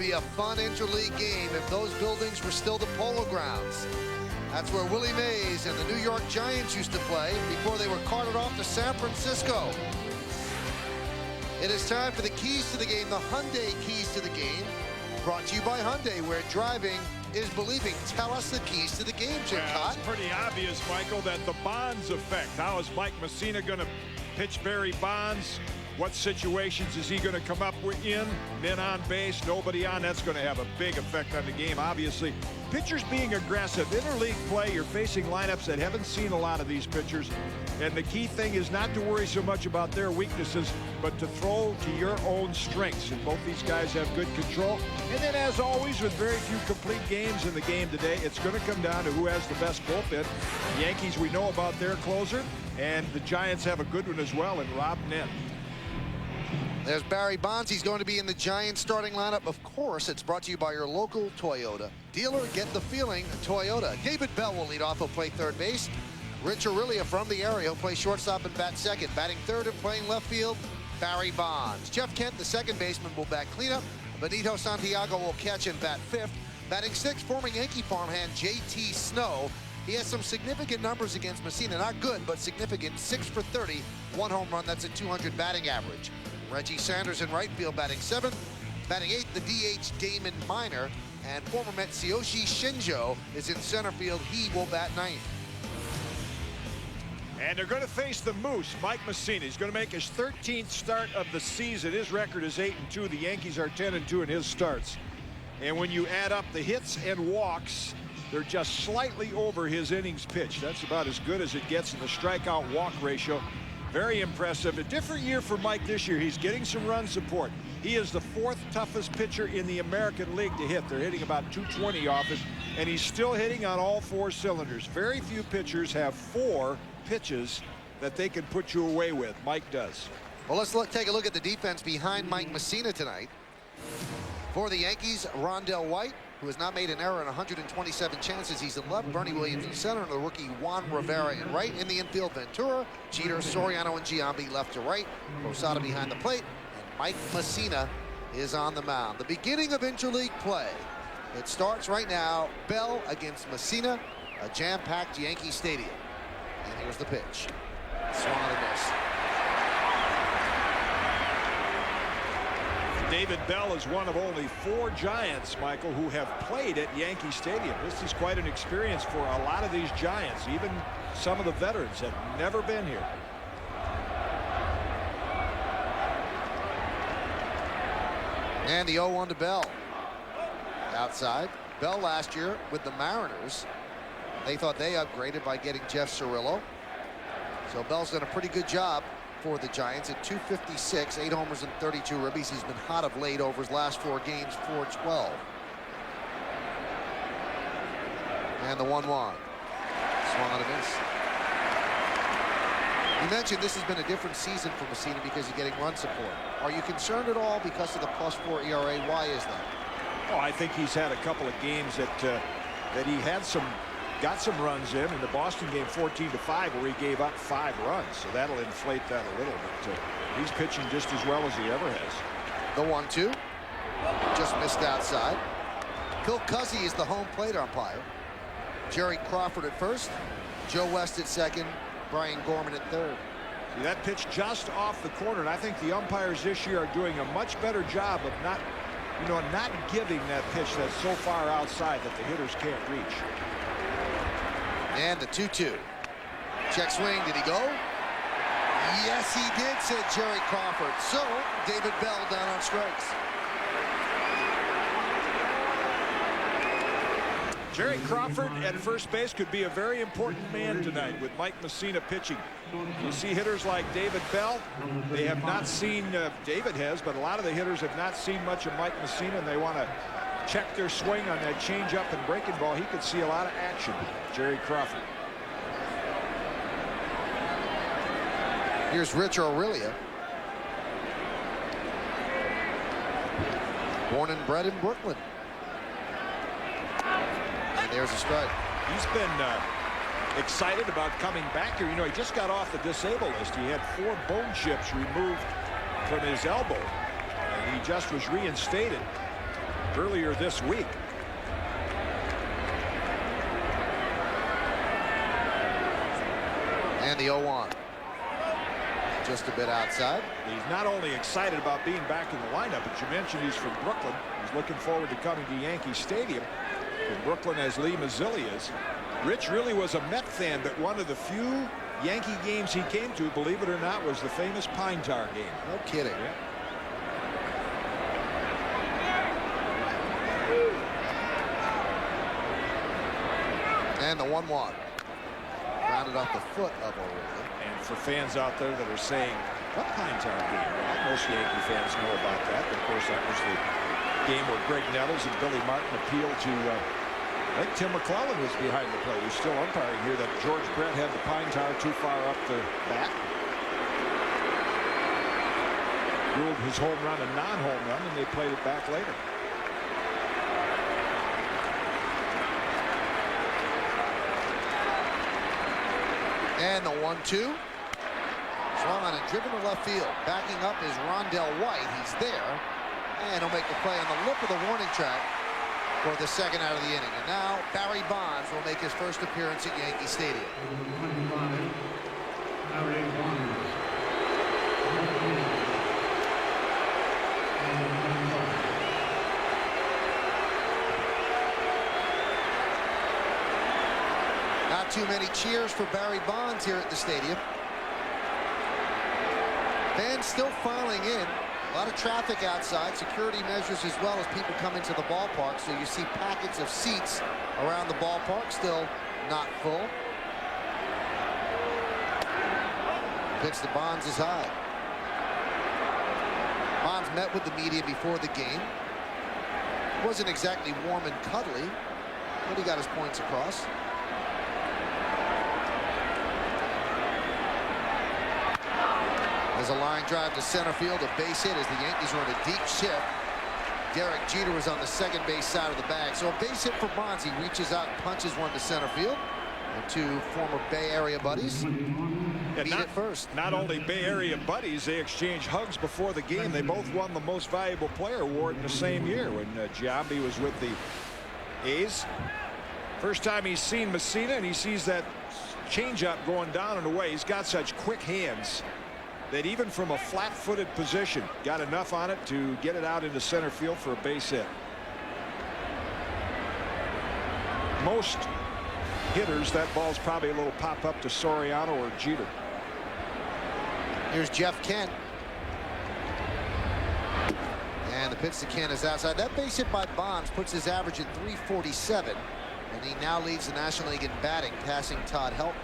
be a fun interleague game if those buildings were still the Polo Grounds. That's where Willie Mays and the New York Giants used to play before they were carted off to San Francisco. It is time for the keys to the game, the Hyundai keys to the game, brought to you by Hyundai, where driving is believing. Tell us the keys to the game, Jim Cott. It's pretty obvious, Michael, that the Bonds effect. How is Mike Mussina going to pitch Barry Bonds? What situations is he going to come up in? Men on base, nobody on. That's going to have a big effect on the game, obviously. Pitchers being aggressive. Interleague play, you're facing lineups that haven't seen a lot of these pitchers. And the key thing is not to worry so much about their weaknesses, but to throw to your own strengths. And both these guys have good control. And then, as always, with very few complete games in the game today, it's going to come down to who has the best bullpen. The Yankees, we know about their closer. And the Giants have a good one as well in Rob Nen. There's Barry Bonds. He's going to be in the Giants starting lineup. Of course, it's brought to you by your local Toyota dealer. Get the feeling, Toyota. David Bell will lead off. He'll play third base. Rich Aurelia from the area. He'll play shortstop and bat second. Batting third and playing left field, Barry Bonds. Jeff Kent, the second baseman, will bat cleanup. Benito Santiago will catch and bat fifth. Batting sixth, former Yankee farmhand J.T. Snow. He has some significant numbers against Mussina. Not good, but significant. 6 for 30, 1 home run. That's a 200 batting average. Reggie Sanders in right field, batting seventh. Batting eighth, the DH Damon Minor. And former Met Tsuyoshi Shinjo is in center field. He will bat ninth. And they're going to face the Moose, Mike Mussina. He's going to make his 13th start of the season. His record is 8-2. The Yankees are 10-2 in his starts. And when you add up the hits and walks, they're just slightly over his innings pitched. That's about as good as it gets in the strikeout walk ratio. Very impressive. A different year for Mike this year. He's getting some run support. He is the 4th toughest pitcher in the American League to hit. They're hitting about 220 off it, and he's still hitting on all 4 cylinders. Very few pitchers have 4 pitches that they can put you away with. Mike does. Well, let's take a look at the defense behind Mike Mussina tonight. For the Yankees, Rondell White, who has not made an error in 127 chances. He's in left. Bernie Williams in center, and the rookie Juan Rivera in right. In the infield, Ventura, Jeter, Soriano, and Giambi left to right. Posada behind the plate, and Mike Mussina is on the mound. The beginning of interleague play. It starts right now. Bell against Mussina, a jam-packed Yankee Stadium. And here's the pitch. Swung on a miss. David Bell is one of only 4 Giants, Michael, who have played at Yankee Stadium. This is quite an experience for a lot of these Giants. Even some of the veterans have never been here. And the 0-1 to Bell. Outside. Bell last year with the Mariners. They thought they upgraded by getting Jeff Cirillo. So Bell's done a pretty good job for the Giants at 256, 8 homers and 32 ribbies. He's been hot of late over his last 4 games, 412. And the 1-1. Swung on a miss. You mentioned this has been a different season for Mussina because he's getting run support. Are you concerned at all because of the +4 ERA? Why is that? Oh, I think he's had a couple of games that he had got some runs in the Boston game, 14-5, where he gave up 5 runs. So that'll inflate that a little bit. He's pitching just as well as he ever has. The 1-2 just missed outside. Phil Cuzzy is the home plate umpire. Jerry Crawford at first, Joe West at second, Brian Gorman at third. See, that pitch just off the corner, and I think the umpires this year are doing a much better job of not giving that pitch that's so far outside that the hitters can't reach. And the 2-2. Check swing. Did he go? Yes, he did, said Jerry Crawford. So, David Bell down on strikes. Jerry Crawford at first base could be a very important man tonight with Mike Mussina pitching. You see hitters like David Bell. They have not seen, David has, but a lot of the hitters have not seen much of Mike Mussina, and they want to check their swing on that changeup and breaking ball. He could see a lot of action, Jerry Crawford. Here's Rich Aurelia. Born and bred in Brooklyn. And there's a strike. He's been excited about coming back here. You know, he just got off the disabled list. He had 4 bone chips removed from his elbow, and he just was reinstated. earlier this week. And the 0-1. Just a bit outside. He's not only excited about being back in the lineup, but you mentioned he's from Brooklyn. He's looking forward to coming to Yankee Stadium in Brooklyn, as Lee Mazzilli is. Rich really was a Met fan, but one of the few Yankee games he came to, believe it or not, was the famous Pine Tar game. No kidding. Yeah. And the 1-1. Rounded off the foot of O'Reilly. And for fans out there that are saying, what Pine Tar game? Well, most Yankee fans know about that. But of course, that was the game where Greg Nettles and Billy Martin appealed to, I think Tim McClellan was behind the play. He's still umpiring here, that George Brett had the Pine Tar too far up the bat. Ruled his home run a non-home run, and they played it back later. And the 1-2. Swung on and driven to left field. Backing up is Rondell White. He's there. And he'll make the play on the lip of the warning track for the second out of the inning. And now Barry Bonds will make his first appearance at Yankee Stadium. Barry Bonds. Not too many cheers for Barry Bonds here at the stadium. Fans still filing in. A lot of traffic outside, security measures as well as people come into the ballpark. So you see packets of seats around the ballpark, still not full. Pitch to Bonds is high. Bonds met with the media before the game. Wasn't exactly warm and cuddly, but he got his points across. As a line drive to center field, a base hit as the Yankees run a deep shift. Derek Jeter was on the second base side of the bag. So a base hit for Bonds. He reaches out and punches one to center field. And two former Bay Area buddies beat it first. Not only Bay Area buddies, they exchanged hugs before the game. They both won the Most Valuable Player award in the same year when Giambi was with the A's. First time he's seen Messina, and he sees that changeup going down and away. He's got such quick hands that even from a flat-footed position, got enough on it to get it out into center field for a base hit. Most hitters, that ball's probably a little pop-up to Soriano or Jeter. Here's Jeff Kent. And the pitch to Kent is outside. That base hit by Bonds puts his average at .347. And he now leads the National League in batting, passing Todd Helton.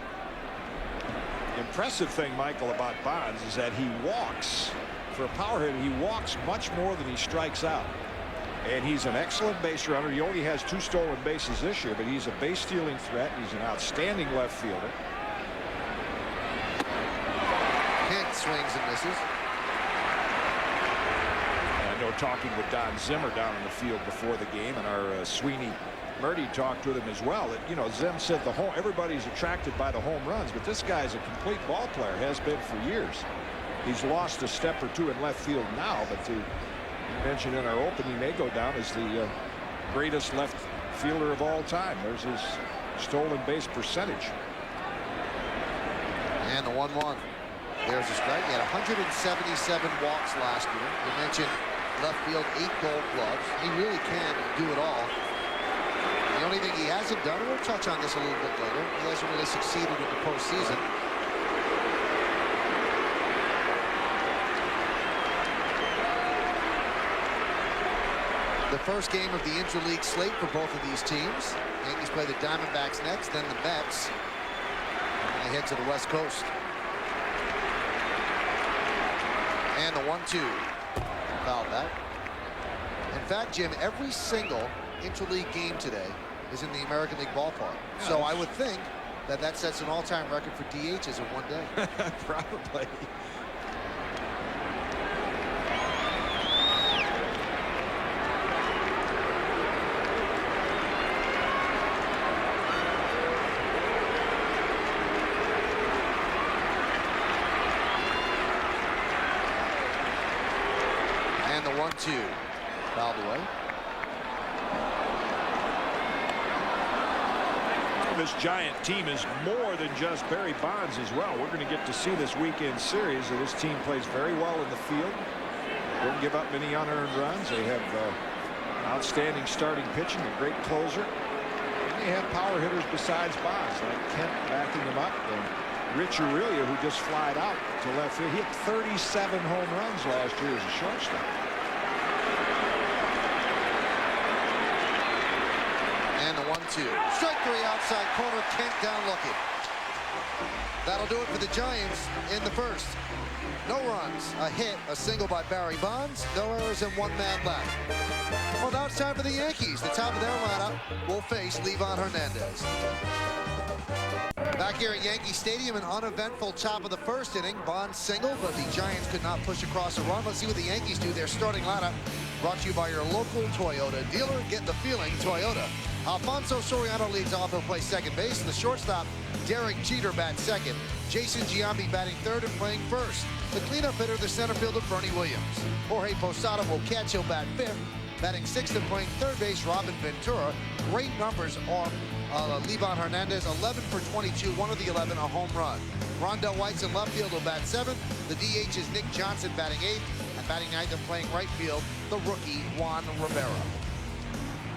Impressive thing, Michael, about Bonds is that he walks. For a power hitter, he walks much more than he strikes out. And he's an excellent base runner. He only has 2 stolen bases this year, but he's a base stealing threat. He's an outstanding left fielder. Kent swings and misses. I know, talking with Don Zimmer down in the field before the game, and our Sweeney Murdy talked with him as well. That, you know, Zim said everybody's attracted by the home runs, but this guy's a complete ball player, has been for years. He's lost a step or two in left field now, but you mentioned in our open, he may go down as the greatest left fielder of all time. There's his stolen base percentage. And the 1-1. There's a strike. He had 177 walks last year. You mentioned left field, 8 Gold Gloves. He really can do it all. The only thing he hasn't done, and we'll touch on this a little bit later, he hasn't really succeeded in the postseason. The first game of the interleague slate for both of these teams. Yankees play the Diamondbacks next, then the Mets. And they head to the West Coast. And the 1-2. Foul back. In fact, Jim, every single interleague game today is in the American League ballpark. Yeah, so I would think that that sets an all-time record for DHs in one day. Probably. And the 1-2. Fouled away. this Giant team is more than just Barry Bonds as well. We're going to get to see this weekend series that this team plays very well in the field. Don't give up many unearned runs. They have outstanding starting pitching, a great closer. And they have power hitters besides Bonds, like Kent backing them up, and Rich Aurelia, who just flied out to left field. He hit 37 home runs last year as a shortstop. And the 1-2. Strike three outside corner. Kent down looking. That'll do it for the Giants in the first. No runs, a hit, a single by Barry Bonds, no errors, and one man left. Well, now it's time for the Yankees. The top of their lineup will face Livan Hernandez. Back here at Yankee Stadium, an uneventful top of the first inning. Bonds single, but the Giants could not push across a run. Let's see what the Yankees do. Their starting lineup brought to you by your local Toyota dealer. Get the feeling, Toyota. Alfonso Soriano leads off. He'll play second base. The shortstop, Derek Jeter, bats second. Jason Giambi batting third and playing first. The cleanup hitter, the center fielder, Bernie Williams. Jorge Posada will catch. He'll bat fifth. Batting sixth and playing third base, Robin Ventura. Great numbers off Livan Hernandez, 11 for 22, one of the 11 a home run. Rondell White's in left field will bat seventh. The DH is Nick Johnson batting eighth. And batting ninth and playing right field, the rookie Juan Rivera.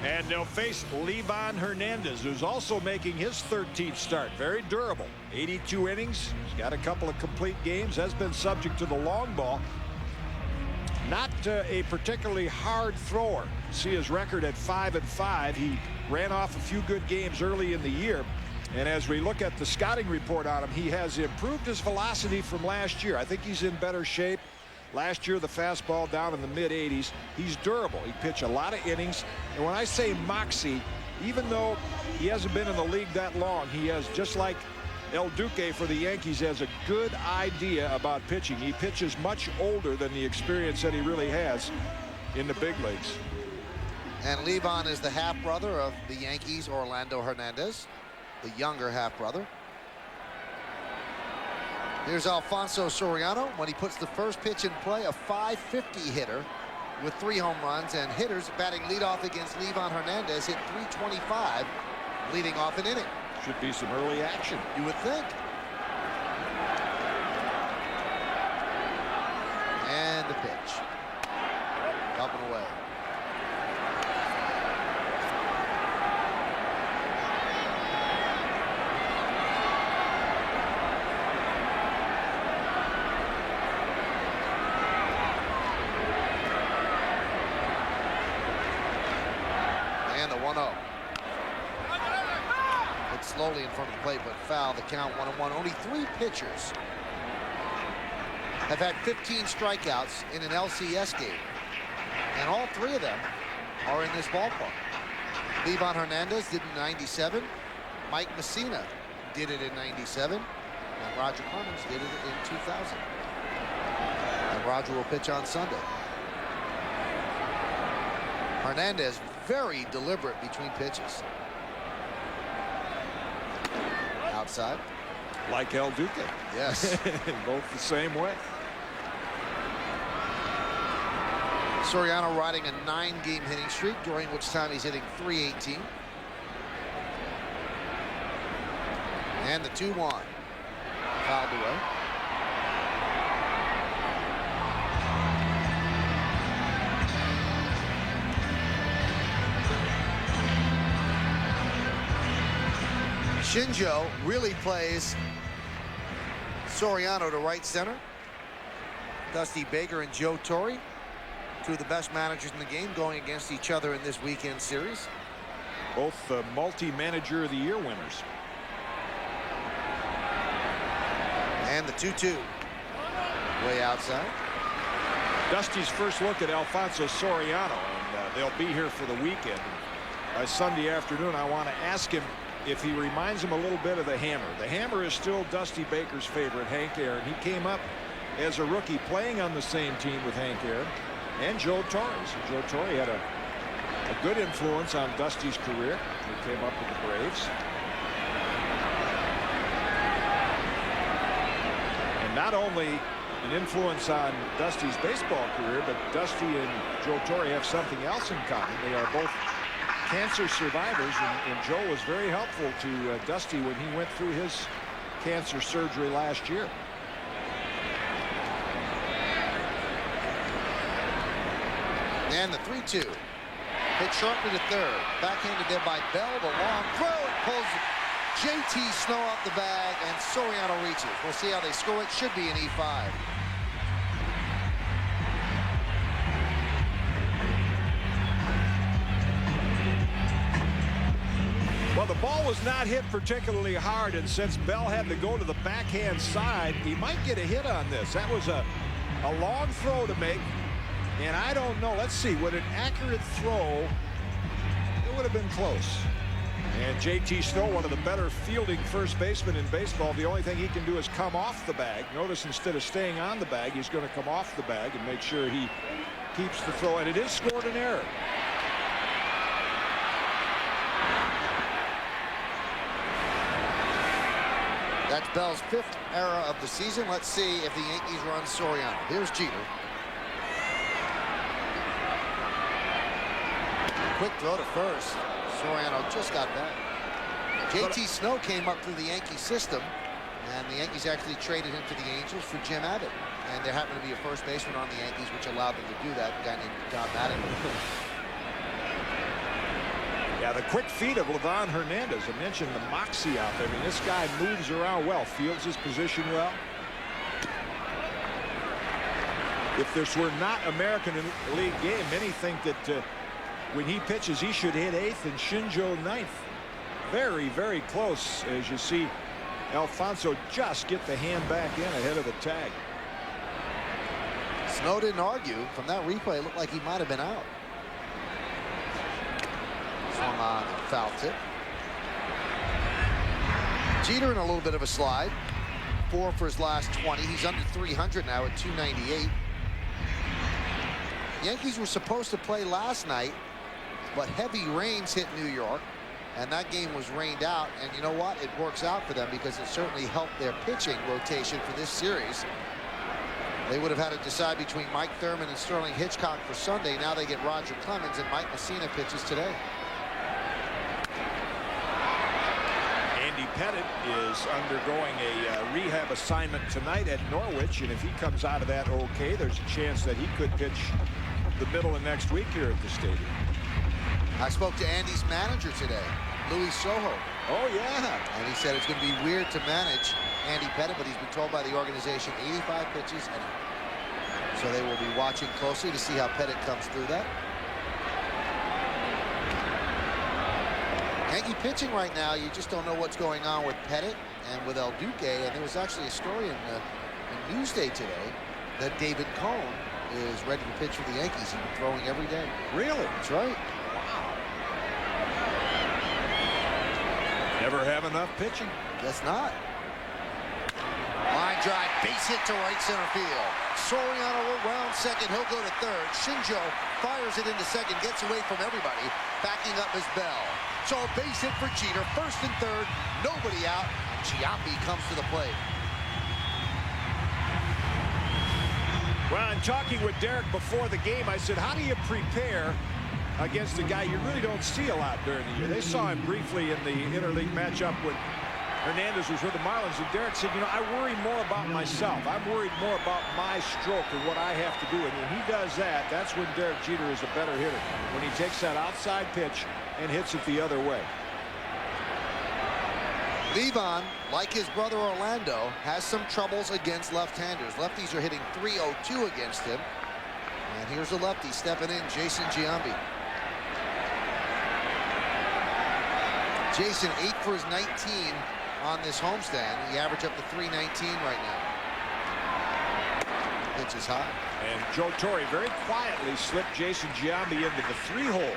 And they'll face Livan Hernandez, who's also making his 13th start. Very durable. 82 innings. He's got a couple of complete games. Has been subject to the long ball. Not a particularly hard thrower. See his record at 5-5. He ran off a few good games early in the year. And as we look at the scouting report on him, he has improved his velocity from last year. I think he's in better shape. Last year, the fastball down in the mid-80s. He's durable. He pitched a lot of innings. And when I say moxie, even though he hasn't been in the league that long, he has, just like El Duque for the Yankees, has a good idea about pitching. He pitches much older than the experience that he really has in the big leagues. And Livan is the half-brother of the Yankees, Orlando Hernandez, the younger half-brother. Here's Alfonso Soriano when he puts the first pitch in play, a .550 hitter with 3 home runs, and hitters batting leadoff against Livan Hernandez hit .325 leading off an inning. Should be some early action, you would think. And the pitch. Up and away. And the 1-0. It's slowly in front of the plate, but foul. The count 1-1. Only 3 pitchers have had 15 strikeouts in an LCS game. And all 3 of them are in this ballpark. Livan Hernandez did it in '97. Mike Messina did it in '97. And Roger Clemens did it in 2000. And Roger will pitch on Sunday. Hernandez very deliberate between pitches. Outside. like El Duque. Yes. Both the same way. Soriano riding a 9-game hitting streak, during which time he's hitting .318. And the 2-1. Fouled away. Shinjo really plays Soriano to right center. Dusty Baker and Joe Torre, two of the best managers in the game, going against each other in this weekend series. Both multi-manager of the year winners. And the 2-2. Way outside. Dusty's first look at Alfonso Soriano, and they'll be here for the weekend. By Sunday afternoon, I want to ask him if he reminds him a little bit of the Hammer. The Hammer is still Dusty Baker's favorite, Hank Aaron. He came up as a rookie playing on the same team with Hank Aaron and Joe Torre. So Joe Torre had a good influence on Dusty's career. He came up with the Braves. And not only an influence on Dusty's baseball career, but Dusty and Joe Torre have something else in common. They are both cancer survivors, and Joe was very helpful to Dusty when he went through his cancer surgery last year. And the 3-2. Hit sharply to third. Backhanded there by Bell. The long throw. It pulls J.T. Snow out the bag, and Soriano reaches. We'll see how they score. It should be an E5. Well, the ball was not hit particularly hard, and since Bell had to go to the backhand side, he might get a hit on this. That was a long throw to make, and I don't know. Let's see. With an accurate throw, it would have been close. And J.T. Snow, one of the better fielding first basemen in baseball, the only thing he can do is come off the bag. Notice instead of staying on the bag, he's going to come off the bag and make sure he keeps the throw, and it is scored an error. That's Bell's 5th error of the season. Let's see if the Yankees run Soriano. Here's Jeter. Quick throw to first. Soriano just got back. J.T. Snow came up through the Yankee system, and the Yankees actually traded him to the Angels for Jim Abbott. And there happened to be a first baseman on the Yankees, which allowed them to do that, a guy named Don Madden. Yeah, the quick feet of Livan Hernandez. I mentioned the moxie out there. I mean, this guy moves around well, fields his position well. If this were not American League game, many think that when he pitches, he should hit 8th and Shinjo 9th. Very, very close, as you see Alfonso just get the hand back in ahead of the tag. Snow didn't argue. From that replay, it looked like he might have been out. Swung on and foul tip. Jeter in a little bit of a slide. 4 for his last 20. He's under 300 now at 298. Yankees were supposed to play last night, but heavy rains hit New York, and that game was rained out. And you know what? It works out for them because it certainly helped their pitching rotation for this series. They would have had to decide between Mike Thurman and Sterling Hitchcock for Sunday. Now they get Roger Clemens, and Mike Messina pitches today. Andy Pettit is undergoing a rehab assignment tonight at Norwich, and if he comes out of that okay, there's a chance that he could pitch the middle of next week here at the stadium. I spoke to Andy's manager today, Louis Soho. Oh, yeah. And he said it's going to be weird to manage Andy Pettit, but he's been told by the organization 85 pitches, and so they will be watching closely to see how Pettit comes through that. Yankee pitching right now, you just don't know what's going on with Pettit and with El Duque. And there was actually a story in Newsday today that David Cone is ready to pitch for the Yankees. He's been throwing every day. Really? That's right. Never have enough pitching. Guess not. Line drive, base hit to right center field. Soriano will round second. He'll go to third. Shinjo fires it into second, gets away from everybody. Backing up is Bell. So a base hit for Jeter. First and third, nobody out. Giambi comes to the plate. Well, I'm talking with Derek before the game. I said, how do you prepare against a guy you really don't see a lot during the year? They saw him briefly in the interleague matchup when Hernandez was with the Marlins, and Derek said, you know, I worry more about myself. I'm worried more about my stroke and what I have to do. And when he does that, that's when Derek Jeter is a better hitter. When he takes that outside pitch and hits it the other way. Livan, like his brother Orlando, has some troubles against left-handers. Lefties are hitting .302 against him. And here's a lefty stepping in, Jason Giambi. Jason 8 for his 19 on this homestand. He averaged up to .319 right now. Pitch is high. And Joe Torre very quietly slipped Jason Giambi into the 3-hole.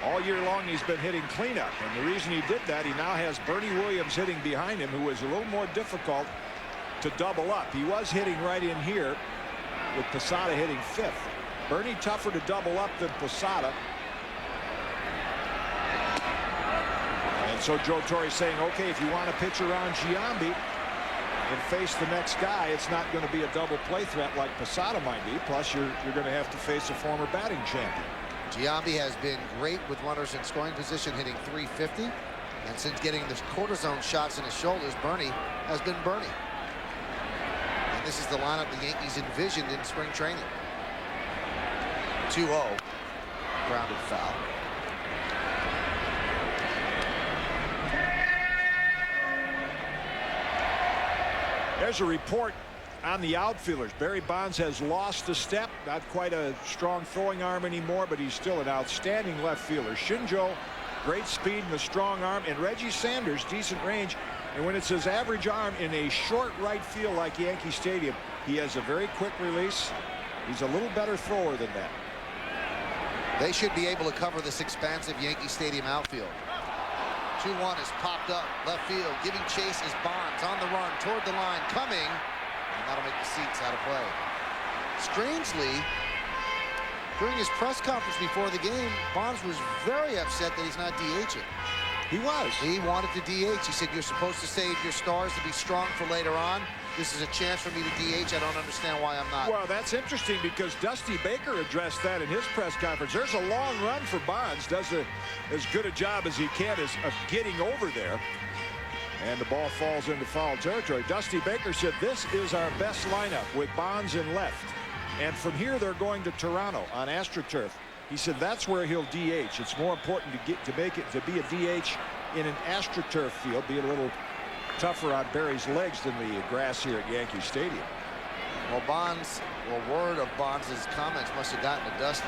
All year long he's been hitting cleanup, and the reason he did that, he now has Bernie Williams hitting behind him, who is a little more difficult to double up. He was hitting right in here with Posada hitting 5th. Bernie tougher to double up than Posada. And so Joe Torre saying, okay, if you want to pitch around Giambi and face the next guy, it's not going to be a double play threat like Posada might be. Plus, you're going to have to face a former batting champion. Giambi has been great with runners in scoring position, hitting .350. And since getting the cortisone shots in his shoulders, Bernie has been Bernie. And this is the lineup the Yankees envisioned in spring training. 2-0. Grounded foul. There's a report on the outfielders. Barry Bonds has lost a step. Not quite a strong throwing arm anymore, but he's still an outstanding left fielder. Shinjo, great speed and a strong arm. And Reggie Sanders, decent range. And when it's his average arm in a short right field like Yankee Stadium, he has a very quick release. He's a little better thrower than that. They should be able to cover this expansive Yankee Stadium outfield. 2-1 is popped up left field. Giving chase is Bonds on the run toward the line, coming, and that'll make the seats out of play. Strangely, during his press conference before the game, Bonds was very upset that he's not DHing. He was. He wanted to DH. He said, you're supposed to save your stars to be strong for later on. This is a chance for me to DH. I don't understand why I'm not. Well, that's interesting because Dusty Baker addressed that in his press conference. There's a long run for Bonds. Does as good a job as he can of getting over there. And the ball falls into foul territory. Dusty Baker said this is our best lineup with Bonds in left. And from here they're going to Toronto on AstroTurf. He said that's where he'll DH. It's more important to make it to be a DH in an AstroTurf field, be a little tougher on Barry's legs than the grass here at Yankee Stadium. Well, word of Bonds' comments must have gotten to Dusty.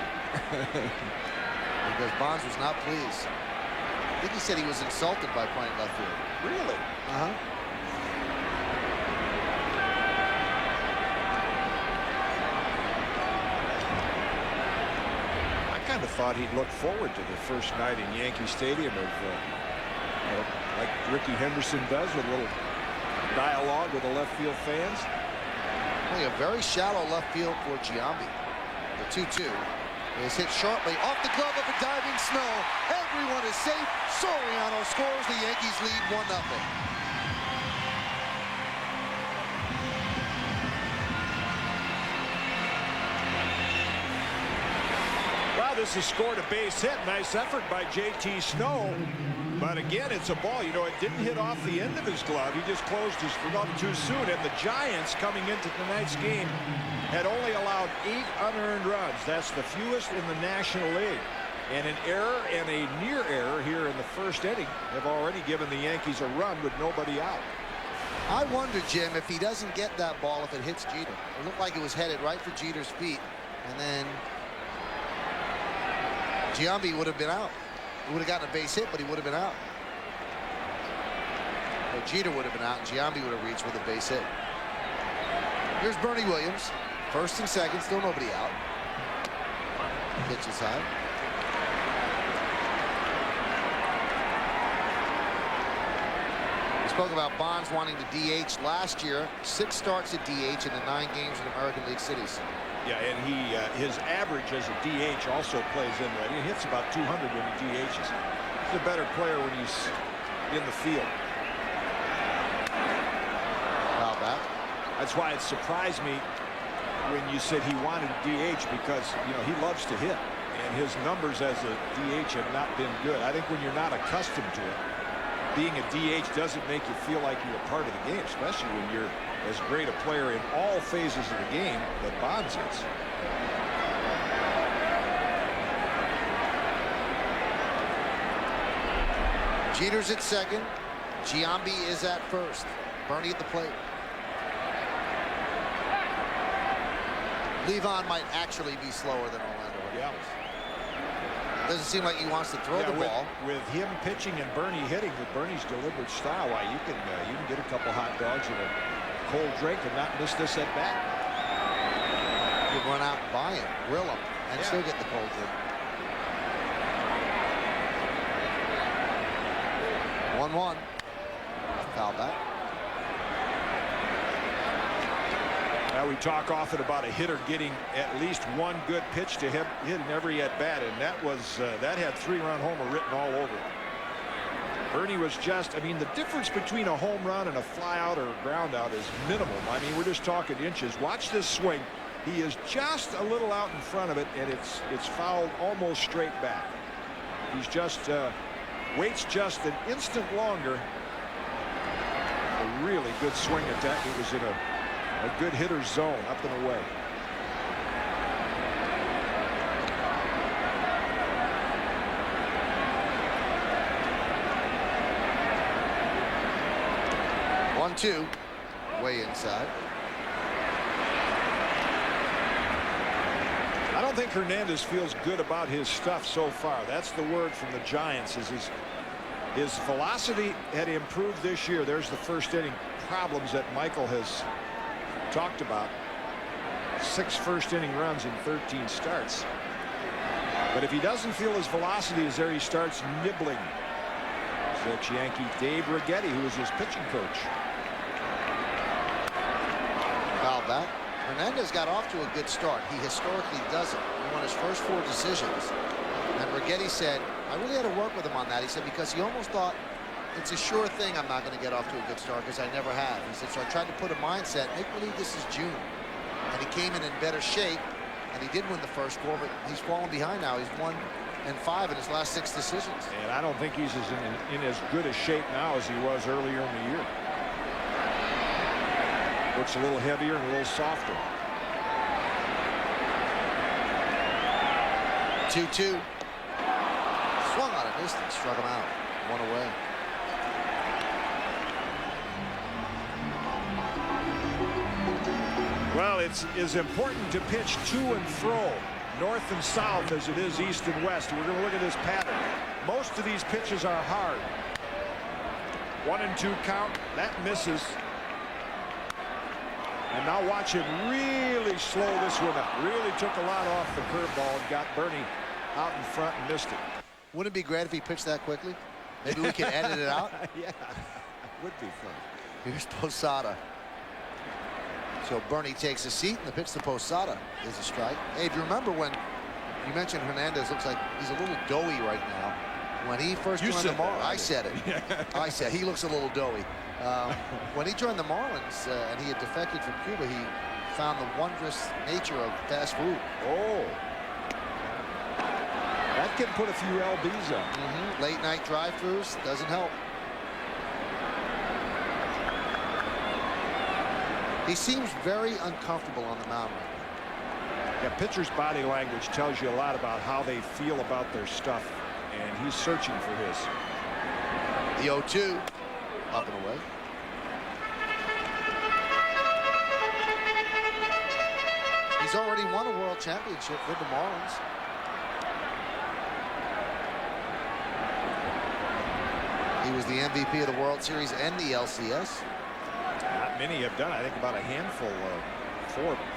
Because Bonds was not pleased. I think he said he was insulted by playing left field. Really? Uh-huh. I kind of thought he'd look forward to the first night in Yankee Stadium of like Ricky Henderson does, with a little dialogue with the left field fans. Only a very shallow left field for Giambi. The 2-2 is hit sharply off the glove of a diving Snow. Everyone is safe. Soriano scores. The Yankees lead 1-0. Well, this has scored a base hit. Nice effort by J.T. Snow. But again, it's a ball. You know, it didn't hit off the end of his glove. He just closed his glove too soon. And the Giants, coming into tonight's game, had only allowed 8 unearned runs. That's the fewest in the National League. And an error and a near error here in the first inning have already given the Yankees a run with nobody out. I wonder, Jim, if he doesn't get that ball, if it hits Jeter. It looked like it was headed right for Jeter's feet. And then Giambi would have been out. He would have gotten a base hit, but he would have been out. Or Jeter would have been out, and Giambi would have reached with a base hit. Here's Bernie Williams. First and second, still nobody out. Pitch is high. We spoke about Bonds wanting to DH last year. 6 starts at DH in the 9 games in American League cities. Yeah, and his average as a DH also plays in that. He hits about 200 when he DHs. He's a better player when he's in the field. Foul back. That's why it surprised me when you said he wanted DH, because, you know, he loves to hit. And his numbers as a DH have not been good. I think when you're not accustomed to it, being a DH doesn't make you feel like you're a part of the game, especially when you're as great a player in all phases of the game that Bonds is. Jeter's at second. Giambi is at first. Bernie at the plate. Levon might actually be slower than Orlando. Yeah. Doesn't seem like he wants to throw the ball. With him pitching and Bernie hitting, with Bernie's deliberate style, why you can get a couple hot dogs and a cold drink and not miss this at bat. You could run out and buy him, grill him, and still get the cold drink. 1-1. Foul back. Now we talk often about a hitter getting at least one good pitch to hit in every at bat, and that had 3-run homer written all over it. Bernie was just, I mean, the difference between a home run and a fly out or a ground out is minimal. I mean, we're just talking inches. Watch this swing. He is just a little out in front of it, and it's fouled almost straight back. He's just waits just an instant longer. A really good swing attack. It was in a good hitter's zone, up and away. One-two, way inside. I don't think Hernandez feels good about his stuff so far. That's the word from the Giants. Is his velocity had improved this year. There's the first inning problems that Michael has talked about. 6 first-inning runs in 13 starts. But if he doesn't feel his velocity is there, he starts nibbling. That's Yankee Dave Righetti, who is his pitching coach. Foul back. Hernandez got off to a good start. He historically doesn't. He won his first 4 decisions. And Righetti said, I really had to work with him on that. He said, because he almost thought, it's a sure thing I'm not going to get off to a good start because I never have. He said, so I tried to put a mindset, make believe this is June. And he came in better shape, and he did win the first 4, but he's fallen behind now. He's 1-5 in his last 6 decisions. And I don't think he's in as good a shape now as he was earlier in the year. Looks a little heavier and a little softer. 2-2. Swung on a distance, struck him out. 1 away. Well, it's as important to pitch to and fro, north and south, as it is east and west. We're going to look at this pattern. Most of these pitches are hard. 1-2 count. That misses. And now watch him really slow this one up. Really took a lot off the curveball and got Bernie out in front and missed it. Wouldn't it be great if he pitched that quickly? Maybe we can edit it out. Yeah, would be fun. Here's Posada. So Bernie takes a seat, and the pitch to Posada is a strike. Hey, if you remember when you mentioned Hernandez, looks like he's a little doughy right now. When he first joined the Marlins, I said it. I said he looks a little doughy. When he joined the Marlins and he had defected from Cuba, he found the wondrous nature of fast food. Oh, that can put a few lbs on. Late night drive-thrus doesn't help. He seems very uncomfortable on the mound right now. Yeah, pitcher's body language tells you a lot about how they feel about their stuff, and he's searching for his. The 0-2, up and away. He's already won a world championship with the Marlins. He was the MVP of the World Series and the LCS. Not many have done. I think about a handful of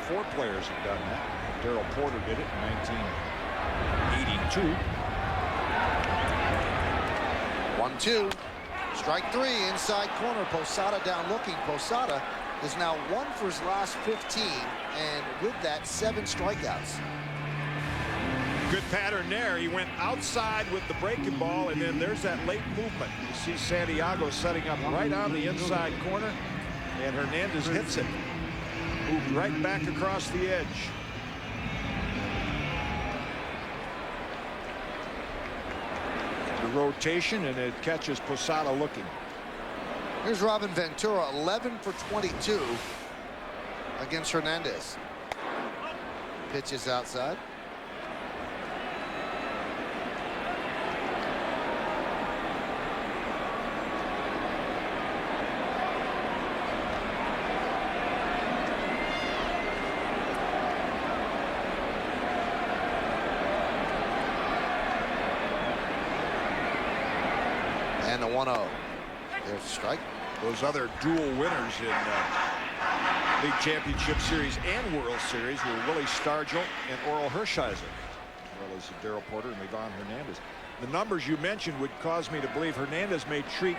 four players have done that. Darrell Porter did it in 1982. 1-2. Strike 3 inside corner. Posada down looking. Posada is now 1 for his last 15, and with that 7 strikeouts. Good pattern there. He went outside with the breaking ball, and then there's that late movement. You see Santiago setting up right on the inside corner, and Hernandez hits it. Moved right back across the edge. The rotation, and it catches Posada looking. Here's Robin Ventura, 11 for 22 against Hernandez. Pitches outside. And the 1-0. There's a strike. Those other dual winners in League Championship Series and World Series were Willie Stargell and Oral Hershiser, as well as Darrell Porter and Livan Hernandez. The numbers you mentioned would cause me to believe Hernandez may treat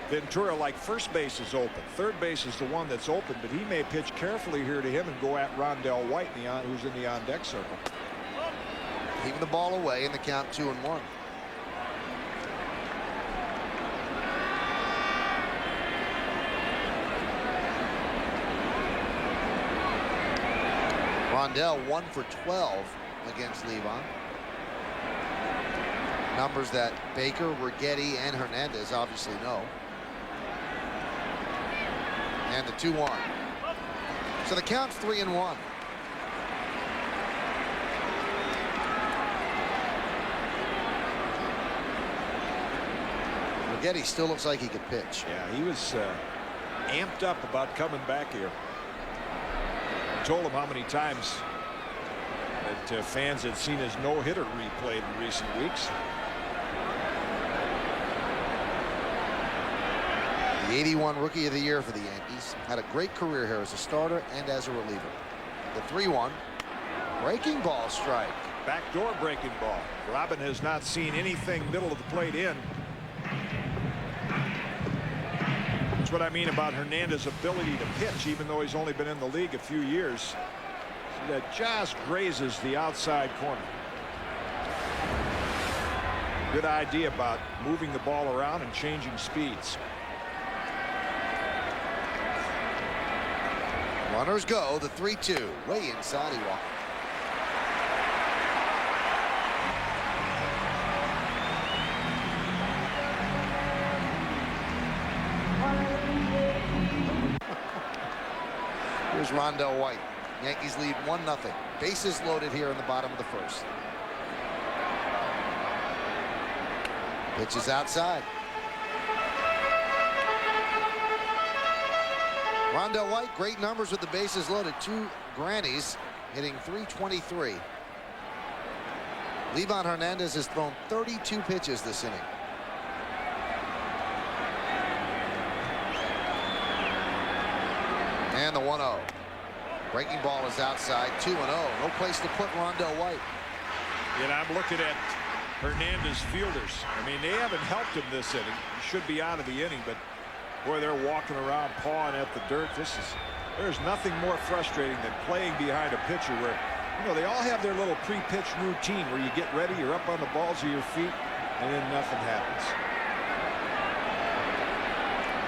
Ventura like first base is open. Third base is the one that's open, but he may pitch carefully here to him and go at Rondell White, who's in the on-deck circle. Keeping the ball away in the count 2-1. Rondell 1 for 12 against Levon. Numbers that Baker, Righetti, and Hernandez obviously know. And the 2-1. So the count's 3-1. Righetti still looks like he could pitch. Yeah, he was amped up about coming back here. I told him how many times that fans had seen his no-hitter replayed in recent weeks. The 81 Rookie of the Year for the Yankees. Had a great career here as a starter and as a reliever. The 3-1. Breaking ball strike. Backdoor breaking ball. Robin has not seen anything middle of the plate in. That's what I mean about Hernandez's ability to pitch, even though he's only been in the league a few years. See, that just grazes the outside corner. Good idea about moving the ball around and changing speeds. Runners go. The 3-2. Way inside he walked. Here's Rondell White. Yankees lead 1-0. Bases loaded here in the bottom of the first. Pitch is outside. Rondell White, great numbers with the bases loaded. 2 grannies, hitting .323. Levon Hernandez has thrown 32 pitches this inning. And the 1-0. Breaking ball is outside. 2-0. No place to put Rondell White. And I'm looking at Hernandez fielders. I mean, they haven't helped him this inning. He should be out of the inning, but boy, they're walking around pawing at the dirt. There's nothing more frustrating than playing behind a pitcher where, you know, they all have their little pre-pitch routine where you get ready, you're up on the balls of your feet, and then nothing happens.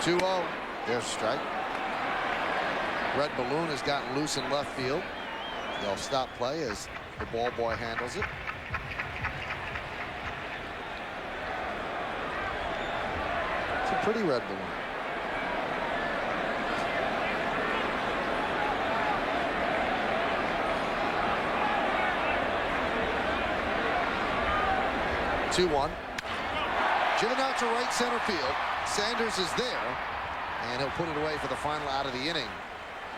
2-0. There's a strike. Red balloon has gotten loose in left field. They'll stop play as the ball boy handles it. It's a pretty red balloon. Two-one. Driven out to right center field. Sanders is there, and he'll put it away for the final out of the inning.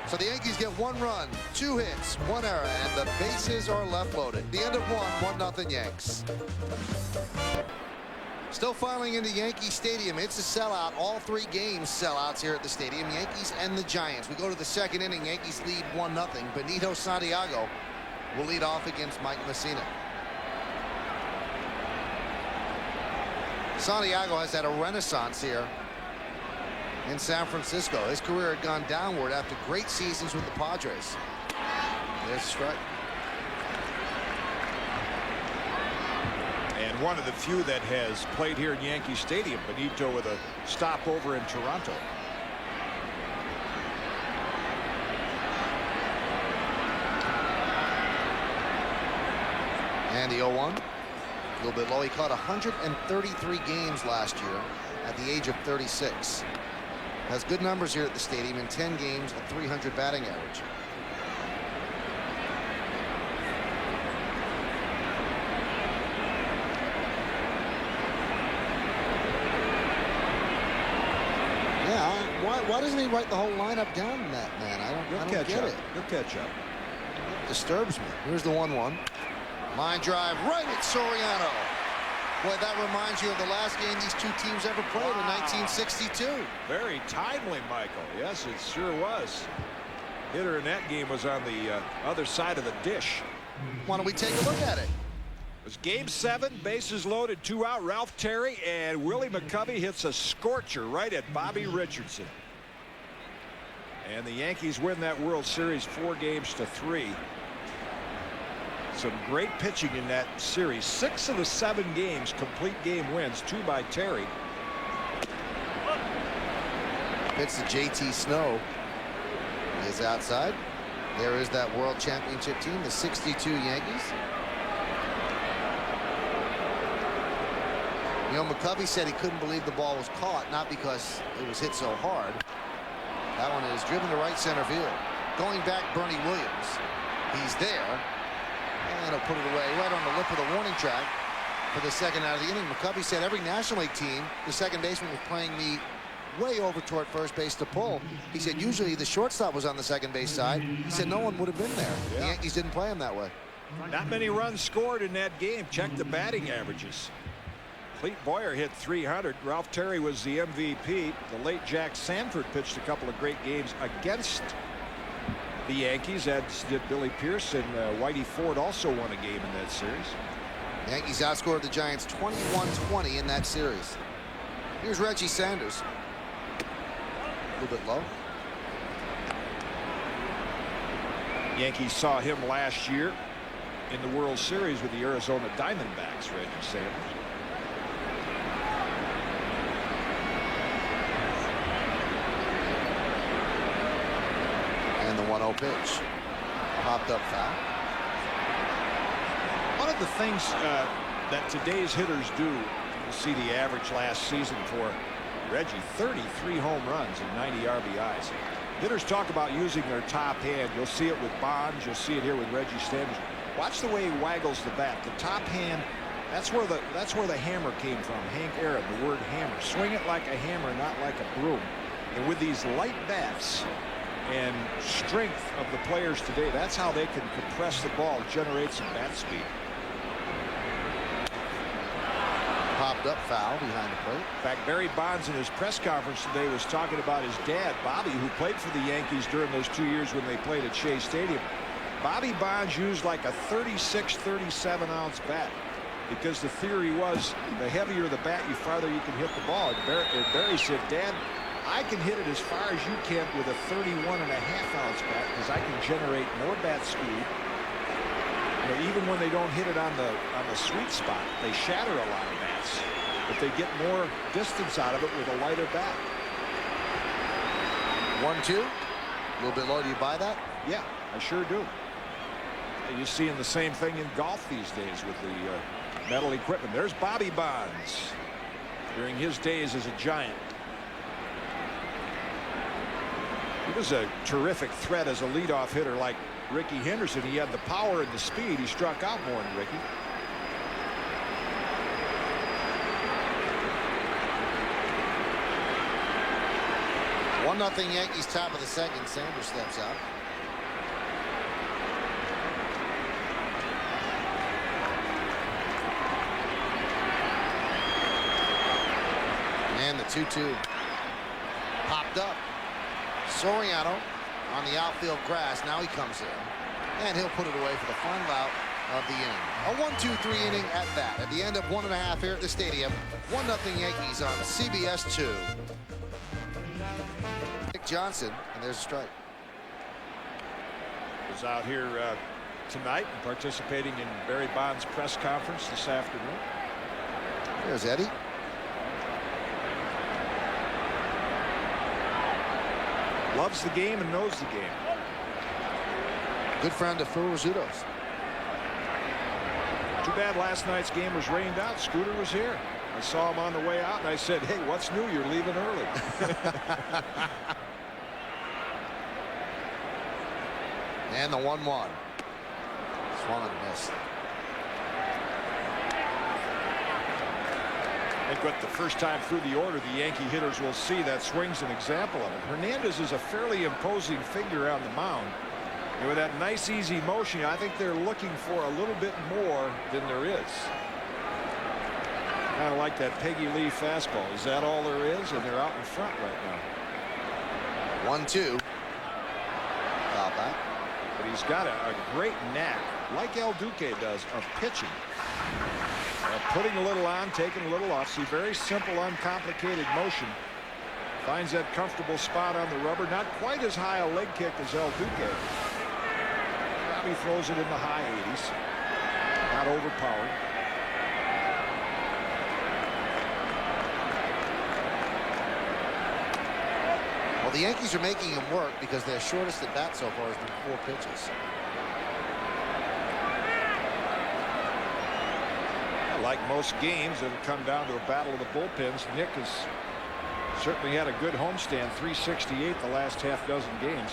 So the Yankees get 1 run, 2 hits, 1 error, and the bases are left loaded. The end of 1-0 Yanks. Still filing into Yankee Stadium. It's a sellout. All 3 games sellouts here at the stadium. Yankees and the Giants. We go to the second inning. Yankees lead 1-0. Benito Santiago will lead off against Mike Mussina. Santiago has had a renaissance here in San Francisco. His career had gone downward after great seasons with the Padres. There's a strike. And one of the few that has played here in Yankee Stadium, Benito, with a stopover in Toronto. And the 0-1. A little bit low. He caught 133 games last year at the age of 36. Has good numbers here at the stadium in 10 games, a .300 batting average. Yeah, why doesn't he write the whole lineup down in that, man? I don't get it. He'll catch up. It disturbs me. Here's the 1-1. Line drive right at Soriano. Boy, that reminds you of the last game these 2 teams ever played in 1962. Very timely, Michael. Yes, it sure was. Hitter in that game was on the other side of the dish. Why don't we take a look at it? It was game 7, bases loaded, 2 out. Ralph Terry and Willie McCovey hits a scorcher right at Bobby Richardson. And the Yankees win that World Series 4-3. Some great pitching in that series. 6 of the 7 games, complete game wins, 2 by Terry. It's the JT Snow. Is outside. There is that World Championship team, the '62 Yankees. You know, McCovey said he couldn't believe the ball was caught, not because it was hit so hard. That one is driven to right center field. Going back, Bernie Williams. He's there. And he'll put it away right on the lip of the warning track for the second out of the inning. McCovey said every National League team, the second baseman was playing me way over toward first base to pull. He said usually the shortstop was on the second base side. He said no one would have been there. Yeah. The Yankees didn't play him that way. Not many runs scored in that game. Check the batting averages. Clete Boyer hit 300. Ralph Terry was the MVP. The late Jack Sanford pitched a couple of great games against the Yankees, as did Billy Pierce, and Whitey Ford also won a game in that series. The Yankees outscored the Giants 21-20 in that series. Here's Reggie Sanders. A little bit low. Yankees saw him last year in the World Series with the Arizona Diamondbacks, Reggie Sanders. And the 1-0 pitch. Popped up foul. One of the things that today's hitters do, you see the average last season for Reggie, 33 home runs and 90 RBIs. Hitters talk about using their top hand. You'll see it with Bonds. You'll see it here with Reggie Sanders. Watch the way he waggles the bat. The top hand, that's where the hammer came from. Hank Aaron, the word hammer. Swing it like a hammer, not like a broom. And with these light bats and strength of the players today, that's how they can compress the ball, generate some bat speed. Popped up foul behind the plate. In fact, Barry Bonds in his press conference today was talking about his dad, Bobby, who played for the Yankees during those 2 years when they played at Shea Stadium. Bobby Bonds used like a 36, 37 ounce bat because the theory was the heavier the bat, the farther you can hit the ball. And Barry said, Dad, I can hit it as far as you can with a 31 and a half ounce bat because I can generate more bat speed. You know, even when they don't hit it on the sweet spot, they shatter a lot of bats, but they get more distance out of it with a lighter bat. 1-2. A little bit low. Do you buy that? Yeah, I sure do. You're seeing the same thing in golf these days with the metal equipment. There's Bobby Bonds during his days as a Giant. He was a terrific threat as a leadoff hitter like Rickey Henderson. He had the power and the speed. He struck out more than Rickey. One nothing Yankees, top of the second. Sanders steps out. And the 2-2 popped up. Soriano on the outfield grass. Now he comes in, and he'll put it away for the final out of the inning. A 1-2-3 inning at that. At the end of 1.5 here at the stadium. 1-0 Yankees on CBS 2. Nick Johnson, and there's a strike. Was out here tonight and participating in Barry Bonds' press conference this afternoon. There's Eddie. Loves the game and knows the game. Good friend of Phil Rizzuto's. Too bad last night's game was rained out. Scooter was here. I saw him on the way out and I said, hey, what's new? You're leaving early. And the 1-1. Swung and missed. I think what the first time through the order the Yankee hitters will see, that swing's an example of it. Hernandez is a fairly imposing figure on the mound. And with that nice easy motion, I think they're looking for a little bit more than there is. Kind of like that Peggy Lee fastball. Is that all there is? And they're out in front right now. 1-2. Foul back. But he's got a great knack, like El Duque does, of pitching. Putting a little on, taking a little off. See, very simple, uncomplicated motion. Finds that comfortable spot on the rubber. Not quite as high a leg kick as El Duque. Probably throws it in the high 80s. Not overpowered. Well, the Yankees are making him work because their shortest at bat so far has been 4 pitches. Like most games, it'll come down to a battle of the bullpens. Nick has certainly had a good homestand, 368 the last half dozen games.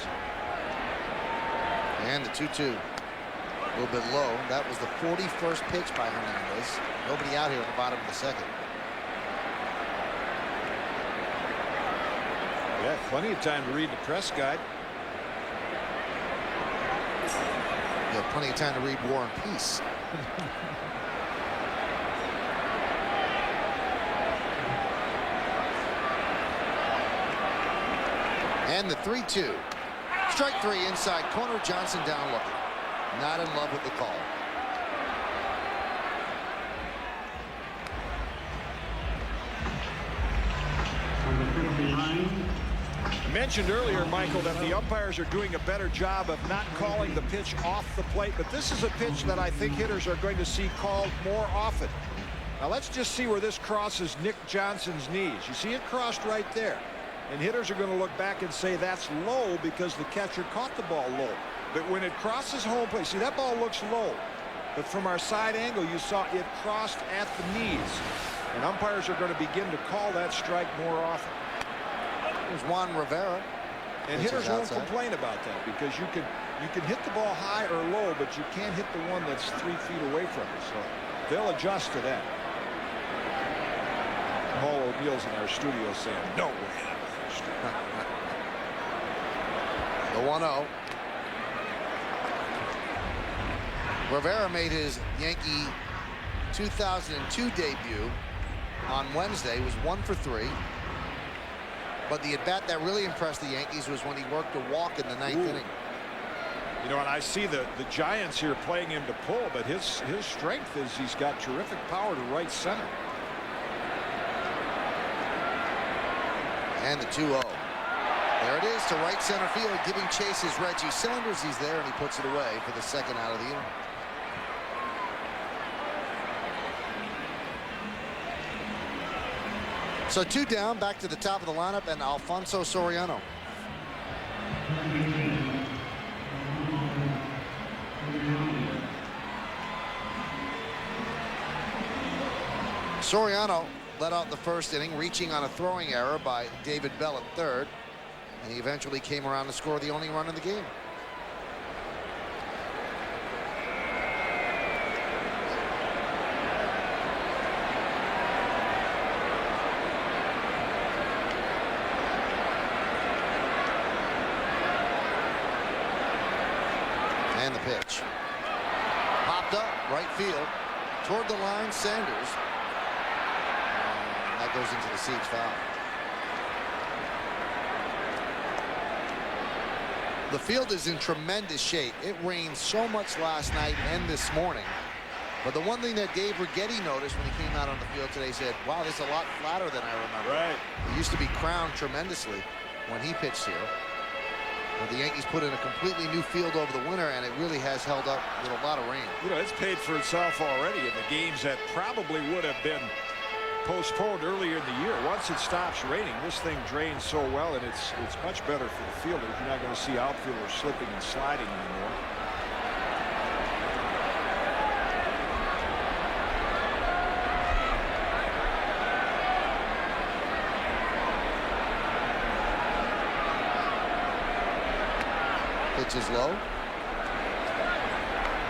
And the 2-2. A little bit low. That was the 41st pitch by Hernandez. Nobody out here in the bottom of the second. Yeah, plenty of time to read the press guide. You have plenty of time to read War and Peace. And the 3-2. Strike 3 inside corner. Johnson down looking. Not in love with the call. I mentioned earlier, Michael, that the umpires are doing a better job of not calling the pitch off the plate, but this is a pitch that I think hitters are going to see called more often. Now let's just see where this crosses Nick Johnson's knees. You see it crossed right there. And hitters are going to look back and say that's low because the catcher caught the ball low. But when it crosses home plate, see, that ball looks low. But from our side angle, you saw it crossed at the knees. And umpires are going to begin to call that strike more often. There's Juan Rivera. And hitters won't complain about that because you can hit the ball high or low, but you can't hit the one that's 3 feet away from it. So they'll adjust to that. Paul O'Neill's in our studio saying, no way. The 1-0. Rivera made his Yankee 2002 debut on Wednesday. He was 1 for 3. But the at-bat that really impressed the Yankees was when he worked a walk in the 9th inning. You know, and I see the Giants here playing him to pull, but his strength is he's got terrific power to right center. And the 2-0. There it is to right center field, giving chase is Reggie Sanders. He's there, and he puts it away for the second out of the inning. So 2 down, back to the top of the lineup, and Alfonso Soriano. Soriano led out the first inning, reaching on a throwing error by David Bell at third, and he eventually came around to score the only run in the game. And the pitch. Popped up, right field, toward the line, Sanders. And that goes into the seats, foul. The field is in tremendous shape. It rained so much last night and this morning. But the one thing that Dave Righetti noticed when he came out on the field today, said, wow, this is a lot flatter than I remember. Right. It used to be crowned tremendously when he pitched here. But the Yankees put in a completely new field over the winter, and it really has held up with a lot of rain. You know, it's paid for itself already in the games that probably would have been postponed earlier in the year. Once it stops raining, this thing drains so well, and it's much better for the fielders. You're not going to see outfielders slipping and sliding anymore. Pitch is low.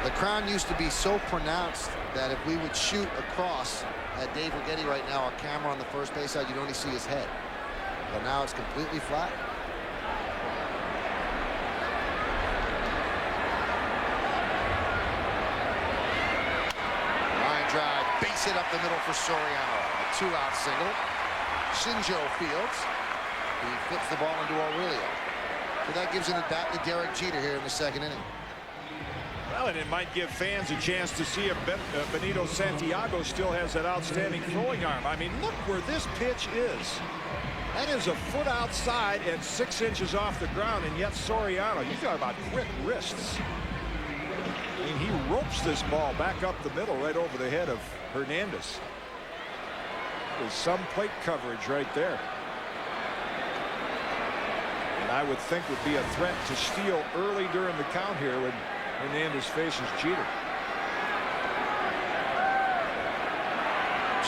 The crown used to be so pronounced that if we would shoot across at Dave Righetti right now, our camera on the first base side, you'd only see his head. But now it's completely flat. Line drive, base hit up the middle for Soriano. A 2-out single. Shinjo Fields. He flips the ball into Aurelio. So that gives an at-bat to Derek Jeter here in the second inning. Well, and it might give fans a chance to see if Benito Santiago still has that outstanding throwing arm. I mean, look where this pitch is. That is a foot outside and 6 inches off the ground, and yet Soriano, you talk about quick wrists. I mean, he ropes this ball back up the middle right over the head of Hernandez. There's some plate coverage right there. I would think would be a threat to steal early during the count here when Hernandez faces Jeter.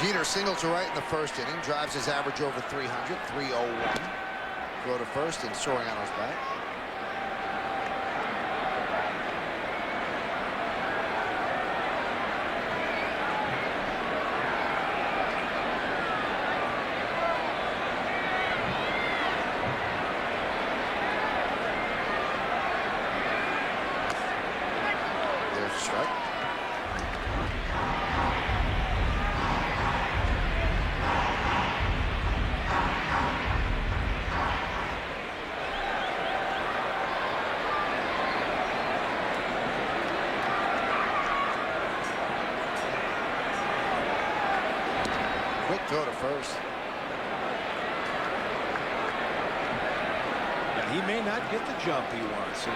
Jeter singled to right in the first inning, drives his average over 300, 301. Throw to first, and Soriano's back. There's a strike. Quick throw to first. Yeah, he may not get the jump he wants.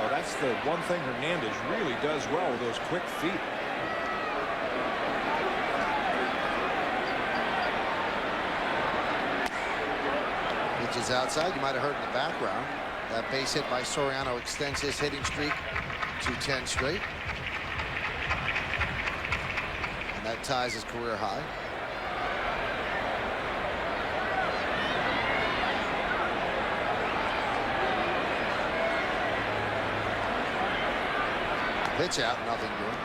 That's the one thing Hernandez really does well with those quick feet. Pitch is outside. You might have heard in the background. That base hit by Soriano extends his hitting streak to 10 straight. And that ties his career high. Pitch out, nothing doing.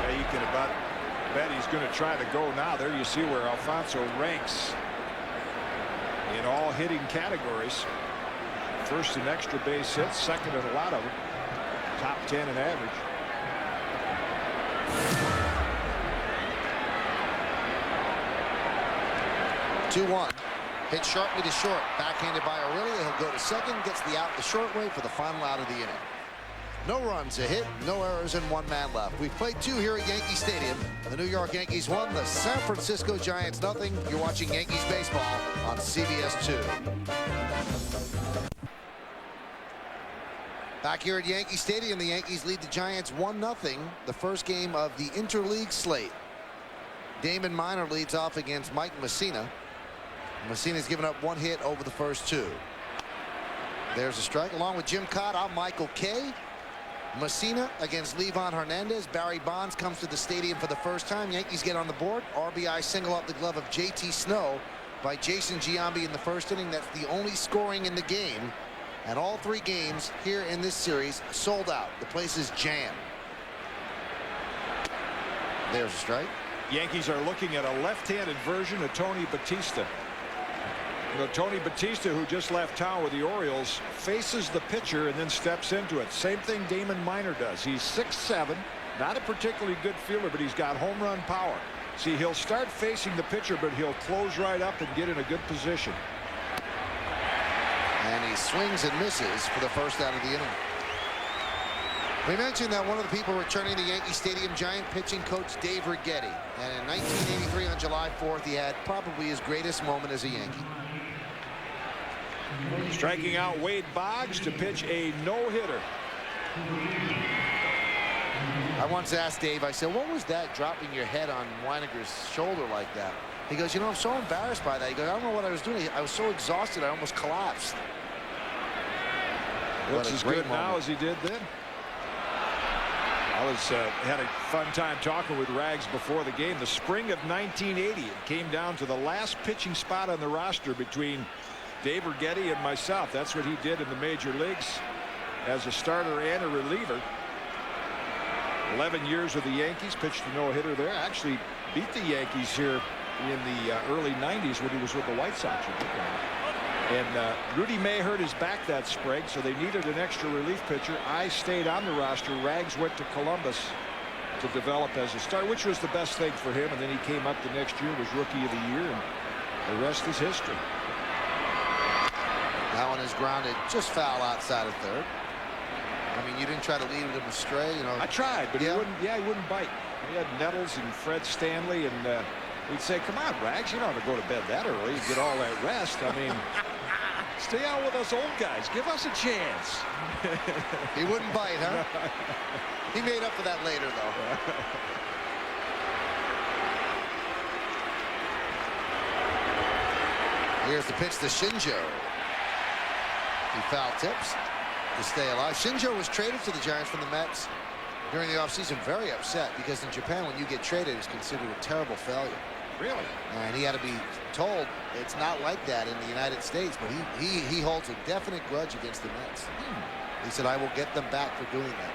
Yeah, you can about bet he's going to try to go now. There you see where Alfonso ranks in all hitting categories. First in extra base hits, second in a lot of them. Top 10 in average. Two-one. Hit sharply to short. Backhanded by Aurelia. He'll go to second. Gets the out the short way for the final out of the inning. No runs, a hit, no errors, and one man left. We've played two here at Yankee Stadium. The New York Yankees won, the San Francisco Giants nothing. You're watching Yankees baseball on CBS 2. Back here at Yankee Stadium, the Yankees lead the Giants 1-0. The first game of the interleague slate. Damon Minor leads off against Mike Mussina. Mussina's given up one hit over the first two. There's a strike. Along with Jim Cott, I'm Michael Kay. Mussina against Livan Hernandez. Barry Bonds comes to the stadium for the first time. Yankees get on the board. RBI single up the glove of JT Snow by Jason Giambi in the first inning. That's the only scoring in the game. And all three games here in this series sold out. The place is jammed. There's a strike. Yankees are looking at a left-handed version of Tony Batista. Tony Batista, who just left town with the Orioles, faces the pitcher and then steps into it. Same thing Damon Minor does. He's 6'7", not a particularly good fielder, but he's got home run power. See, he'll start facing the pitcher, but he'll close right up and get in a good position. And he swings and misses for the first out of the inning. We mentioned that one of the people returning to Yankee Stadium, Giant pitching coach Dave Righetti. And in 1983 on July 4th, he had probably his greatest moment as a Yankee. Striking out Wade Boggs to pitch a no-hitter. I once asked Dave, I said, what was that dropping your head on Weininger's shoulder like that? He goes, I'm so embarrassed by that. He goes, I don't know what I was doing. I was so exhausted, I almost collapsed. Looks as good now as he did then. I had a fun time talking with Rags before the game. The spring of 1980, it came down to the last pitching spot on the roster between Dave Righetti and myself. That's what he did in the major leagues as a starter and a reliever. 11 years with the Yankees, pitched a no-hitter there. Actually beat the Yankees here in the early 90s when he was with the White Sox. And Rudy May hurt his back that spring, so they needed an extra relief pitcher. I stayed on the roster. Rags went to Columbus to develop as a starter, which was the best thing for him. And then he came up the next year, was Rookie of the Year, and the rest is history. That one is grounded just foul outside of third. I mean, you didn't try to lead him astray, I tried, but he wouldn't bite. We had Nettles and Fred Stanley, and we'd say, come on, Rags, you don't have to go to bed that early. You get all that rest. I mean, stay out with us old guys. Give us a chance. He wouldn't bite, huh? He made up for that later, though. Here's the pitch to Shinjo. He foul tips to stay alive. Shinjo was traded to the Giants from the Mets during the offseason. Very upset because in Japan, when you get traded, it's considered a terrible failure. Really? And he had to be told it's not like that in the United States. But he holds a definite grudge against the Mets. He said, I will get them back for doing that.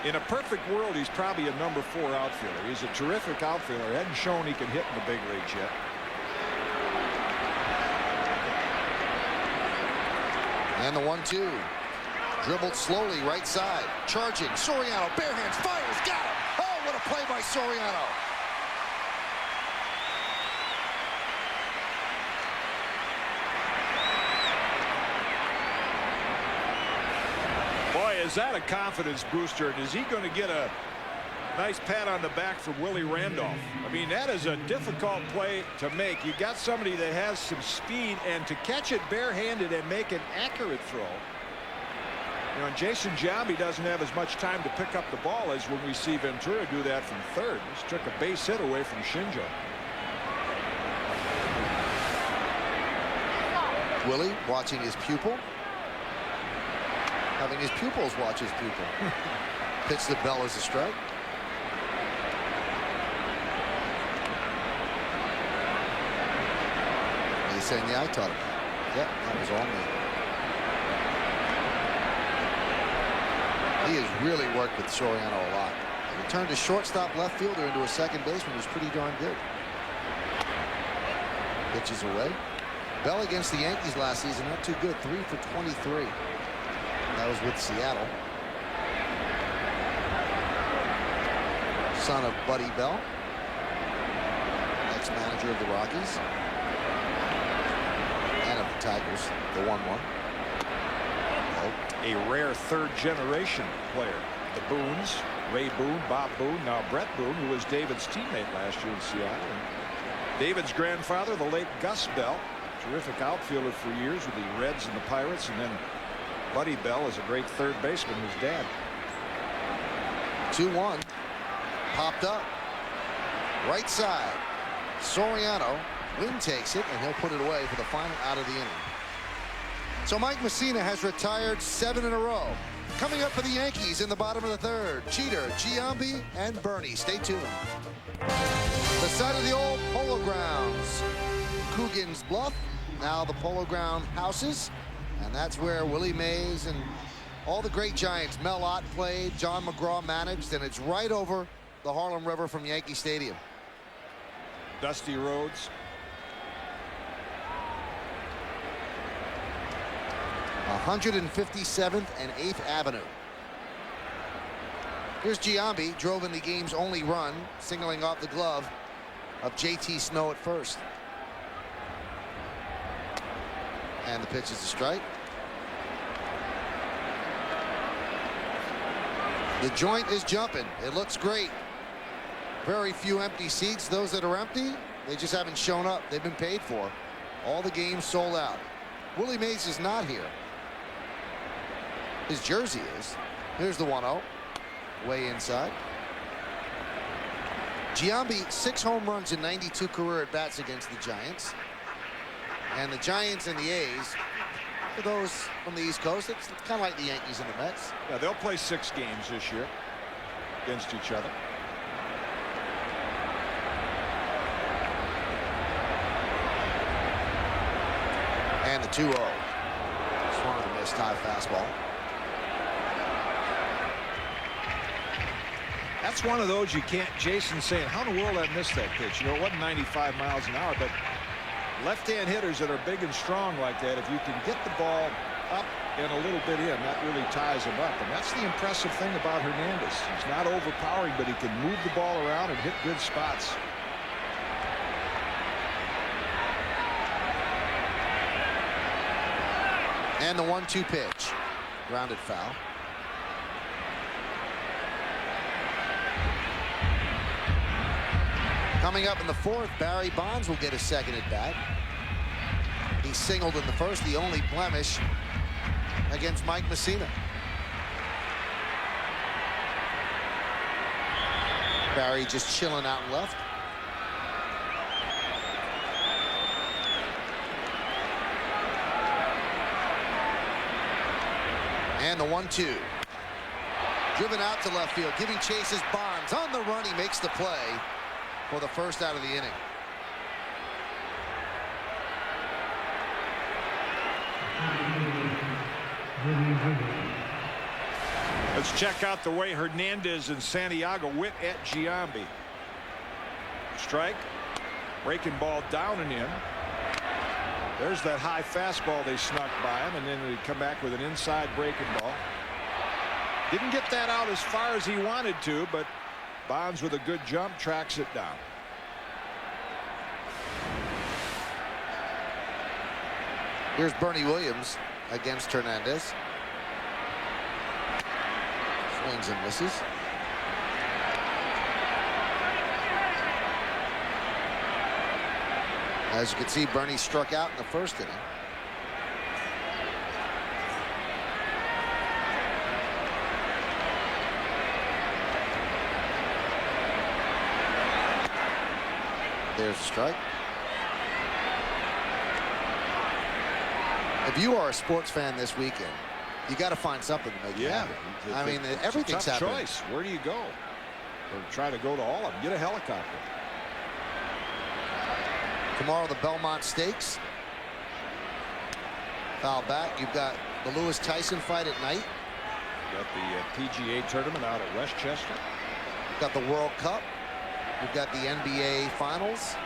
In a perfect world, he's probably a number 4 outfielder. He's a terrific outfielder. He hadn't shown he can hit in the big leagues yet. And the 1-2. Dribbled slowly right side. Charging. Soriano. Bare hands. Fires. Got him. Oh, what a play by Soriano. Boy, is that a confidence booster. And is he going to get a nice pat on the back from Willie Randolph? I mean, that is a difficult play to make. You got somebody that has some speed, and to catch it barehanded and make an accurate throw. You know, and Jason Giambi doesn't have as much time to pick up the ball as when we see Ventura do that from third. Just took a base hit away from Shinjo. Willie watching his pupil. Having his pupils watch his pupil. Pitch to Bell as a strike. He's saying, yeah, I taught him. Yeah, that was all me. He has really worked with Soriano a lot. He turned a shortstop left fielder into a second baseman who's pretty darn good. Pitches away. Bell against the Yankees last season, not too good. 3 for 23. That was with Seattle. Son of Buddy Bell, ex-manager of the Rockies and of the Tigers. The 1-1. A rare third-generation player. The Boones, Ray Boone, Bob Boone, now Brett Boone, who was David's teammate last year in Seattle. And David's grandfather, the late Gus Bell, terrific outfielder for years with the Reds and the Pirates, and then Buddy Bell is a great third baseman, his dad. 2-1. Popped up. Right side. Soriano. Wynn takes it, and he'll put it away for the final out of the inning. So Mike Mussina has retired 7 in a row. Coming up for the Yankees in the bottom of the third, Jeter, Giambi, and Bernie. Stay tuned. The site of the old Polo Grounds. Coogan's Bluff, now the Polo Ground houses. And that's where Willie Mays and all the great Giants, Mel Ott played, John McGraw managed, and it's right over the Harlem River from Yankee Stadium. Dusty Rhodes. (157th and 8th Avenue). Here's Giambi, drove in the game's only run, singling off the glove of J.T. Snow at first. And the pitch is a strike. The joint is jumping. It looks great. Very few empty seats. Those that are empty, they just haven't shown up. They've been paid for. All the games sold out. Willie Mays is not here. His jersey is. Here's the 1-0. Way inside. Giambi, 6 home runs in 92 career at-bats against the Giants. And the Giants and the A's, for those from the East Coast, it's kind of like the Yankees and the Mets. Yeah, they'll play 6 games this year against each other. And the 2-0. Swung and missed high fastball. That's one of those you can't. Jason's saying, how in the world I missed that pitch? You know, it wasn't 95 miles an hour, but left-hand hitters that are big and strong like that, if you can get the ball up and a little bit in, that really ties him up. And that's the impressive thing about Hernandez. He's not overpowering, but he can move the ball around and hit good spots. And the 1-2 pitch. Grounded foul. Coming up in the 4th, Barry Bonds will get a second at bat. He singled in the first, the only blemish against Mike Mussina. Barry just chilling out left. And the 1-2. Driven out to left field, giving chase is Bonds. On the run, he makes the play for the first out of the inning. Let's check out the way Hernandez and Santiago went at Giambi. Strike. Breaking ball down and in. There's that high fastball they snuck by him, and then they come back with an inside breaking ball. Didn't get that out as far as he wanted to, but Bonds with a good jump tracks it down. Here's Bernie Williams against Hernandez. Swings and misses. As you can see, Bernie struck out in the first inning. There's a strike. If you are a sports fan this weekend, you got to find something to make you happy. I mean, everything's happening. Choice. Where do you go? Or try to go to all of them. Get a helicopter. Tomorrow, the Belmont Stakes. Foul back. You've got the Lewis Tyson fight at night. Got the PGA tournament out at Westchester. You've got the World Cup. You've got the NBA Finals.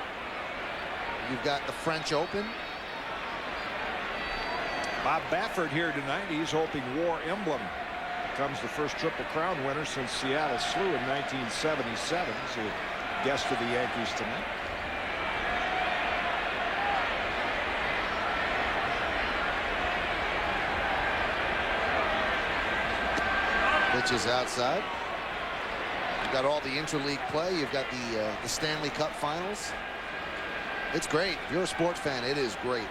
You've got the French Open. Bob Baffert here tonight. He's hoping War Emblem becomes the first Triple Crown winner since Seattle Slew in 1977. He's a guest of the Yankees tonight. Pitch is outside. You've got all the interleague play. You've got the Stanley Cup Finals. It's great. If you're a sports fan, it is great.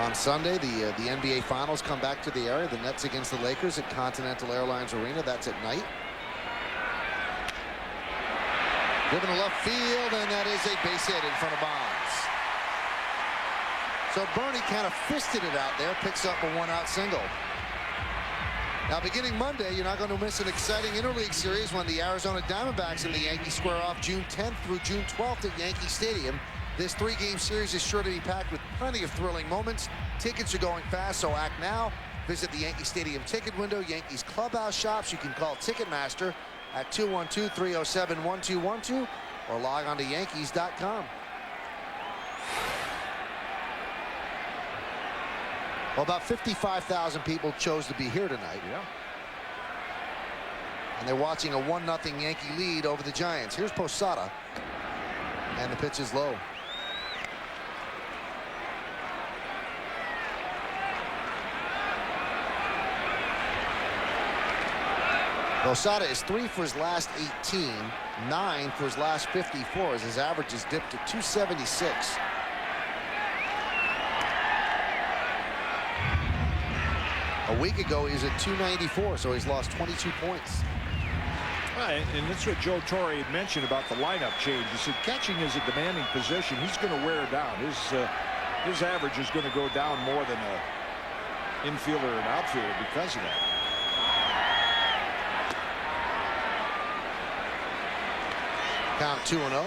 On Sunday, the NBA Finals come back to the area. The Nets against the Lakers at Continental Airlines Arena. That's at night. Driven to left field, and that is a base hit in front of Bonds. So Bernie kind of fisted it out there, picks up a one-out single. Now, beginning Monday, you're not going to miss an exciting interleague series when the Arizona Diamondbacks and the Yankees square off June 10th through June 12th at Yankee Stadium. This three-game series is sure to be packed with plenty of thrilling moments. Tickets are going fast, so act now. Visit the Yankee Stadium ticket window, Yankees clubhouse shops. You can call Ticketmaster at 212-307-1212 or log on to Yankees.com. Well, about 55,000 people chose to be here tonight. Yeah. And they're watching a 1-0 Yankee lead over the Giants. Here's Posada. And the pitch is low. Posada is 3 for his last 18, 9 for his last 54 as his average is dipped to 276. A week ago, he was at 294, so he's lost 22 points. Right, and that's what Joe Torre had mentioned about the lineup change. He said catching is a demanding position. He's going to wear down. His average is going to go down more than an infielder and outfielder because of that. Count 2-0.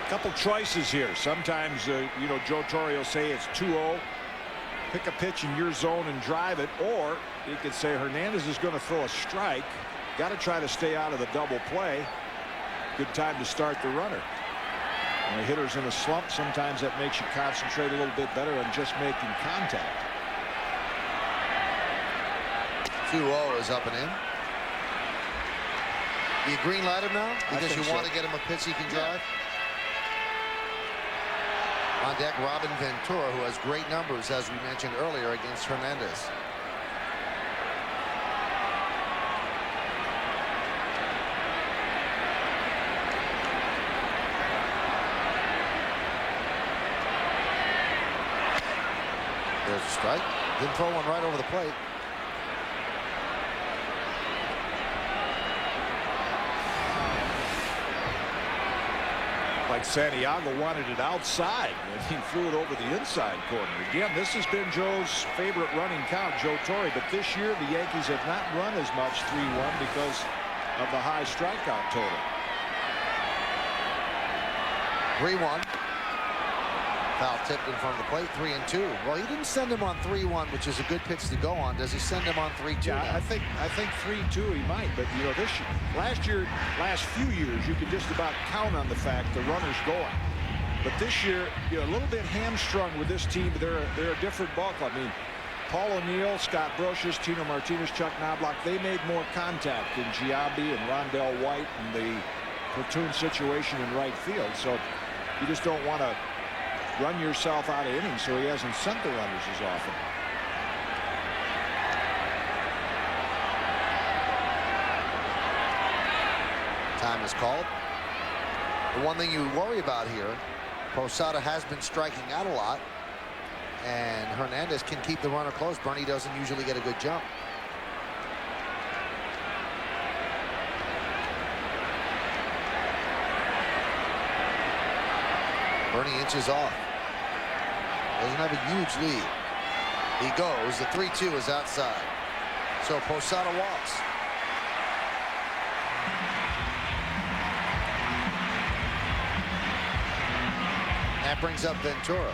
Couple choices here. Sometimes, you know, Joe Torre will say it's 2-0. Pick a pitch in your zone and drive it, or he could say Hernandez is going to throw a strike. Got to try to stay out of the double play. Good time to start the runner. When a hitter's in a slump, sometimes that makes you concentrate a little bit better on just making contact. 2-0 is up and in. Do you green light him now because you want to get him a pitch he can drive? On deck, Robin Ventura, who has great numbers, as we mentioned earlier, against Hernandez. There's a strike. Didn't throw one right over the plate. like Santiago wanted it outside and he flew it over the inside corner. Again, this has been Joe's favorite running count, Joe Torre, but this year the Yankees have not run as much 3-1 because of the high strikeout total. 3-1. Foul tipped in front of the plate. 3-2. Well, he didn't send him on 3-1, which is a good pitch to go on. Does he send him on 3-2? Yeah, I think 3-2 he might, but you know, last few years, you could just about count on the fact the runner's going. But this year, you know, a little bit hamstrung with this team. They're a different ball club. I mean, Paul O'Neill, Scott Brocious, Tino Martinez, Chuck Knobloch, they made more contact than Giambi and Rondell White in the platoon situation in right field. So you just don't want to run yourself out of innings, so he hasn't sent the runners as often. Time is called. The one thing you worry about here, Posada has been striking out a lot, and Hernandez can keep the runner close. Bernie doesn't usually get a good jump. Bernie inches off. Doesn't have a huge lead. He goes. The 3-2 is outside. So Posada walks. That brings up Ventura.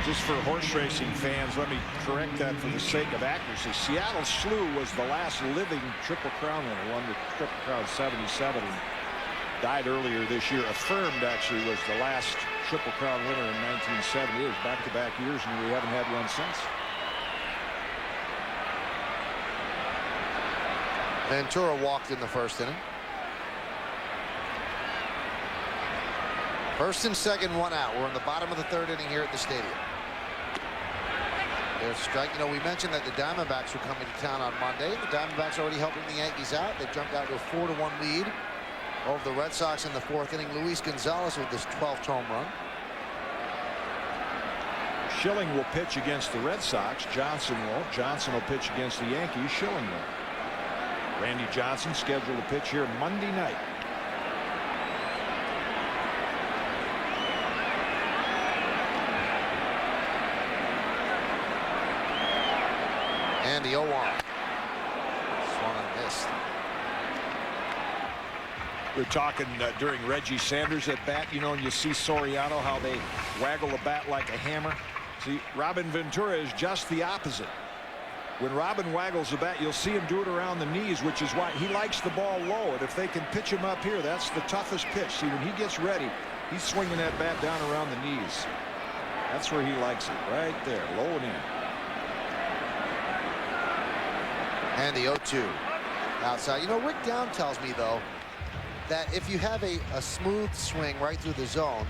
Just for horse racing fans, let me correct that for the sake of accuracy. Seattle Slew was the last living Triple Crown winner, won the Triple Crown 77 and died earlier this year. Affirmed actually was the last Triple Crown winner in 1970. It was back-to-back years, and we haven't had one since. Ventura walked in the first inning. First and second, one out. We're in the bottom of the third inning here at the stadium. There's a strike. You know, we mentioned that the Diamondbacks were coming to town on Monday. The Diamondbacks already helping the Yankees out. They jumped out to a 4-1 lead over the Red Sox in the fourth inning. Luis Gonzalez with this 12th home run. Schilling will pitch against the Red Sox. Johnson won't. Johnson will pitch against the Yankees. Schilling won't. Randy Johnson scheduled to pitch here Monday night. And the 0-1. Swung and missed. We were talking during Reggie Sanders at bat, you know, and you see Soriano, how they waggle the bat like a hammer. See, Robin Ventura is just the opposite. When Robin waggles the bat, you'll see him do it around the knees, which is why he likes the ball low. And if they can pitch him up here, that's the toughest pitch. See, when he gets ready, he's swinging that bat down around the knees. That's where he likes it, right there, low and in. And the 0-2 outside. You know, Rick Down tells me, though, that if you have a smooth swing right through the zone,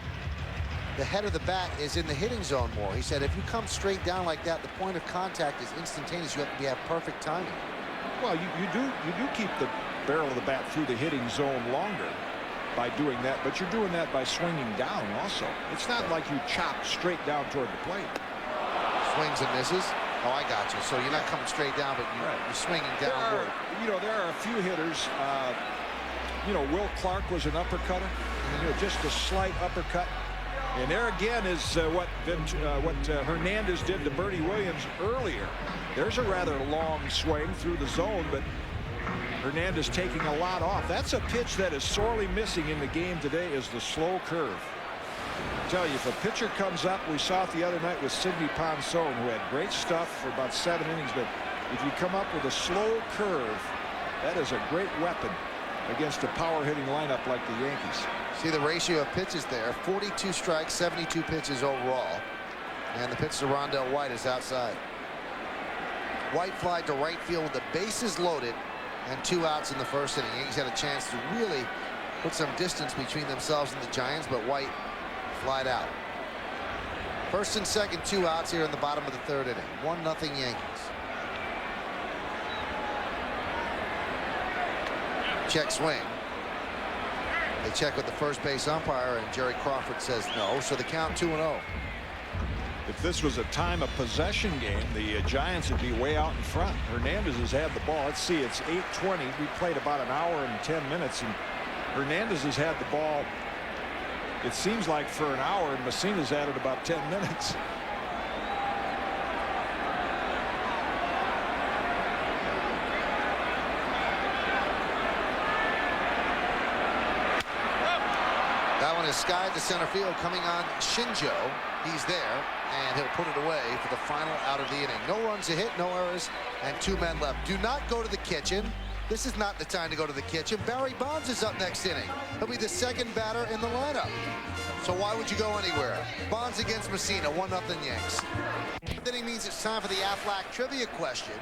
the head of the bat is in the hitting zone more. He said if you come straight down like that, the point of contact is instantaneous. You have to have perfect timing. Well, you do keep the barrel of the bat through the hitting zone longer by doing that, but you're doing that by swinging down also. It's not like you chop straight down toward the plate. Swings and misses. Oh, I got you. So you're not coming straight down, but you're swinging downward. There are a few hitters. Will Clark was an uppercutter. Just a slight uppercut. And there again is what Hernandez did to Bernie Williams earlier. There's a rather long swing through the zone, but Hernandez taking a lot off. That's a pitch that is sorely missing in the game today, is the slow curve. I tell you, if a pitcher comes up, we saw it the other night with Sidney Ponson, who had great stuff for about 7 innings, but if you come up with a slow curve, that is a great weapon against a power hitting lineup like the Yankees. See the ratio of pitches there, 42 strikes, 72 pitches overall, and the pitch to Rondell White is outside. White fly to right field with the bases loaded and 2 outs in the first inning. Yankees had a chance to really put some distance between themselves and the Giants, but White flied out. First and second, 2 outs here in the bottom of the third inning. 1-0 Yankees. Check swing. They check with the first base umpire, and Jerry Crawford says no, so the count 2-0. If this was a time of possession game, the Giants would be way out in front. Hernandez has had the ball. Let's see, it's 8:20. We played about an hour and 10 minutes, and Hernandez has had the ball, it seems like, for an hour, and Mussina's had it about 10 minutes. That one is skied to center field, coming on Shinjo. He's there, and he'll put it away for the final out of the inning. No runs a hit, no errors, and 2 men left. Do not go to the kitchen. This is not the time to go to the kitchen. Barry Bonds is up next inning. He'll be the second batter in the lineup. So why would you go anywhere? Bonds against Mussina, 1-0 Yanks. That means it's time for the Aflac trivia question.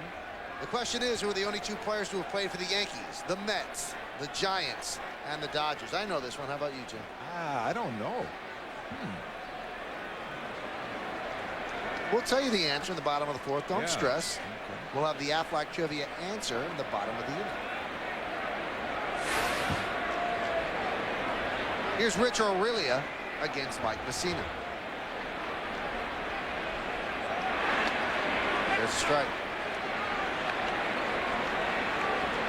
The question is, who are the only 2 players who have played for the Yankees? The Mets, the Giants, and the Dodgers. I know this one. How about you, Jim? I don't know. We'll tell you the answer in the bottom of the 4th. Don't stress. Okay. We'll have the Aflac trivia answer in the bottom of the inning. Here's Rich Aurelia against Mike Mussina. There's a strike.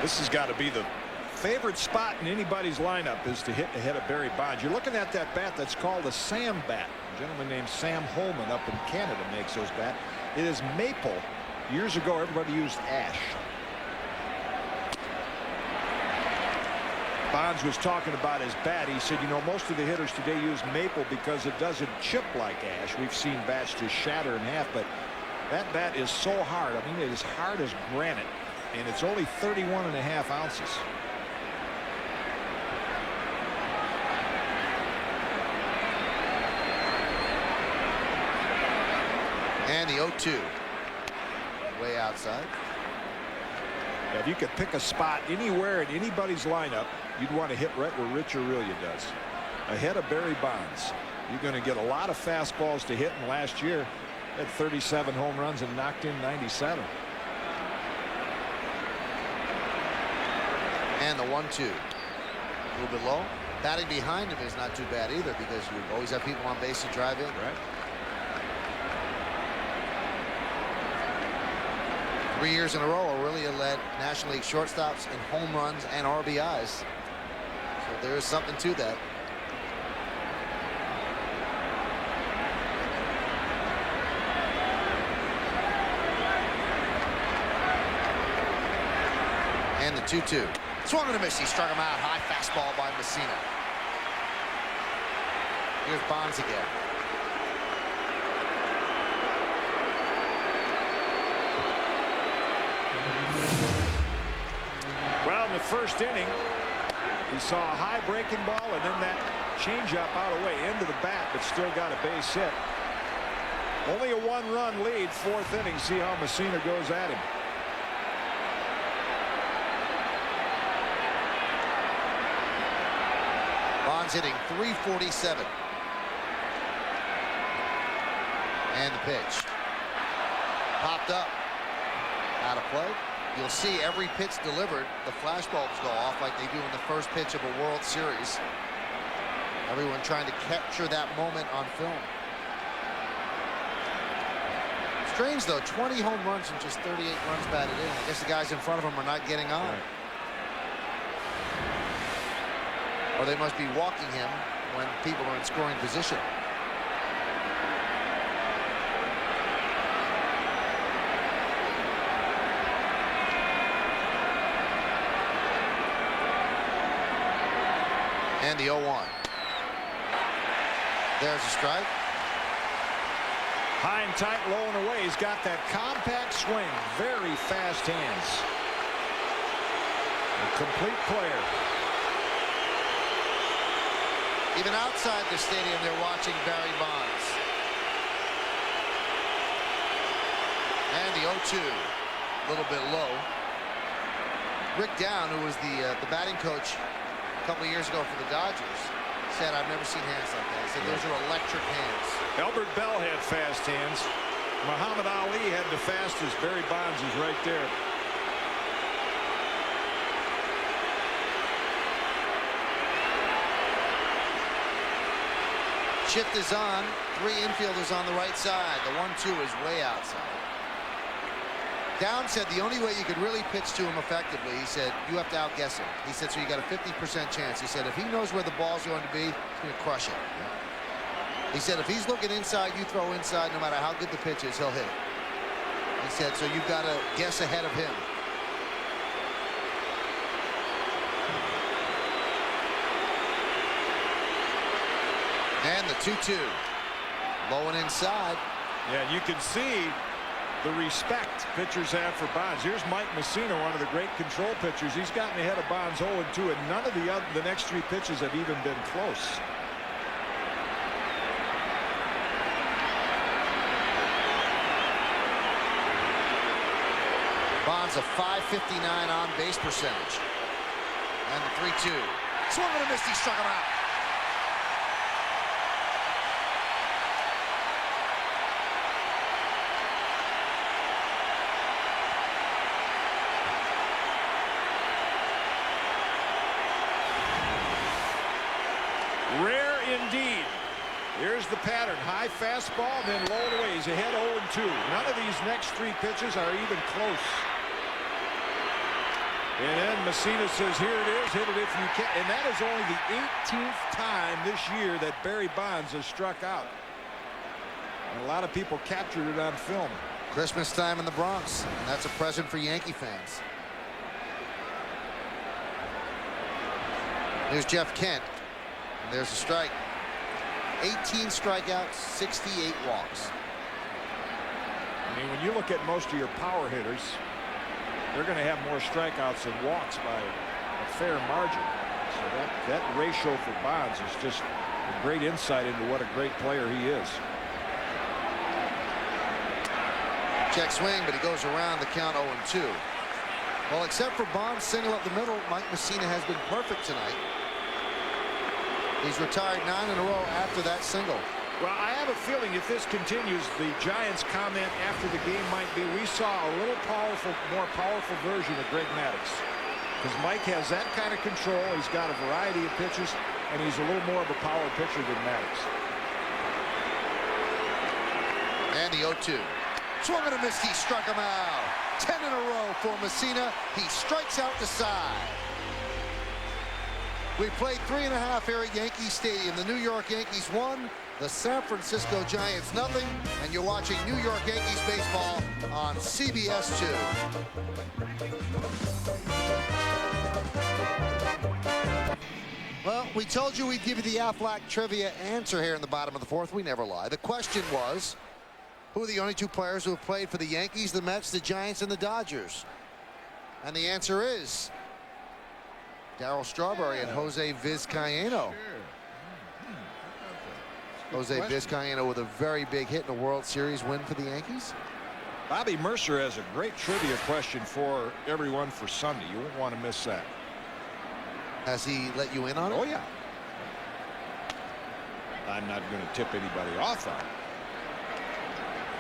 This has got to be the favorite spot in anybody's lineup, is to hit ahead of Barry Bonds. You're looking at that bat that's called a Sam bat. A gentleman named Sam Holman up in Canada makes those bats. It is maple. Years ago, everybody used ash. Bonds was talking about his bat. He said, you know, most of the hitters today use maple because it doesn't chip like ash. We've seen bats just shatter in half, but that bat is so hard. I mean, it is hard as granite, and it's only 31.5 ounces. And the 0-2. Way outside. If you could pick a spot anywhere in anybody's lineup, you'd want to hit right where Rich Aurelia does, ahead of Barry Bonds. You're going to get a lot of fastballs to hit, and last year had 37 home runs and knocked in 97. And the 1-2. A little bit low. Batting behind him is not too bad either, because you always have people on base to drive in. Right. 3 years in a row, Aurelia led National League shortstops in home runs and RBIs. So there is something to that. And the 2-2. Swung and a miss. He struck him out. High fastball by Mussina. Here's Bonds again. Well, in the first inning, he saw a high breaking ball and then that changeup out of the way into the bat, but still got a base hit. Only a 1-run lead, 4th inning. See how Mussina goes at him. Bonds hitting .347. And the pitch. Popped up. Out of play. You'll see every pitch delivered, the flashbulbs go off like they do in the first pitch of a World Series. Everyone trying to capture that moment on film. Strange, though, 20 home runs and just 38 runs batted in. I guess the guys in front of him are not getting on. Right. Or they must be walking him when people are in scoring position. And the 0-1. There's a strike. High and tight, low and away. He's got that compact swing. Very fast hands. A complete player. Even outside the stadium, they're watching Barry Bonds. And the 0-2. A little bit low. Rick Down, who was the batting coach a couple of years ago for the Dodgers, said, I've never seen hands like that. He said, those are electric hands. Albert Bell had fast hands. Muhammad Ali had the fastest. Barry Bonds is right there. Shift is on. 3 infielders on the right side. The 1-2 is way outside. Downs said the only way you could really pitch to him effectively, he said, you have to outguess him. He said, so you got a 50% chance. He said, if he knows where the ball's going to be, he's going to crush it. He said, if he's looking inside, you throw inside, no matter how good the pitch is, he'll hit it. He said, so you've got to guess ahead of him. And the 2-2. Low and inside. Yeah, you can see the respect pitchers have for Bonds. Here's Mike Mussina, one of the great control pitchers. He's gotten ahead of Bonds 0-2, and none of the next three pitches have even been close. Bonds a .559 on base percentage. And the 3-2. Swung and a miss. He struck him out. Rare indeed. Here's the pattern. High fastball, then low and away. He's ahead 0-2. None of these next three pitches are even close. And then Mussina says, here it is, hit it if you can. And that is only the 18th time this year that Barry Bonds has struck out. And a lot of people captured it on film. Christmas time in the Bronx, and that's a present for Yankee fans. Here's Jeff Kent. And there's a strike. 18 strikeouts, 68 walks. I mean, when you look at most of your power hitters, they're going to have more strikeouts than walks by a fair margin. So that ratio for Bonds is just a great insight into what a great player he is. Check swing, but he goes around the count 0-2. Well, except for Bonds' single up the middle, Mike Mussina has been perfect tonight. He's retired 9 in a row after that single. Well, I have a feeling if this continues, the Giants' comment after the game might be, we saw a little more powerful version of Greg Maddux. Because Mike has that kind of control. He's got a variety of pitches, and he's a little more of a power pitcher than Maddux. And the 0-2. Swung and a miss. He struck him out. 10 in a row for Mussina. He strikes out the side. We played 3.5 here at Yankee Stadium. The New York Yankees won, the San Francisco Giants nothing, and you're watching New York Yankees baseball on CBS 2. Well, we told you we'd give you the Aflac trivia answer here in the bottom of the fourth. We never lie. The question was, who are the only two players who have played for the Yankees, the Mets, the Giants, and the Dodgers? And the answer is Darryl Strawberry and Jose Vizcaino. Jose Vizcaino with a very big hit in a World Series win for the Yankees. Bobby Mercer has a great trivia question for everyone for Sunday. You won't want to miss that. Has he let you in on it? Oh, yeah. I'm not going to tip anybody off on it.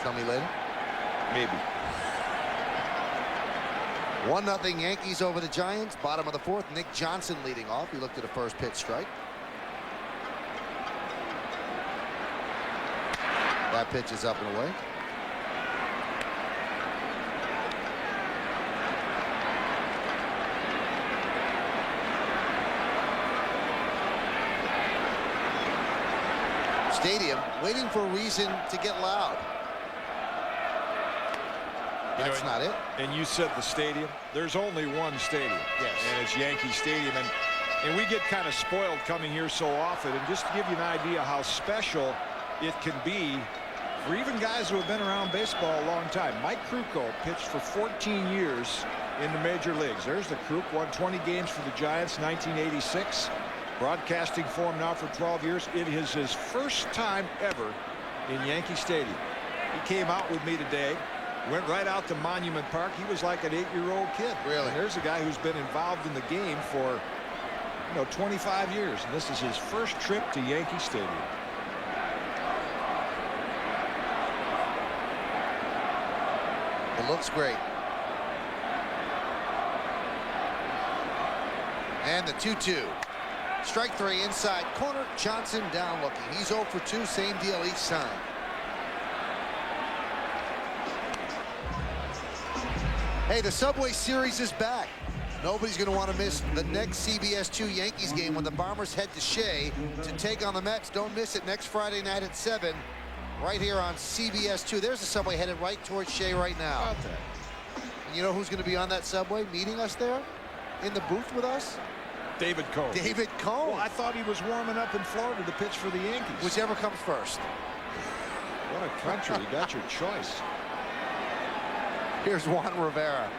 Tell me later. Maybe. 1-0 Yankees over the Giants. Bottom of the fourth. Nick Johnson leading off. He looked at a first pitch strike. That pitch is up and away. Stadium waiting for a reason to get loud. That's not it. And you said the stadium. There's only one stadium. Yes. And it's Yankee Stadium. And we get kind of spoiled coming here so often. And just to give you an idea how special it can be for even guys who have been around baseball a long time. Mike Krukow pitched for 14 years in the major leagues. There's the Kruk, won 20 games for the Giants, 1986. Broadcasting for him now for 12 years. It is his first time ever in Yankee Stadium. He came out with me today. Went right out to Monument Park. He was like an 8-year-old kid. Really? And there's a guy who's been involved in the game for, 25 years. And this is his first trip to Yankee Stadium. It looks great. And the 2-2. Strike three inside corner. Johnson down looking. He's 0 for 2. Same deal each time. Hey, the Subway Series is back. Nobody's going to want to miss the next CBS 2 Yankees game when the Bombers head to Shea to take on the Mets. Don't miss it next Friday night at 7, right here on CBS 2. There's the Subway headed right towards Shea right now. And you know who's going to be on that Subway meeting us there in the booth with us? David Cone. David Cone. Well, I thought he was warming up in Florida to pitch for the Yankees. Whichever comes first. What a country. You got your choice. Here's Juan Rivera.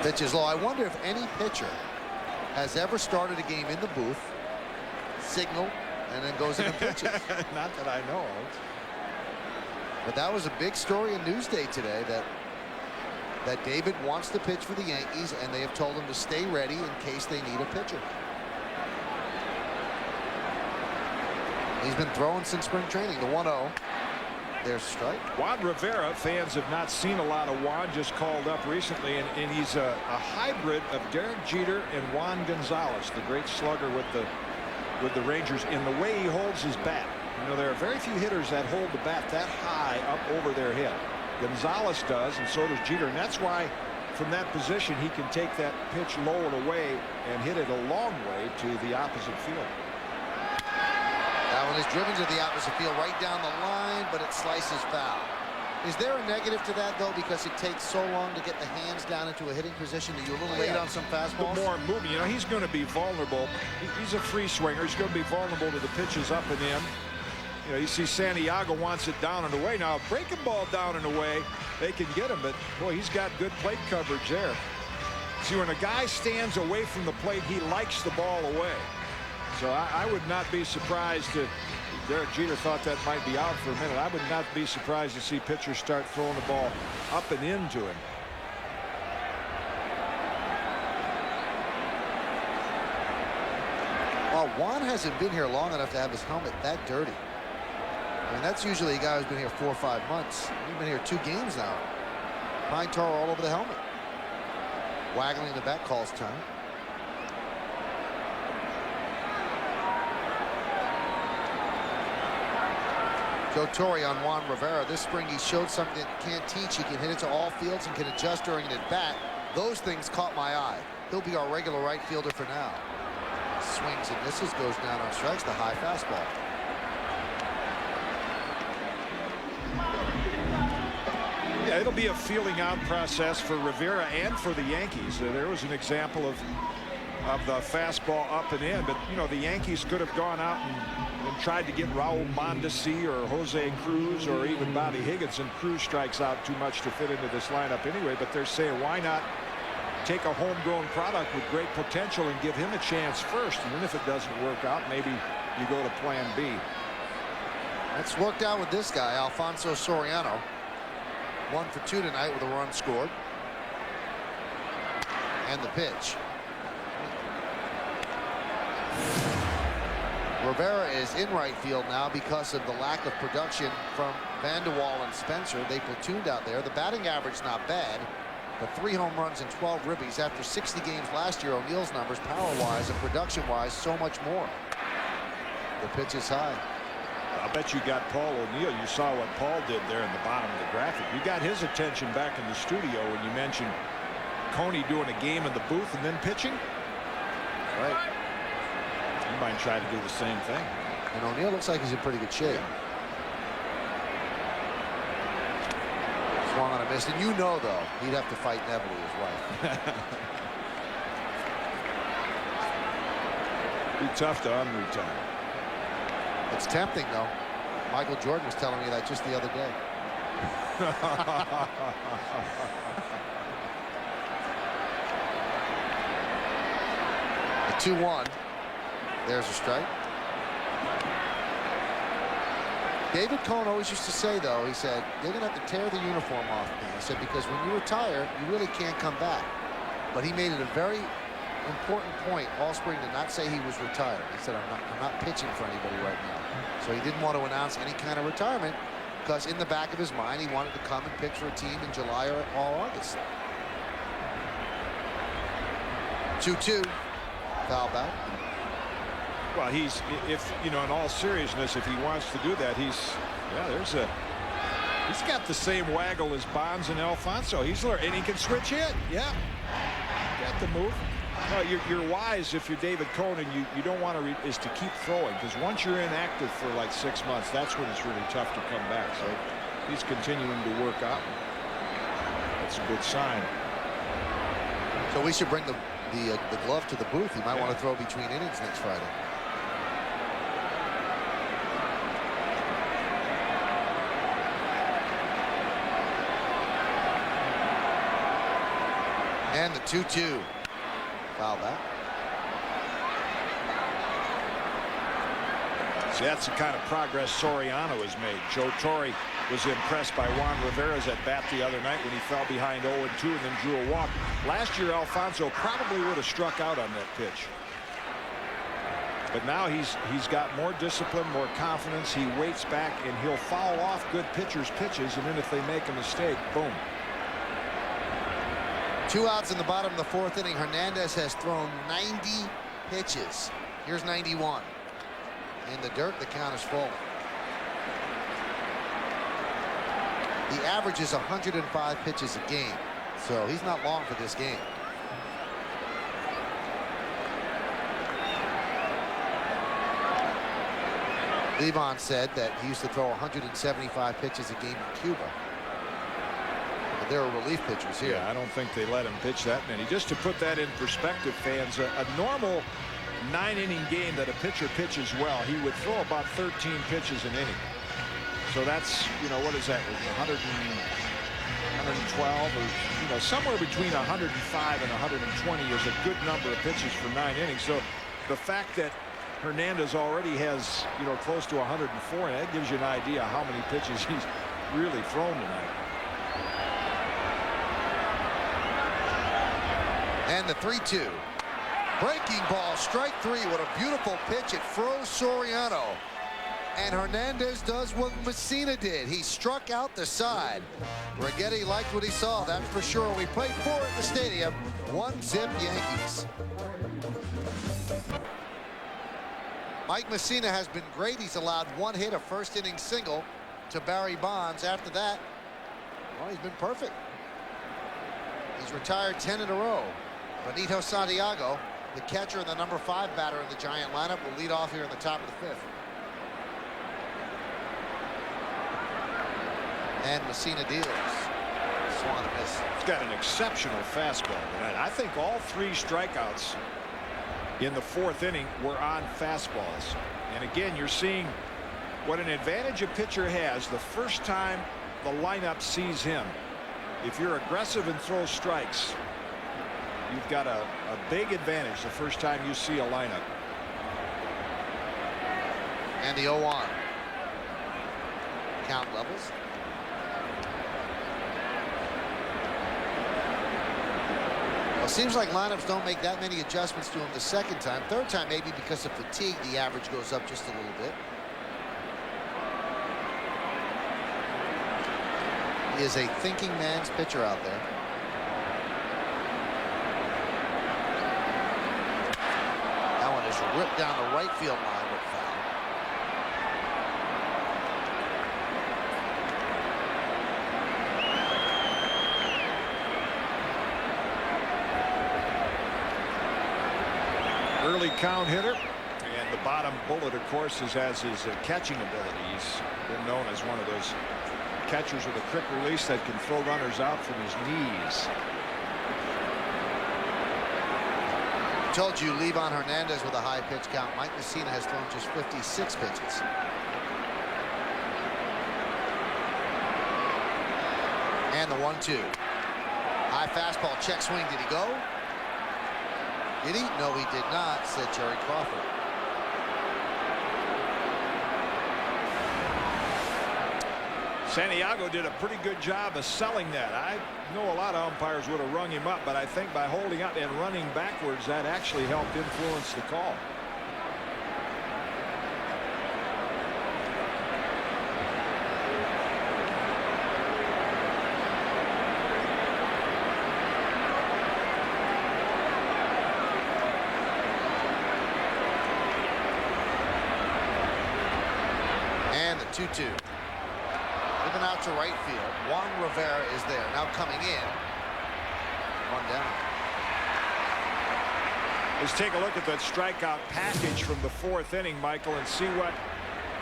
Pitch is low. I wonder if any pitcher has ever started a game in the booth, signal, and then goes in and pitches. Not that I know of. But that was a big story in Newsday today that David wants to pitch for the Yankees, and they have told him to stay ready in case they need a pitcher. He's been throwing since spring training. The 1-0. There's a strike. Juan Rivera, fans have not seen a lot of Juan, just called up recently, and he's a hybrid of Derek Jeter and Juan Gonzalez, the great slugger with the Rangers, in the way he holds his bat. You know, there are very few hitters that hold the bat that high up over their head. Gonzalez does, and so does Jeter, and that's why from that position he can take that pitch low and away and hit it a long way to the opposite field. That one is driven to the opposite field, right down the line, but it slices foul. Is there a negative to that, though, because it takes so long to get the hands down into a hitting position that you're a little late on some fastballs? The more movement, you know, he's going to be vulnerable. He's a free swinger. He's going to be vulnerable to the pitches up and in. You know, you see Santiago wants it down and away. Now, breaking ball down and away, they can get him, but boy, he's got good plate coverage there. See, when a guy stands away from the plate, he likes the ball away. So I would not be surprised if Derek Jeter thought that might be out for a minute. I would not be surprised to see pitchers start throwing the ball up and into him. Well, Juan hasn't been here long enough to have his helmet that dirty. I mean, that's usually a guy who's been here 4 or 5 months. He's been here 2 games now. Pine tar all over the helmet. Waggling the bat calls time. Joe Torre on Juan Rivera. This spring he showed something that he can't teach. He can hit it to all fields and can adjust during an at-bat. Those things caught my eye. He'll be our regular right fielder for now. Swings and misses, goes down on strikes, the high fastball. Yeah, it'll be a feeling out process for Rivera and for the Yankees. There was an example of the fastball up and in, but you know, the Yankees could have gone out and tried to get Raul Mondesi or Jose Cruz or even Bobby Higgins, and Cruz strikes out too much to fit into this lineup anyway. But they're saying, why not take a homegrown product with great potential and give him a chance first, and then if it doesn't work out, maybe you go to plan B. That's worked out with this guy, Alfonso Soriano. 1 for 2 tonight with a run scored. And the pitch. Rivera is in right field now because of the lack of production from Vanderwall and Spencer. They platooned out there. The batting average not bad, but 3 home runs and 12 ribbies. After 60 games last year, O'Neill's numbers power-wise and production-wise so much more. The pitch is high. I bet you got Paul O'Neill. You saw what Paul did there in the bottom of the graphic. You got his attention back in the studio when you mentioned Coney doing a game in the booth and then pitching. Right. You might try to do the same thing. And O'Neill looks like he's in pretty good shape. Swung on a miss. And you know, though, he'd have to fight Neville, his wife. Be tough to unretire. It's tempting, though. Michael Jordan was telling me that just the other day. The 2-1. There's a strike. David Cone always used to say, though, he said, they're going to have to tear the uniform off me. He said, because when you retire, you really can't come back. But he made it a very important point all spring to not say he was retired. He said, I'm not pitching for anybody right now. So he didn't want to announce any kind of retirement because in the back of his mind, he wanted to come and pitch for a team in July or August. 2-2. Foul back. Well, if you know, in all seriousness, if he wants to do that, he's Yeah, he's got the same waggle as Bonds and Alfonso. He's learned, and he can switch hit. Yeah, got the move. No, you're wise if you're David Cone, and you don't want to is to keep throwing, because once you're inactive for like 6 months, that's when it's really tough to come back. So he's continuing to work out. That's a good sign. So we should bring the glove to the booth. He might want to throw between innings next Friday. And the 2-2. Foul back. See, that's the kind of progress Soriano has made. Joe Torre was impressed by Juan Rivera's at bat the other night when he fell behind 0-2 and then drew a walk. Last year, Alfonso probably would have struck out on that pitch. But now he's got more discipline, more confidence. He waits back, and he'll foul off good pitchers' pitches, and then if they make a mistake, boom. 2 outs in the bottom of the 4th inning. Hernandez has thrown 90 pitches. Here's 91. In the dirt, the count is full. The average is 105 pitches a game, so he's not long for this game. Levon said that he used to throw 175 pitches a game in Cuba. But there are relief pitchers here. Yeah, I don't think they let him pitch that many. Just to put that in perspective, fans, a normal 9-inning game that a pitcher pitches well, he would throw about 13 pitches an inning. So that's, what is that, 100 112 or, somewhere between 105 and 120 is a good number of pitches for 9 innings. So the fact that Hernandez already has, close to 104, and that gives you an idea how many pitches he's really thrown tonight. And the 3-2. Breaking ball, strike 3. What a beautiful pitch. It froze Soriano. And Hernandez does what Messina did. He struck out the side. Righetti liked what he saw, that's for sure. We played 4 at the stadium. 1-zip Yankees. Mike Messina has been great. He's allowed 1 hit, a first-inning single to Barry Bonds. After that, well, he's been perfect. He's retired 10 in a row. Benito Santiago, the catcher and the number 5 batter in the Giant lineup, will lead off here in the top of the 5th. And Messina deals. Swung and a miss. He's got an exceptional fastball tonight. I think all 3 strikeouts in the 4th inning were on fastballs. And again, you're seeing what an advantage a pitcher has the first time the lineup sees him. If you're aggressive and throw strikes, you've got a big advantage the first time you see a lineup. And the 0-1. Count levels. Well, seems like lineups don't make that many adjustments to him the second time. Third time, maybe because of fatigue, the average goes up just a little bit. He is a thinking man's pitcher out there. That one is ripped down the right field line with foul. Early count hitter, and the bottom bullet, of course, is as his catching ability. He's been known as one of those catchers with a quick release that can throw runners out from his knees. Told you, Levon Hernandez with a high pitch count. Mike Messina has thrown just 56 pitches. And the 1-2. High fastball, check swing. Did he go? Did he? No, he did not, said Jerry Crawford. Santiago did a pretty good job of selling that. I know a lot of umpires would have rung him up, but I think by holding up and running backwards, that actually helped influence the call. And the 2-2. driven out to right field. Juan Rivera is there. Now coming in. One down. Let's take a look at that strikeout package from the 4th inning, Michael, and see what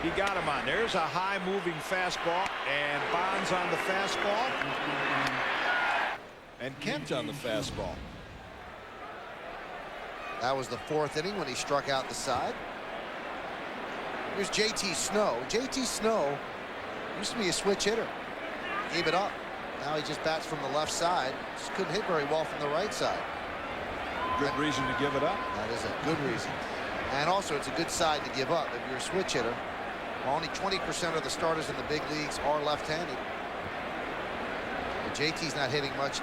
he got him on. There's a high-moving fastball, and Bonds on the fastball, and Kent on the fastball. That was the 4th inning when he struck out the side. Here's J.T. Snow. J.T. Snow used to be a switch hitter. Gave it up. Now he just bats from the left side. Just couldn't hit very well from the right side. Good reason to give it up. That is a good reason. And also, it's a good side to give up. If you're a switch hitter, only 20% of the starters in the big leagues are left-handed. JT's not hitting much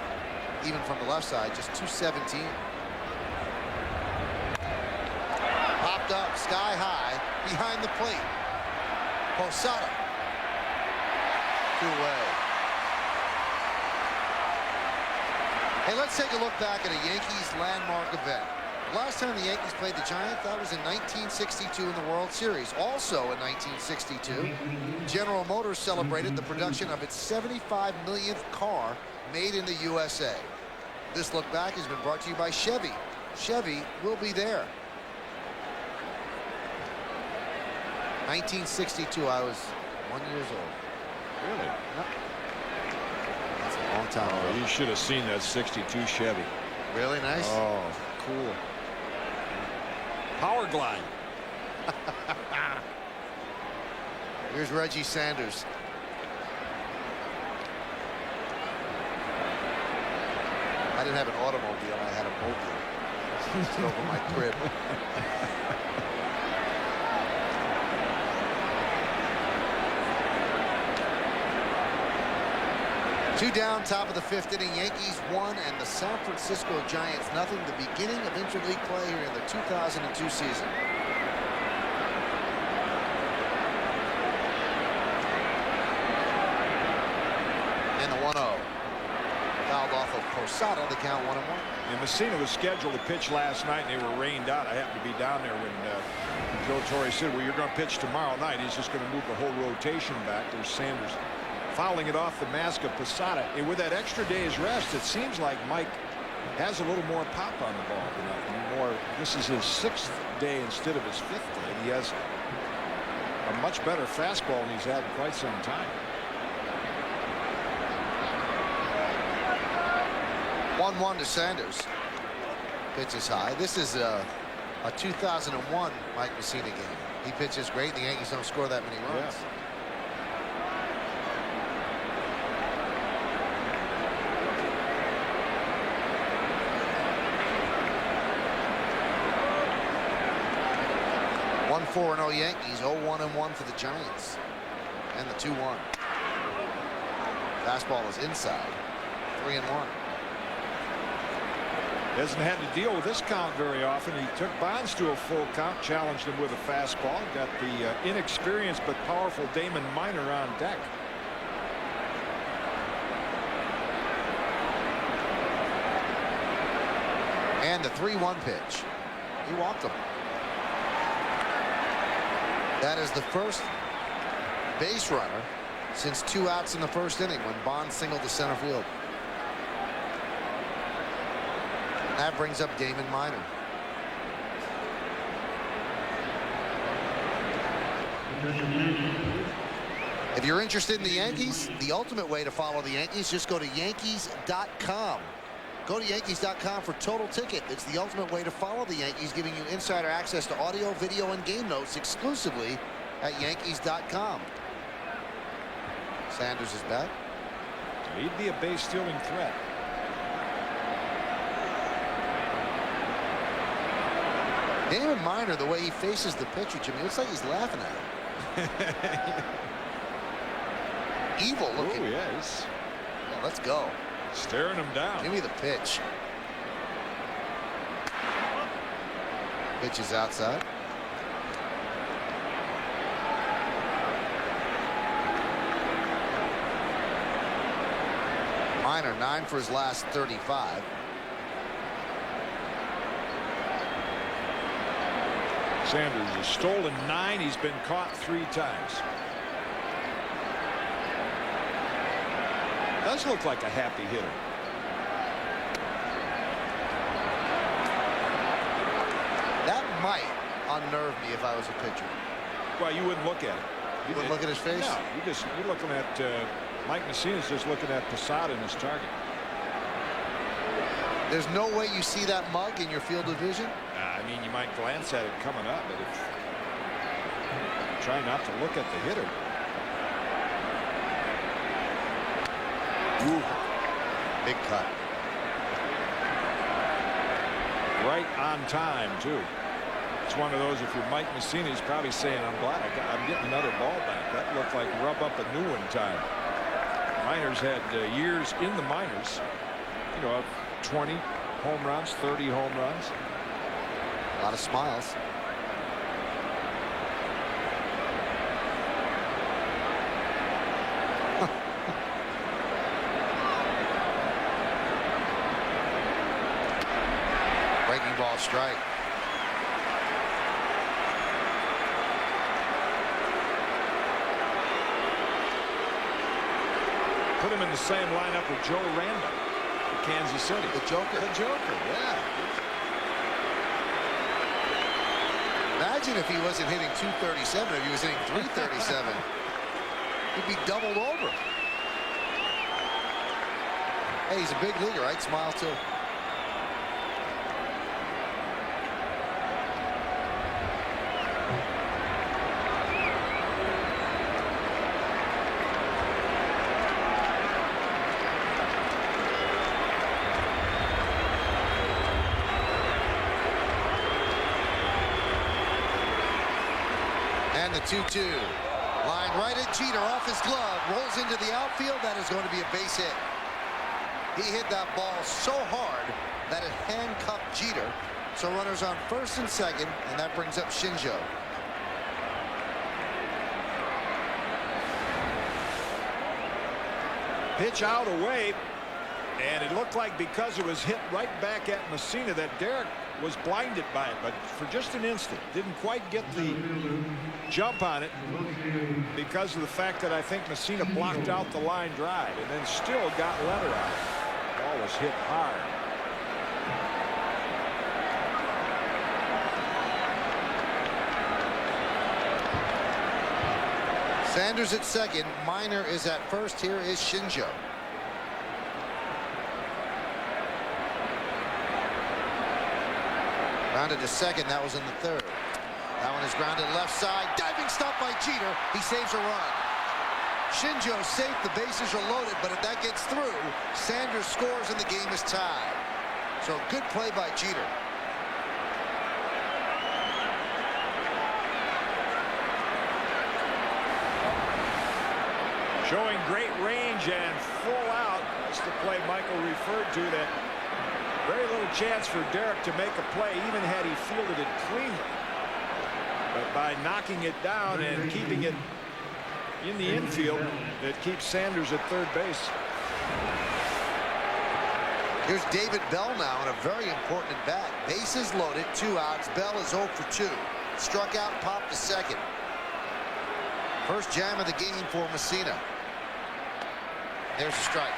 even from the left side, just 217. Popped up, sky high, behind the plate. Posada. 2 away. Hey, let's take a look back at a Yankees landmark event. Last time the Yankees played the Giants, that was in 1962 in the World Series. Also in 1962, General Motors celebrated the production of its 75 millionth car made in the USA. This look back has been brought to you by Chevy. Chevy will be there. 1962, I was 1 year old. Really? Yep. That's a long time ago. You should have seen that 62 Chevy. Really nice. Oh, cool. Power glide. Here's Reggie Sanders. I didn't have an automobile. I had a mobile. It's over my crib. Two down, top of the 5th inning. Yankees 1 and the San Francisco Giants nothing. The beginning of interleague play here in the 2002 season. And the 1-0. Fouled off of Posada, the count 1-1. And Messina was scheduled to pitch last night, and they were rained out. I happened to be down there when Joe Torre said, well, you're going to pitch tomorrow night. He's just going to move the whole rotation back. There's Sanders fouling it off the mask of Posada. And with that extra day's rest, it seems like Mike has a little more pop on the ball tonight. This is his 6th day instead of his 5th day. And he has a much better fastball than he's had in quite some time. 1-1 to Sanders. Pitch is high. This is a 2001 Mike Messina game. He pitches great. The Yankees don't score that many runs. Yeah. One 4-0 Yankees, 0-1-1 for the Giants, and the 2-1. Fastball is inside. 3-1. Hasn't had to deal with this count very often. He took Bonds to a full count, challenged him with a fastball. Got the inexperienced but powerful Damon Minor on deck. And the 3-1 pitch. He walked him. That is the first base runner since 2 outs in the 1st inning when Bonds singled to center field. That brings up Damon Minor. If you're interested in the Yankees, the ultimate way to follow the Yankees, just go to Yankees.com. Go to Yankees.com for Total Ticket. It's the ultimate way to follow the Yankees, giving you insider access to audio, video, and game notes exclusively at Yankees.com. Sanders is back. He'd be a base stealing threat. Damon Minor, the way he faces the pitcher, Jimmy, looks like he's laughing at him. Evil looking. Oh, yes. Yeah, let's go. Staring him down. Give me the pitch. Pitch is outside. Minor 9 for his last 35. Sanders has stolen 9. He's been caught 3 times. does look like a happy hitter. That might unnerve me if I was a pitcher. Well, you wouldn't look at it. You wouldn't look at his face? No, you're looking at Mike Mussina's just looking at Posada and his target. There's no way you see that mug in your field of vision? I mean, you might glance at it coming up, but try not to look at the hitter. Ooh. Big cut. Right on time, too. It's one of those, if you're Mike Mussina, he's probably saying, I'm glad I'm getting another ball back. That looked like rub up a new one time. Miners had years in the minors, you know, 20 home runs, 30 home runs. A lot of smiles. Breaking ball strike. Put him in the same lineup with Joe Randall for Kansas City. The Joker. The Joker, yeah. Imagine if he wasn't hitting 237, if he was hitting 337. He'd be doubled over. Hey, he's a big leaguer, right? Smile too. And the 2-2. Line right at Jeter off his glove. Rolls into the outfield. That is going to be a base hit. He hit that ball so hard that it handcuffed Jeter. So runners on first and second, and that brings up Shinjo. Pitch out away, and it looked like because it was hit right back at Mussina that Derek was blinded by it, but for just an instant didn't quite get the jump on it because of the fact that I think Mussina blocked out the line drive and then still got letter out. The ball was hit hard. Sanders at second. Minor is at first. Here is Shinjo. Grounded to second. That was in the third. That one is grounded left side. Diving stop by Jeter. He saves a run. Shinjo safe. The bases are loaded, but if that gets through, Sanders scores and the game is tied. So good play by Jeter. Showing great range and full out. That's the play Michael referred to. That very little chance for Derek to make a play, even had he fielded it cleanly. But by knocking it down and keeping it in the infield, it keeps Sanders at third base. Here's David Bell now in a very important at bat. Bases loaded, 2 outs. Bell is 0 for 2. Struck out, popped to second. First jam of the game for Mussina. There's a strike.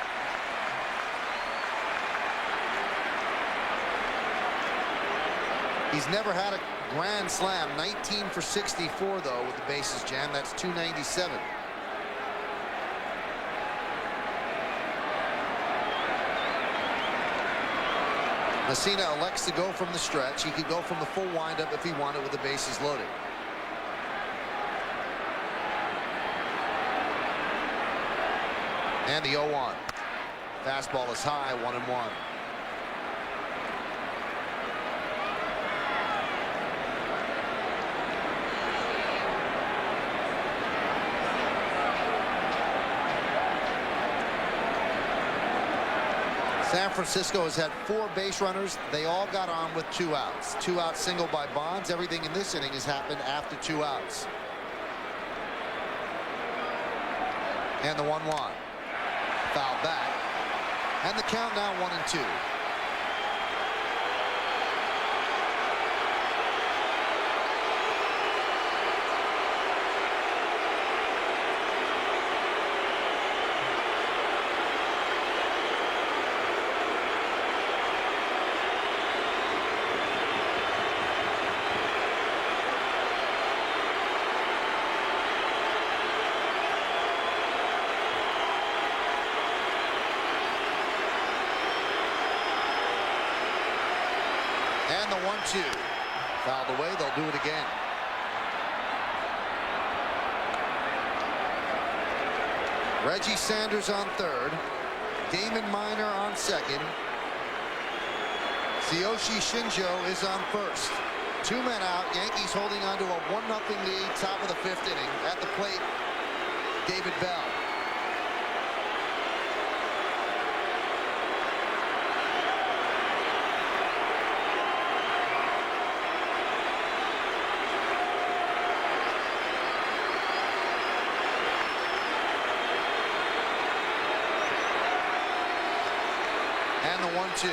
He's never had a grand slam. 19 for 64 though with the bases jammed. That's 297. Mussina elects to go from the stretch. He could go from the full windup if he wanted with the bases loaded. And the 0-1. Fastball is high, 1-1. San Francisco has had 4 base runners. They all got on with 2 outs. 2-out single by Bonds. Everything in this inning has happened after 2 outs. And the 1-1. Foul back. And the count now 1-2. And the 1-2. Fouled away. They'll do it again. Reggie Sanders on third. Damon Minor on second. Tsuyoshi Shinjo is on first. 2 men out. Yankees holding on to a 1-0 lead. Top of the 5th inning. At the plate, David Bell. And the 1-2.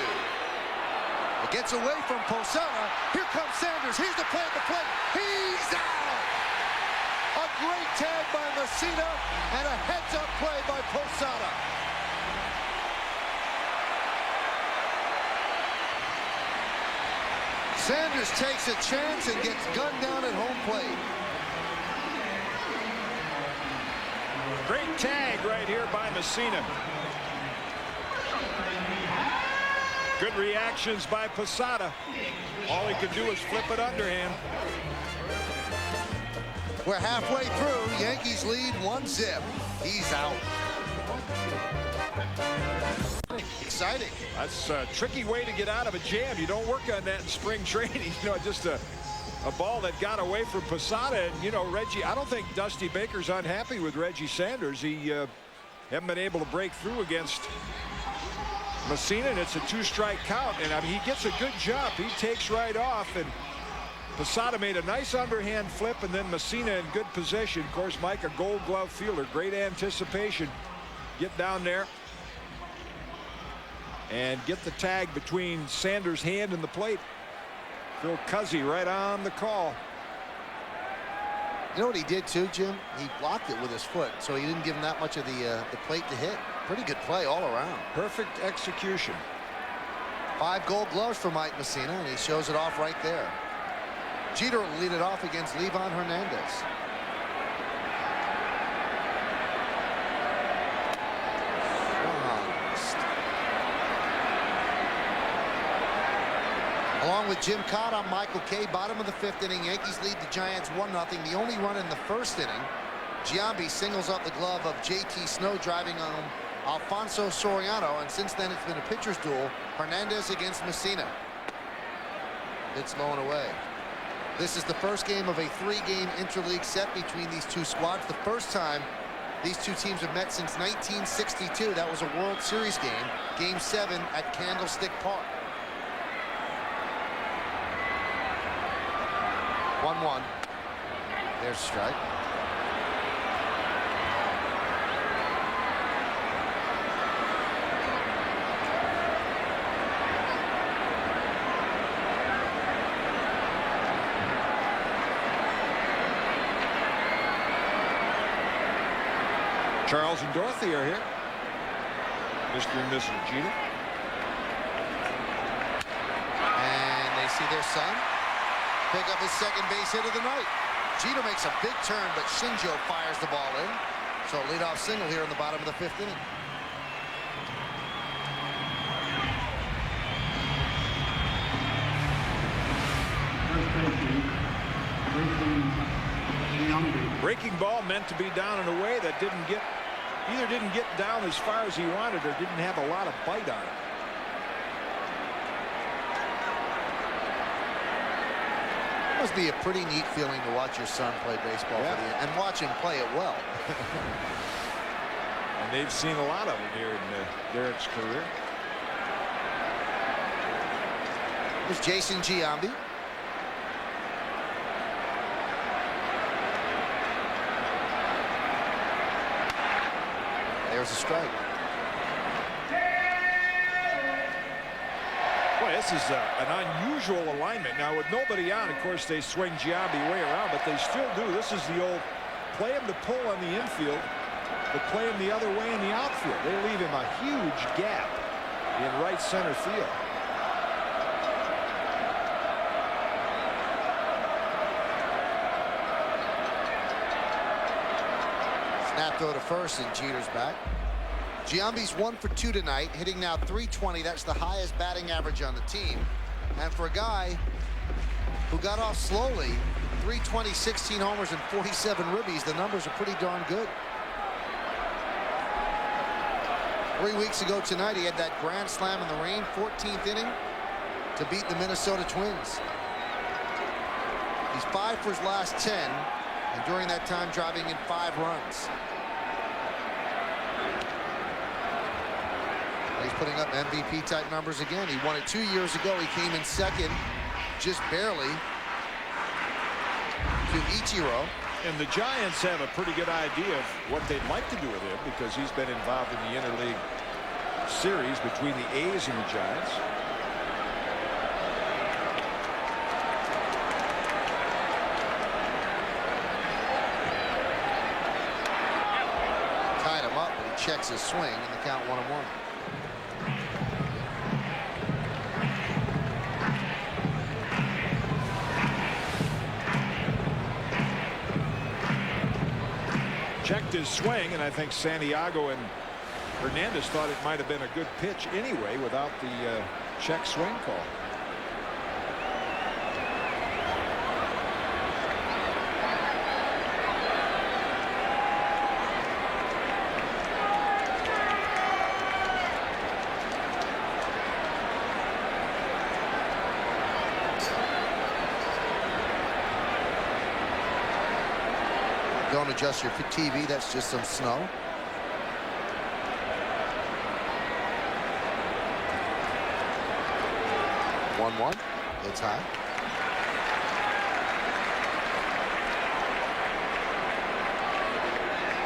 It gets away from Posada. Here comes Sanders. Here's the play at the plate. He's out! A great tag by Messina and a heads-up play by Posada. Sanders takes a chance and gets gunned down at home plate. Great tag right here by Messina. Good reactions by Posada. All he could do is flip it underhand. We're halfway through. Yankees lead 1-0. He's out. Exciting. That's a tricky way to get out of a jam. You don't work on that in spring training. You know, just a ball that got away from Posada. And, you know, Reggie, I don't think Dusty Baker's unhappy with Reggie Sanders. He haven't been able to break through against Messina, and it's a 2-strike count. And I mean, he gets a good jump. He takes right off, and Posada made a nice underhand flip, and then Messina in good position. Of course, Mike, a Gold Glove fielder, great anticipation. Get down there and get the tag between Sanders' hand and the plate. Phil Cuzzy right on the call. You know what he did too, Jim? He blocked it with his foot, so he didn't give him that much of the plate to hit. Pretty good play all around. Perfect execution. 5 Gold Gloves for Mike Messina, and he shows it off right there. Jeter will lead it off against Livan Hernandez. Along with Jim Cott, I'm Michael Kay. Bottom of the 5th inning. Yankees lead the Giants 1-0. The only run in the 1st inning. Giambi singles up the glove of J.T. Snow, driving home Alfonso Soriano, and since then it's been a pitcher's duel. Hernandez against Messina. It's blown away. This is the first game of a 3-game interleague set between these two squads. The first time these two teams have met since 1962. That was a World Series game. Game 7 at Candlestick Park. 1-1. There's a strike. Charles and Dorothy are here. Mr. and Mrs. Jeter. And they see their son pick up his 2nd base hit of the night. Jeter makes a big turn, but Shinjo fires the ball in. So a leadoff single here in the bottom of the 5th inning. Breaking ball meant to be down and away. That either didn't get down as far as he wanted or didn't have a lot of bite on it. It must be a pretty neat feeling to watch your son play baseball and watch him play it well. And they've seen a lot of it here in Derek's career. There's Jason Giambi. There's a strike. Boy, this is an unusual alignment. Now, with nobody on, of course, they swing Giambi way around, but they still do. This is the old play him to pull on the infield, but play him the other way in the outfield. They leave him a huge gap in right center field. Snap throw to first, and Jeter's back. Giambi's 1 for 2 tonight, hitting now .320. That's the highest batting average on the team. And for a guy who got off slowly, 320, 16 homers, and 47 ribbies, the numbers are pretty darn good. 3 weeks ago tonight, he had that grand slam in the rain, 14th inning, to beat the Minnesota Twins. He's 5 for his last 10, and during that time driving in 5 runs. He's putting up MVP type numbers again. He won it 2 years ago. He came in second, just barely, to Ichiro. And the Giants have a pretty good idea of what they'd like to do with him, because he's been involved in the interleague series between the A's and the Giants. Tied him up, but he checks his swing, and the count 1-1. Checked his swing, and I think Santiago and Hernandez thought it might have been a good pitch anyway without the check swing call. Don't adjust your TV. That's just some snow. One. It's high.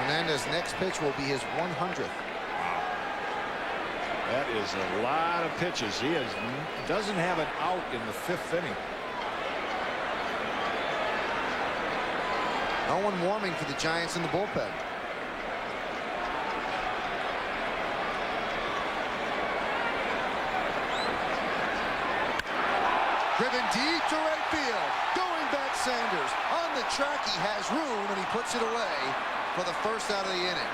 Hernandez's next pitch will be his 100th. That is a lot of pitches. He doesn't have an out in the 5th inning. No one warming for the Giants in the bullpen. Driven deep to right field. Going back Sanders. On the track, he has room, and he puts it away for the first out of the inning.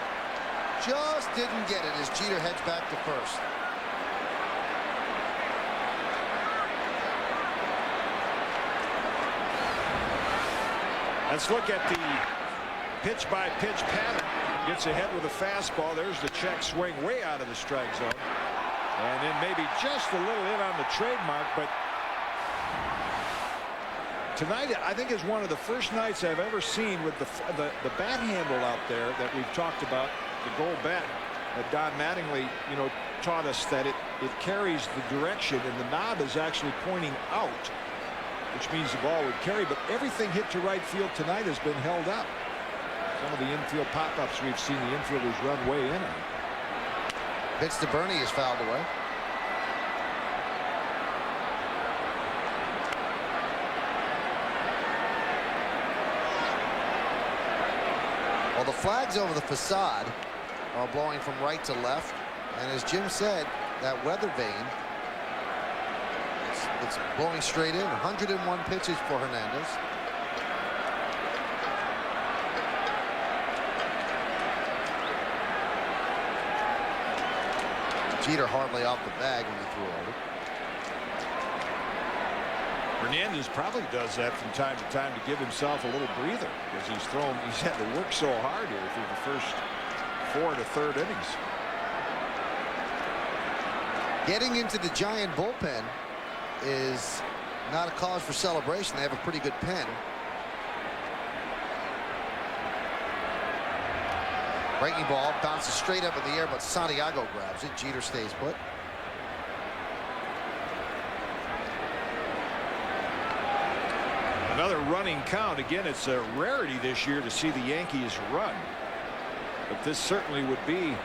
Just didn't get it as Jeter heads back to first. Let's look at the pitch-by-pitch pattern. Gets ahead with a fastball. There's the check swing way out of the strike zone. And then maybe just a little in on the trademark, but tonight I think is one of the first nights I've ever seen with the bat handle out there that we've talked about, the gold bat that Don Mattingly, taught us that it carries the direction, and the knob is actually pointing out, which means the ball would carry, but everything hit to right field tonight has been held up. Some of the infield pop-ups we've seen the infielders run way in on. Pitch to Bernie is fouled away. Well, the flags over the facade are blowing from right to left, and as Jim said, that weather vane, it's blowing straight in. 101 pitches for Hernandez. Jeter hardly off the bag when he threw over. Hernandez probably does that from time to time to give himself a little breather, because he's had to work so hard here through the first 4 to 3rd innings. Getting into the Giant bullpen is not a cause for celebration. They have a pretty good pen. Breaking ball bounces straight up in the air, but Santiago grabs it. Jeter stays put. Another running count. Again, it's a rarity this year to see the Yankees run, but this certainly would be.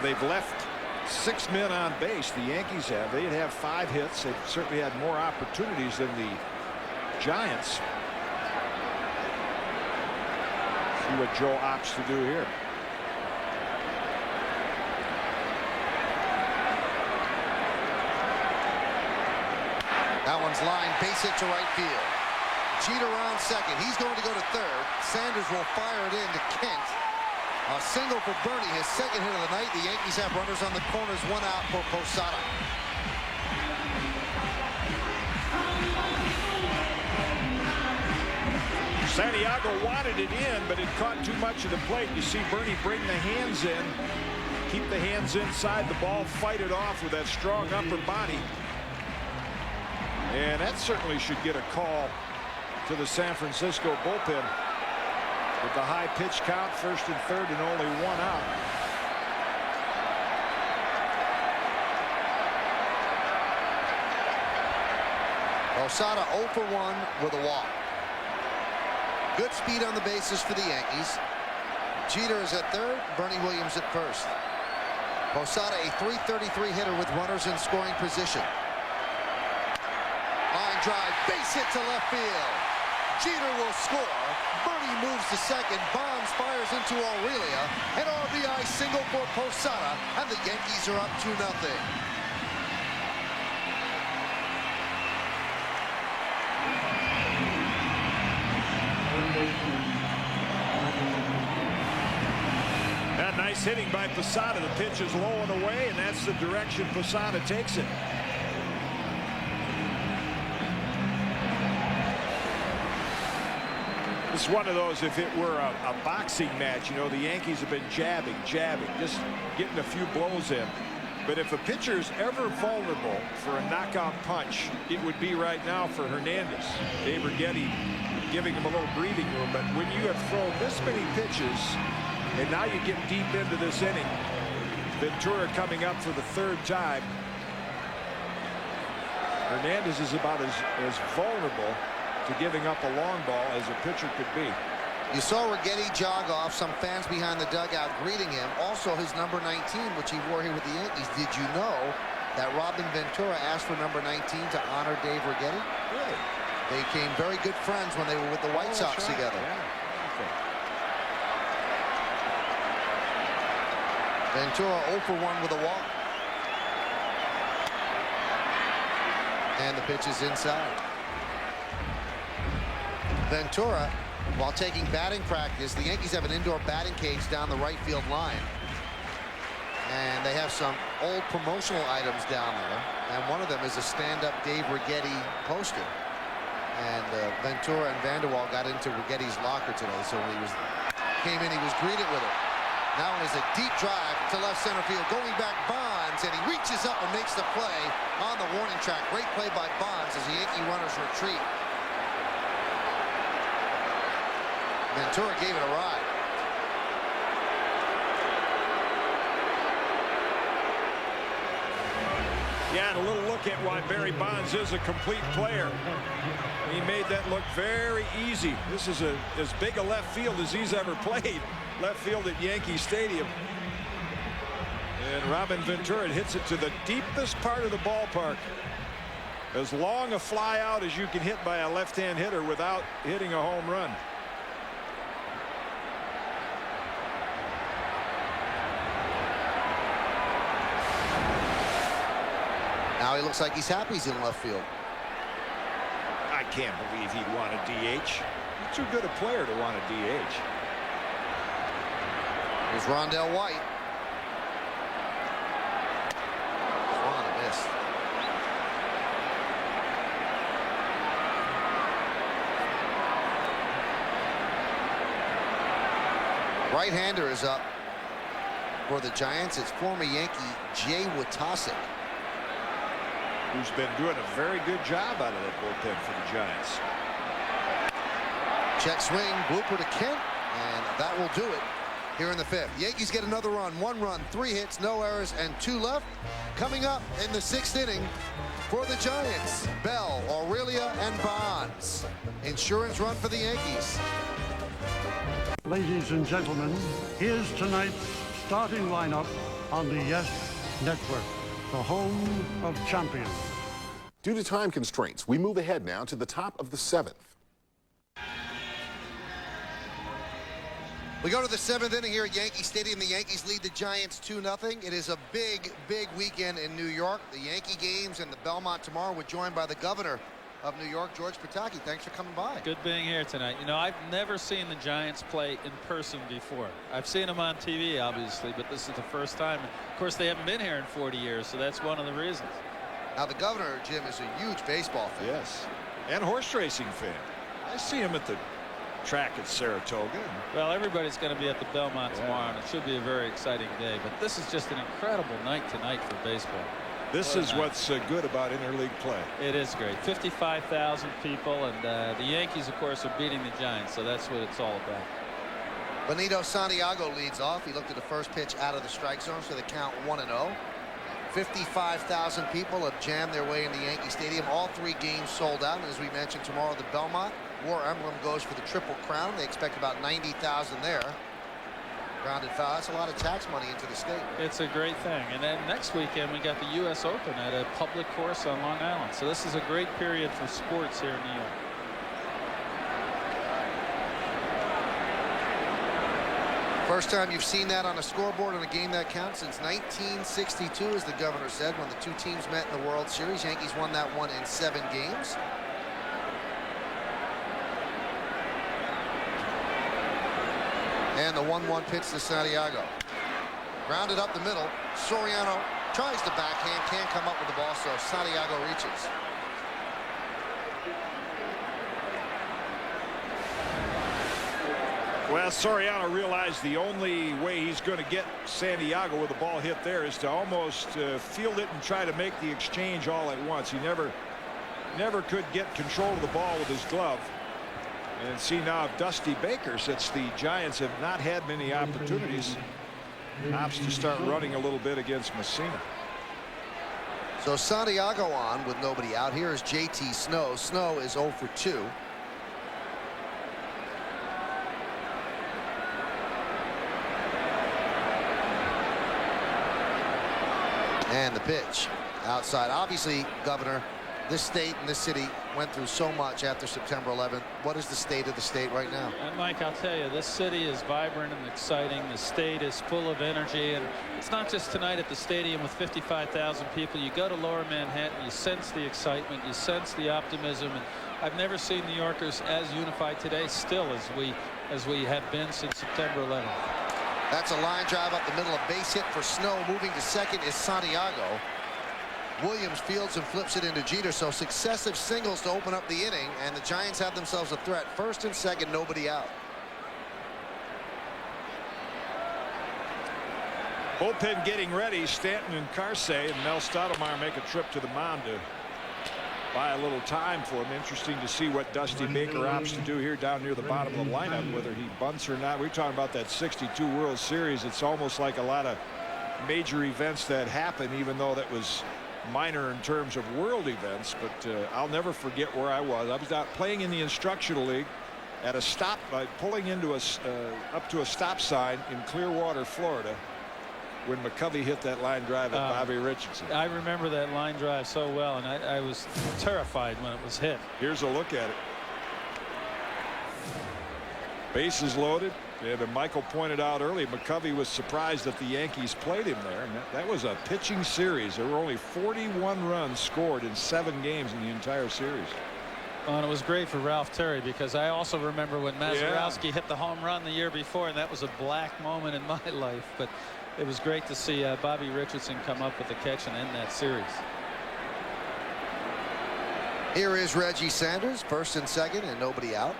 They've left 6 men on base. The Yankees have. They'd have 5 hits. They've certainly had more opportunities than the Giants. See what Joe opts to do here. That one's lined, base hit to right field. Jeter on second. He's going to go to third. Sanders will fire it in to Kent. A single for Bernie, his second hit of the night. The Yankees have runners on the corners, 1 out for Posada. Santiago wanted it in, but it caught too much of the plate. You see Bernie bring the hands in, keep the hands inside the ball, fight it off with that strong upper body. And that certainly should get a call to the San Francisco bullpen. With the high pitch count, first and third, and only one out. Posada 0 for 1 with a walk. Good speed on the bases for the Yankees. Jeter is at third, Bernie Williams at first. Posada a .333 hitter with runners in scoring position. Line drive, base hit to left field. Jeter will score. Bernie moves to second. Bonds fires into Aurelia. An RBI single for Posada, and the Yankees are up 2-0. That nice hitting by Posada. The pitch is low and away, and that's the direction Posada takes it. It's one of those, if it were a boxing match, you know, the Yankees have been jabbing, just getting a few blows in. But if a pitcher is ever vulnerable for a knockout punch, it would be right now for Hernandez. Dave Righetti giving him a little breathing room. But when you have thrown this many pitches, and now you get deep into this inning, Ventura coming up for the third time, Hernandez is about as vulnerable to giving up a long ball as a pitcher could be. You saw Righetti jog off, some fans behind the dugout greeting him. Also his number 19, which he wore here with the Yankees. Did you know that Robin Ventura asked for number 19 to honor Dave Righetti? Really? They became very good friends when they were with the White Sox together. Yeah. Okay. Ventura 0 for 1 with a walk. And the pitch is inside. Ventura, while taking batting practice, the Yankees have an indoor batting cage down the right field line. And they have some old promotional items down there. And one of them is a stand-up Dave Righetti poster. And Ventura and Vanderwall got into Righetti's locker today. So when he came in, he was greeted with it. Now it is a deep drive to left center field. Going back, Bonds, and he reaches up and makes the play on the warning track. Great play by Bonds as the Yankee runners retreat. Ventura gave it a ride. Yeah, and a little look at why Barry Bonds is a complete player. He made that look very easy. This is as big a left field as he's ever played. Left field at Yankee Stadium. And Robin Ventura hits it to the deepest part of the ballpark. As long a fly out as you can hit by a left-hand hitter without hitting a home run. Now he looks like he's happy he's in left field. I can't believe he'd want a DH. He's too good a player to want a DH. Here's Rondell White. Swung and missed. Right-hander is up for the Giants. It's former Yankee Jay Wojtaszek, who's been doing a very good job out of that bullpen for the Giants. Check swing, blooper to Kent, and that will do it here in the fifth. Yankees get another run, 1 run, 3 hits, no errors, and 2 left. Coming up in the 6th inning for the Giants, Bell, Aurelia, and Bonds. Insurance run for the Yankees. Ladies and gentlemen, here's tonight's starting lineup on the Yes Network, the home of champions. Due to time constraints, we move ahead now to the top of the 7th. We go to the 7th inning here at Yankee Stadium. The Yankees lead the Giants 2-0. It is a big, big weekend in New York. The Yankee games and the Belmont tomorrow. We're joined by the governor of New York, George Pataki. Thanks for coming by. Good being here tonight. You know, I've never seen the Giants play in person before. I've seen them on TV, obviously, but this is the first time. Of course, they haven't been here in 40 years, so that's one of the reasons. Now, the governor, Jim, is a huge baseball fan. Yes, and horse racing fan. I see him at the track at Saratoga. Well, everybody's going to be at the Belmont tomorrow, and it should be a very exciting day. But this is just an incredible night tonight for baseball. This is what's good about interleague play. It is great. 55,000 people, and the Yankees, of course, are beating the Giants, so that's what it's all about. Benito Santiago leads off. He looked at the first pitch out of the strike zone, so they count 1-0. 55,000 people have jammed their way into Yankee Stadium. All 3 games sold out. And as we mentioned, tomorrow the Belmont War Emblem goes for the Triple Crown. They expect about 90,000 there. Grounded foul. That's a lot of tax money into the state. It's a great thing. And then next weekend we got the U.S. Open at a public course on Long Island. So this is a great period for sports here in New York. First time you've seen that on a scoreboard on a game that counts since 1962, as the governor said, when the 2 teams met in the World Series. Yankees won that one in 7 games. And the 1-1 pitch to Santiago. Grounded up the middle. Soriano tries the backhand, can't come up with the ball, so Santiago reaches. Well, Soriano realized the only way he's going to get Santiago with the ball hit there is to almost field it and try to make the exchange all at once. He never could get control of the ball with his glove. And see now if Dusty Baker, since the Giants have not had many opportunities, opts to start running a little bit against Messina. So Santiago on with nobody out. Here is JT Snow. Snow is 0 for 2. And the pitch outside. Obviously, Governor, this state and this city went through so much after September 11th. What is the state of the state right now? And Mike, I'll tell you, this city is vibrant and exciting. The state is full of energy, and it's not just tonight at the stadium with 55,000 people. You go to Lower Manhattan, you sense the excitement, you sense the optimism, and I've never seen New Yorkers as unified today, still as we have been since September 11th. That's a line drive up the middle. A base hit for Snow. Moving to second is Santiago. Williams fields and flips it into Jeter. So successive singles to open up the inning, and the Giants have themselves a threat. First and second, nobody out. Bullpen getting ready. Stanton and Carsey and Mel Stottlemyre make a trip to the mound to buy a little time for him. Interesting to see what Dusty Baker opts to do here down near the bottom of the lineup, whether he bunts or not. We're talking about that 62 World Series. It's almost like a lot of major events that happen, even though that was minor in terms of world events. But I'll never forget where I was. I was out playing in the instructional league at a stop, pulling into up to a stop sign in Clearwater, Florida, when McCovey hit that line drive at Bobby Richardson. I remember that line drive so well, and I was terrified when it was hit. Here's a look at it. Bases loaded, and Michael pointed out early, McCovey was surprised that the Yankees played him there, and that was a pitching series. There were only 41 runs scored in 7 games in the entire series. Well, and it was great for Ralph Terry, because I also remember when Mazeroski hit the home run the year before, and that was a black moment in my life. But it was great to see Bobby Richardson come up with the catch and end that series. Here is Reggie Sanders, first and second, and nobody out.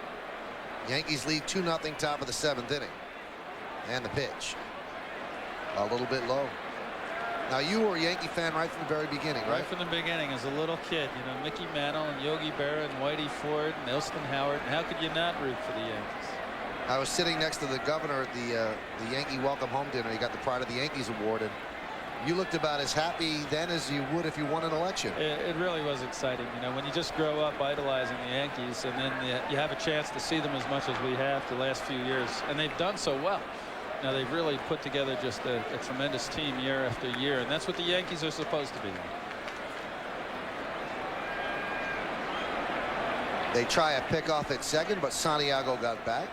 Yankees lead 2-0, top of the 7th inning. And the pitch. A little bit low. Now, you were a Yankee fan right from the very beginning, right? Right from the beginning, as a little kid. You know, Mickey Mantle and Yogi Berra and Whitey Ford and Elston Howard. And how could you not root for the Yankees? I was sitting next to the governor at the Yankee Welcome Home Dinner. He got the Pride of the Yankees award, and you looked about as happy then as you would if you won an election. It really was exciting. You know, when you just grow up idolizing the Yankees, and then you have a chance to see them as much as we have the last few years, and they've done so well. Now, they've really put together just a tremendous team year after year, and that's what the Yankees are supposed to be. They try a pickoff at second, but Santiago got back.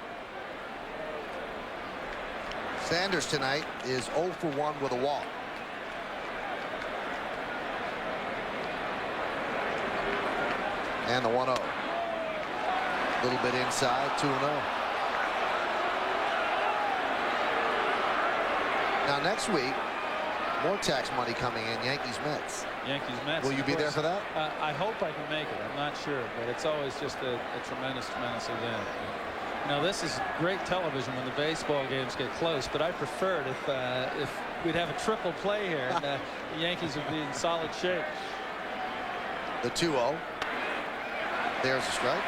Sanders tonight is 0 for 1 with a walk. And the 1-0. A little bit inside, 2-0. Now next week, more tax money coming in. Yankees Mets. Yankees Mets. Will you be there for that? I hope I can make it. I'm not sure, but it's always just a tremendous event. Now this is great television when the baseball games get close, but I prefer it if we'd have a triple play here and the Yankees would be in solid shape. The 2-0. There's a strike.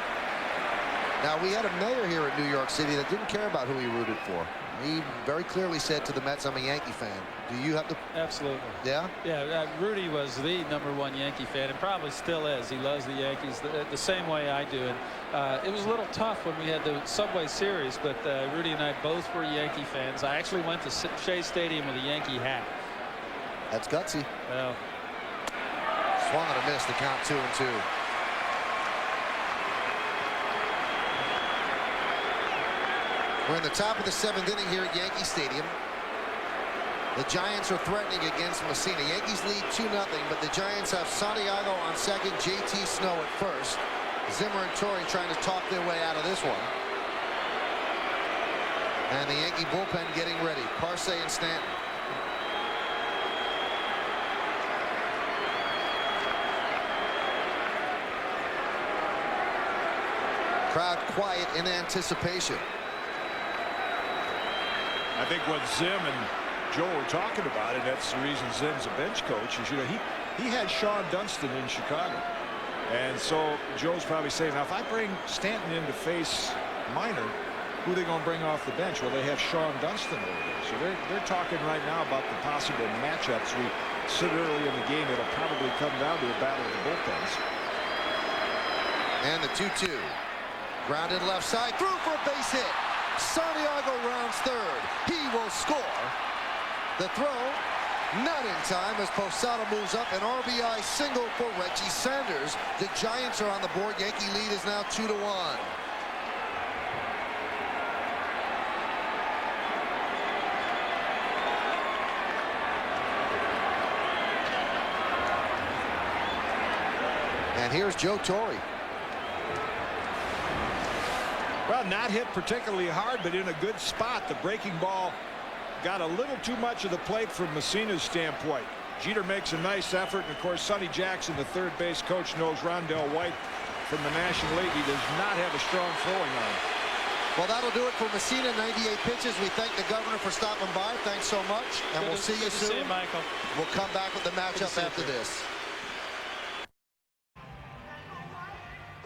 Now, we had a mayor here in New York City that didn't care about who he rooted for. He very clearly said to the Mets, I'm a Yankee fan. Do you have to? Absolutely. Yeah? Yeah, Rudy was the #1 Yankee fan and probably still is. He loves the Yankees the same way I do. And it was a little tough when we had the Subway Series, but Rudy and I both were Yankee fans. I actually went to Shea Stadium with a Yankee hat. That's gutsy. Well, swung and a miss, the count 2-2. We're in the top of the 7th inning here at Yankee Stadium. The Giants are threatening against Messina. Yankees lead 2-0, but the Giants have Santiago on second, JT Snow at first. Zimmer and Torrey trying to talk their way out of this one. And the Yankee bullpen getting ready. Parsay and Stanton. Crowd quiet in anticipation. I think what Zim and Joe were talking about, and that's the reason Zim's a bench coach, is, you know, he had Sean Dunston in Chicago. And so Joe's probably saying, now if I bring Stanton in to face Minor, who are they going to bring off the bench? Well, they have Sean Dunston over there. So they're talking right now about the possible matchups. We said early in the game it'll probably come down to a battle of the bullpens. And the 2-2. Grounded left side, through for a base hit. Santiago rounds third. He will score. The throw, not in time as Posada moves up. An RBI single for Reggie Sanders. The Giants are on the board. Yankee lead is now 2-1. And here's Joe Torre. Well, not hit particularly hard, but in a good spot. The breaking ball got a little too much of the plate from Messina's standpoint. Jeter makes a nice effort, and of course Sonny Jackson, the third base coach, knows Rondell White from the National League. He does not have a strong throwing arm. Well, that'll do it for Messina. 98 pitches. We thank the governor for stopping by. Thanks so much, and we'll see you soon. See you, Michael. We'll come back with the matchup after this.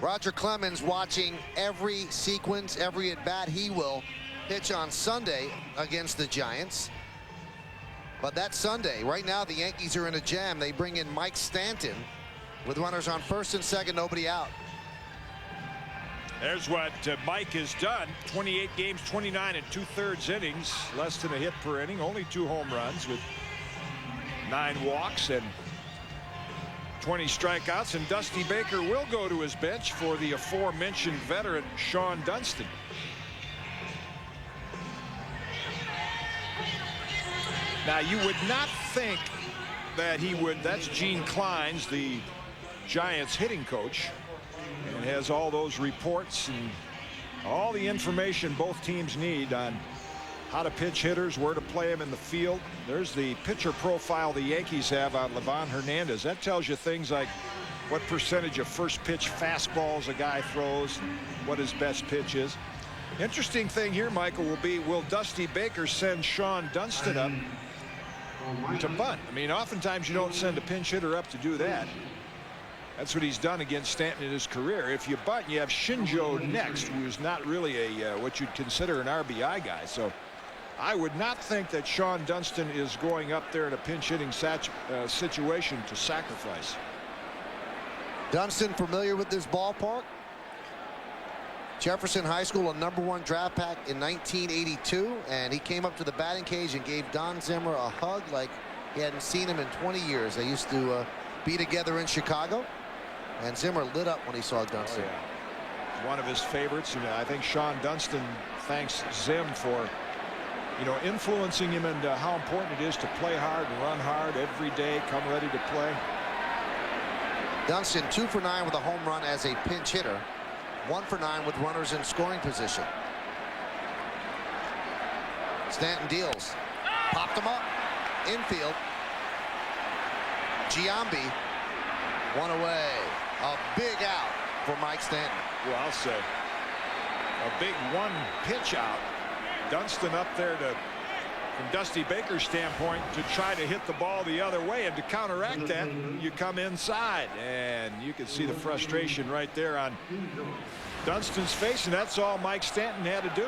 Roger Clemens watching every sequence, every at-bat. He will pitch on Sunday against the Giants. But that Sunday, right now, the Yankees are in a jam. They bring in Mike Stanton with runners on first and second, nobody out. There's what Mike has done. 28 games, 29 and 2/3 innings, less than a hit per inning, only 2 home runs with 9 walks and 20 strikeouts. And Dusty Baker will go to his bench for the aforementioned veteran Sean Dunston. Now, you would not think that he would. That's Gene Clines, the Giants hitting coach, and has all those reports and all the information both teams need on how to pitch hitters, where to play them in the field. There's the pitcher profile the Yankees have on Livan Hernandez. That tells you things like what percentage of first pitch fastballs a guy throws, what his best pitch is. Interesting thing here, Michael, will be, will Dusty Baker send Sean Dunston up to bunt? I mean, oftentimes you don't send a pinch hitter up to do that. That's what he's done against Stanton in his career. If you bunt, you have Shinjo next, who's not really a what you'd consider an RBI guy. So I would not think that Sean Dunston is going up there in a pinch hitting situation to sacrifice. Dunston familiar with this ballpark. Jefferson High School, a #1 draft pick in 1982, and he came up to the batting cage and gave Don Zimmer a hug like he hadn't seen him in 20 years. They used to be together in Chicago, and Zimmer lit up when he saw Dunston. Oh, yeah. It's one of his favorites, and I think Sean Dunston thanks Zim for, you know, influencing him and how important it is to play hard and run hard every day, come ready to play. Dunston 2 for 9 with a home run as a pinch hitter, 1 for 9 with runners in scoring position. Stanton deals, popped him up, infield. Giambi, 1 away. A big out for Mike Stanton. Well, I'll say. a big one pitch out. Dunston up there to, from Dusty Baker's standpoint, to try to hit the ball the other way, and to counteract that, you come inside, and you can see the frustration right there on Dunston's face, and that's all Mike Stanton had to do.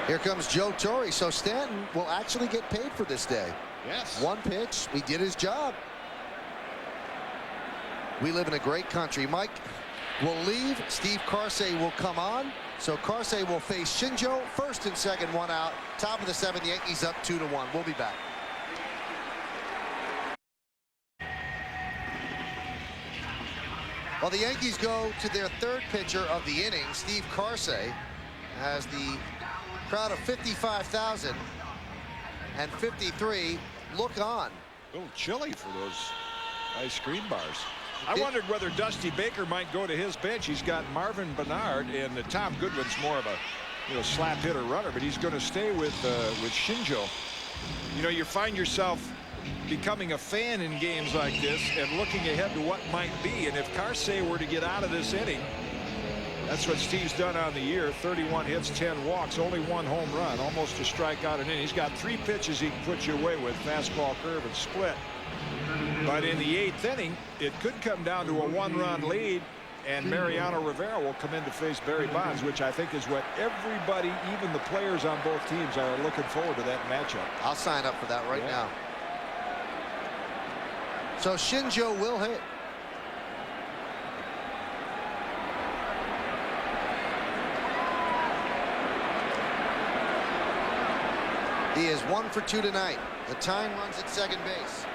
Here comes Joe Torre. So Stanton will actually get paid for this day. Yes. One pitch. We did his job. We live in a great country. Mike will leave. Steve Karsay will come on. So Karsay will face Shinjo. First and second, one out. Top of the seventh, Yankees up 2-1. We'll be back. Well, the Yankees go to their third pitcher of the inning, Steve Karsay, as the crowd of 55,000 and 53 look on. A little chilly for those ice cream bars. I wondered whether Dusty Baker might go to his bench. He's got Marvin Bernard, and Tom Goodwin's more of a slap hitter runner, but he's going to stay with Shinjo. You find yourself becoming a fan in games like this and looking ahead to what might be. And if Karsay were to get out of this inning, that's what Steve's done on the year. 31 hits, 10 walks, only one home run, almost a strikeout an inning. He's got 3 pitches he can put you away with: fastball, curve, and split. But in the 8th inning, it could come down to a 1-run lead, and Mariano Rivera will come in to face Barry Bonds, which I think is what everybody, even the players on both teams, are looking forward to that matchup. I'll sign up for that right now. So Shinjo will hit. He is 1 for 2 tonight. The time runs at second base.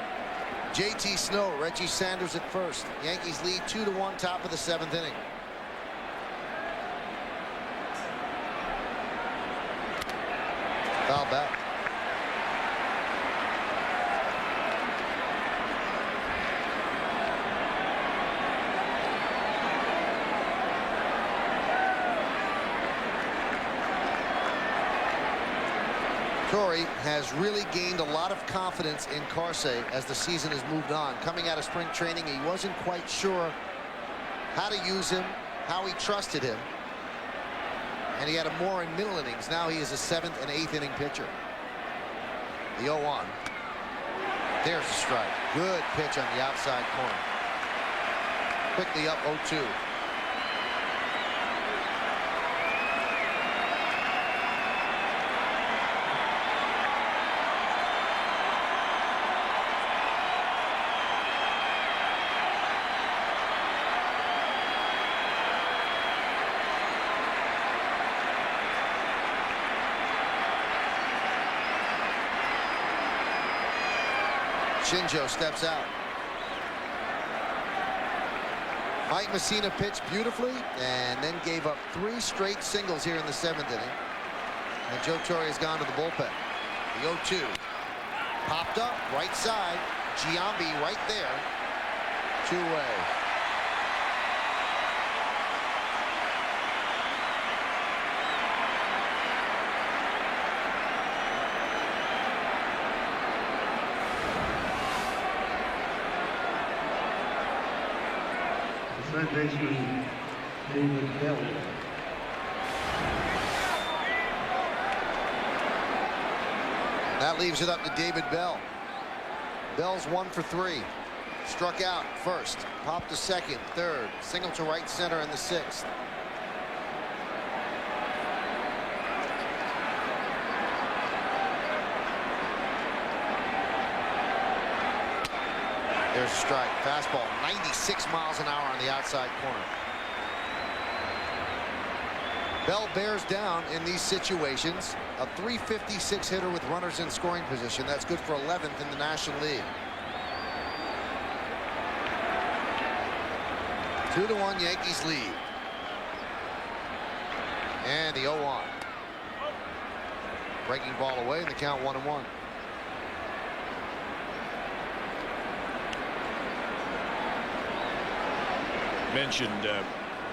JT Snow, Reggie Sanders at first. Yankees lead 2-1, top of the 7th inning. Foul back. Torre has really gained a lot of confidence in Karsay as the season has moved on. Coming out of spring training, he wasn't quite sure how to use him, how he trusted him. And he had him more in middle innings. Now he is a 7th and 8th inning pitcher. The 0-1. There's a strike. Good pitch on the outside corner. Quickly up 0-2. Shinjo steps out. Mike Messina pitched beautifully and then gave up 3 straight singles here in the 7th inning. And Joe Torre has gone to the bullpen. The 0-2. Popped up, right side. Giambi right there. 2-way. Third baseman David Bell. That leaves it up to David Bell. Bell's 1 for 3. Struck out first, popped to second, third, single to right center in the 6th. There's a strike. Fastball, 96 miles an hour on the outside corner. Bell bears down in these situations. A .356 hitter with runners in scoring position. That's good for 11th in the National League. 2-1 Yankees lead. And the 0-1. Breaking ball away, and the count 1-1. Mentioned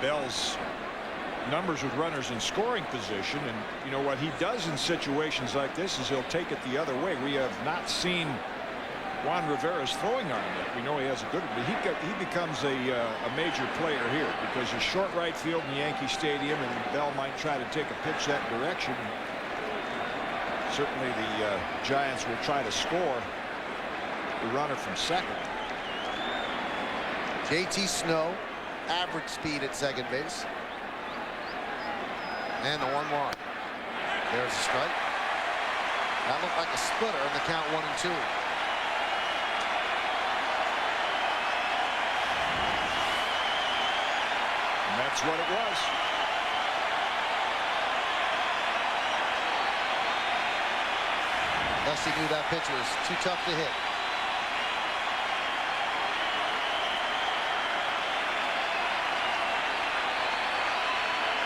Bell's numbers with runners in scoring position, and what he does in situations like this is he'll take it the other way. We have not seen Juan Rivera's throwing arm yet. We know he has a good one, but he becomes a major player here because it's short right field in Yankee Stadium, and Bell might try to take a pitch that direction. Certainly the Giants will try to score the runner from second. JT Snow, average speed at second base. And the 1-1. There's a strike. That looked like a splitter in the count 1-2. And that's what it was. Dusty knew that pitch was too tough to hit.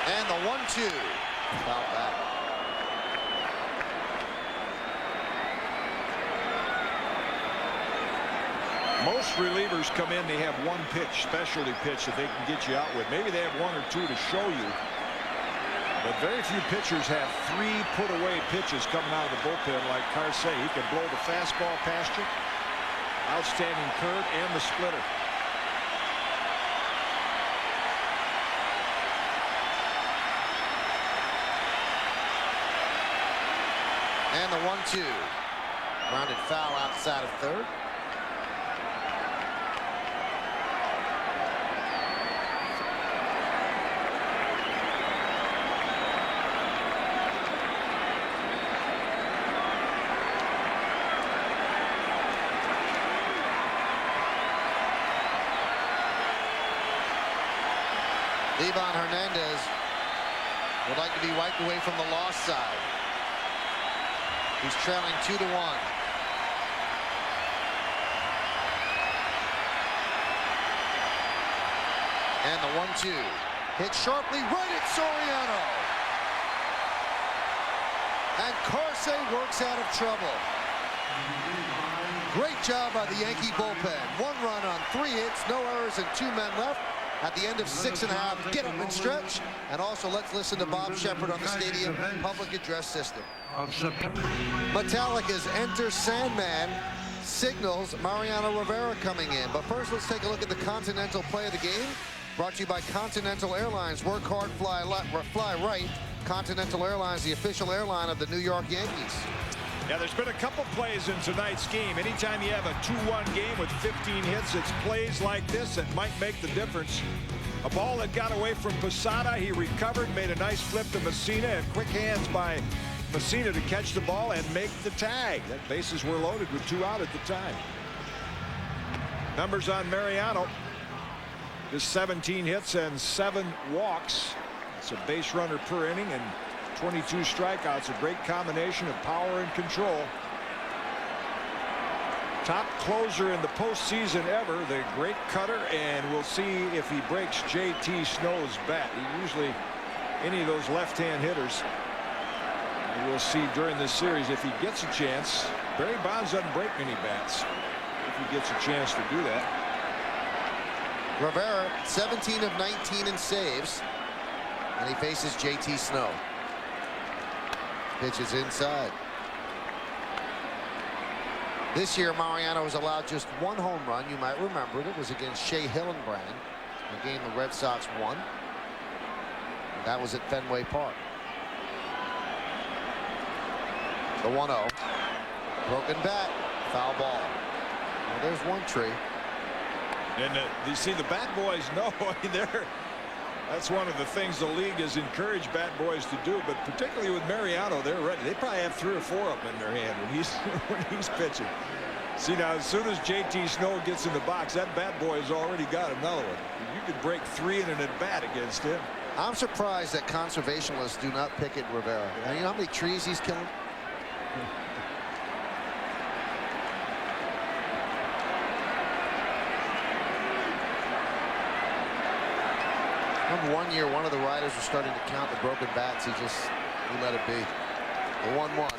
And the 1-2. Foul back. Most relievers come in, they have one pitch, specialty pitch that they can get you out with. Maybe they have one or two to show you. But very few pitchers have 3 put-away pitches coming out of the bullpen like Carce. He can blow the fastball past you, outstanding curve, and the splitter. And the 1-2. Grounded foul outside of third. Livan Hernandez would like to be wiped away from the lost side. He's trailing 2-1. And the 1-2. Hit sharply right at Soriano. And Carce works out of trouble. Great job by the Yankee bullpen. 1 run on 3 hits, no errors, and 2 men left. At the end of 6.5, get up and stretch. And also, let's listen to Bob Shepard on the stadium public address system. Metallica's Enter Sandman signals Mariano Rivera coming in. But first, let's take a look at the Continental play of the game. Brought to you by Continental Airlines. Work hard, fly right. Continental Airlines, the official airline of the New York Yankees. Yeah, there's been a couple plays in tonight's game. Anytime you have a 2-1 game with 15 hits, it's plays like this that might make the difference. A ball that got away from Posada, he recovered, made a nice flip to Messina, and quick hands by Messina to catch the ball and make the tag. That bases were loaded with 2 out at the time. Numbers on Mariano. Just 17 hits and 7 walks. It's a base runner per inning and 22 strikeouts. A great combination of power and control. Top closer in the postseason ever, the great cutter, and we'll see if he breaks JT Snow's bat. He usually, any of those left-hand hitters, we'll see during this series if he gets a chance. Barry Bonds doesn't break many bats if he gets a chance to do that. Rivera, 17 of 19 in saves, and he faces JT Snow. Pitch is inside. This year, Mariano was allowed just 1 home run. You might remember it. It was against Shea Hillenbrand, a game the Red Sox won. And that was at Fenway Park. The 1-0. Broken bat. Foul ball. Well, there's one tree. And you see the bat boys know. That's one of the things the league has encouraged bat boys to do, but particularly with Mariano, they're ready. They probably have 3 or 4 of them in their hand when he's pitching. See, now as soon as JT Snow gets in the box, that bat boy has already got another one. You could break 3 in an at bat against him. I'm surprised that conservationists do not pick at Rivera. You know how many trees he's killing? One year, one of the riders was starting to count the broken bats. He let it be. The 1-1.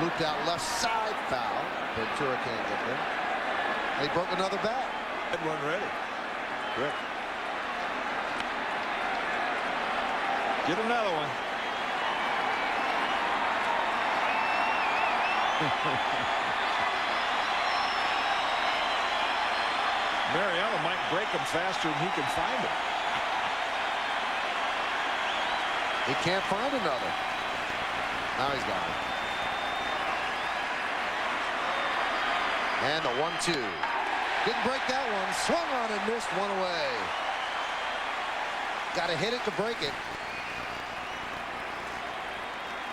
Looped out left side, foul. Ventura can't get there. And he broke another bat. Had one ready. Quick. Get another one. break them faster than he can find them. He can't find another. Now he's got it. And the 1-2. Didn't break that one. Swung on and missed one away. Got to hit it to break it.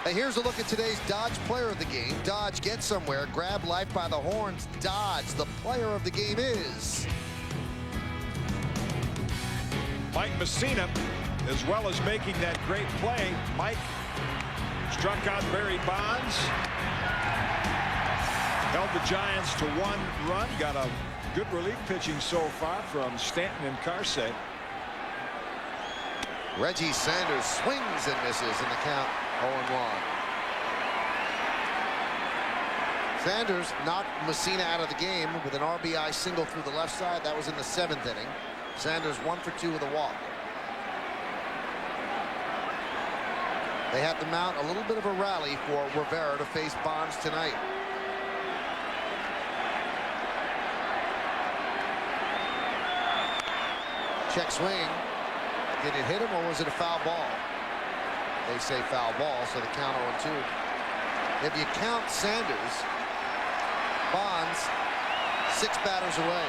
And here's a look at today's Dodge player of the game. Dodge gets somewhere. Grab life by the horns. Dodge, the player of the game is Mike Messina, as well as making that great play. Mike struck out Barry Bonds. Held the Giants to 1 run. Got a good relief pitching so far from Stanton and Karsay. Reggie Sanders swings and misses in the count. 0-1. Sanders knocked Messina out of the game with an RBI single through the left side. That was in the 7th inning. Sanders 1 for 2 with a walk. They had to mount a little bit of a rally for Rivera to face Bonds tonight. Check swing. Did it hit him or was it a foul ball? They say foul ball, so the count 0-2. If you count Sanders, Bonds 6 batters away.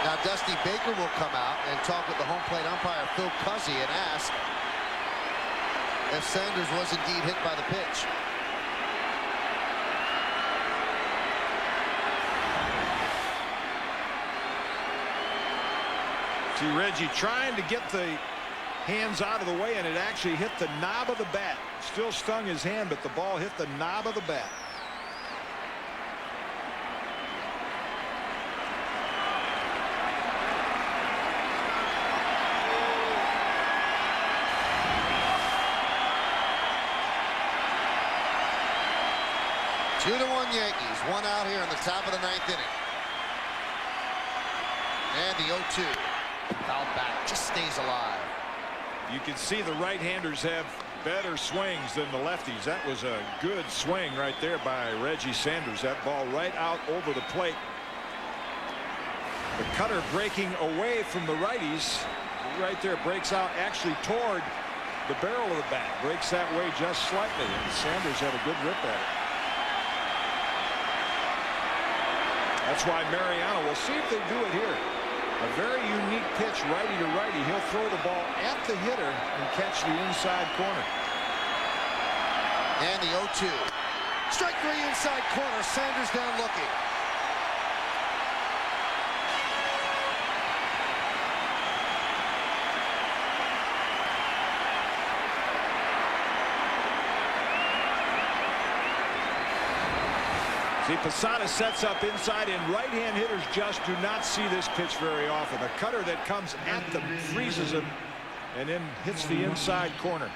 Now Dusty Baker will come out and talk with the home plate umpire Phil Cuzzi and ask if Sanders was indeed hit by the pitch. See Reggie trying to get the hands out of the way, and it actually hit the knob of the bat. Still stung his hand, but the ball hit the knob of the bat. Two to 1 Yankees. 1 out here in the top of the 9th inning. And the 0-2. Foul back, just stays alive. You can see the right-handers have better swings than the lefties. That was a good swing right there by Reggie Sanders. That ball right out over the plate. The cutter breaking away from the righties. Right there, breaks out actually toward the barrel of the bat. Breaks that way just slightly, and Sanders had a good rip at it. That's why Mariano, we'll see if they do it here. A very unique pitch, righty to righty. He'll throw the ball at the hitter and catch the inside corner. And the 0-2. Strike 3 inside corner. Sanders down looking. See, Posada sets up inside, and right-hand hitters just do not see this pitch very often. A cutter that comes at them, freezes him, and then hits the inside corner.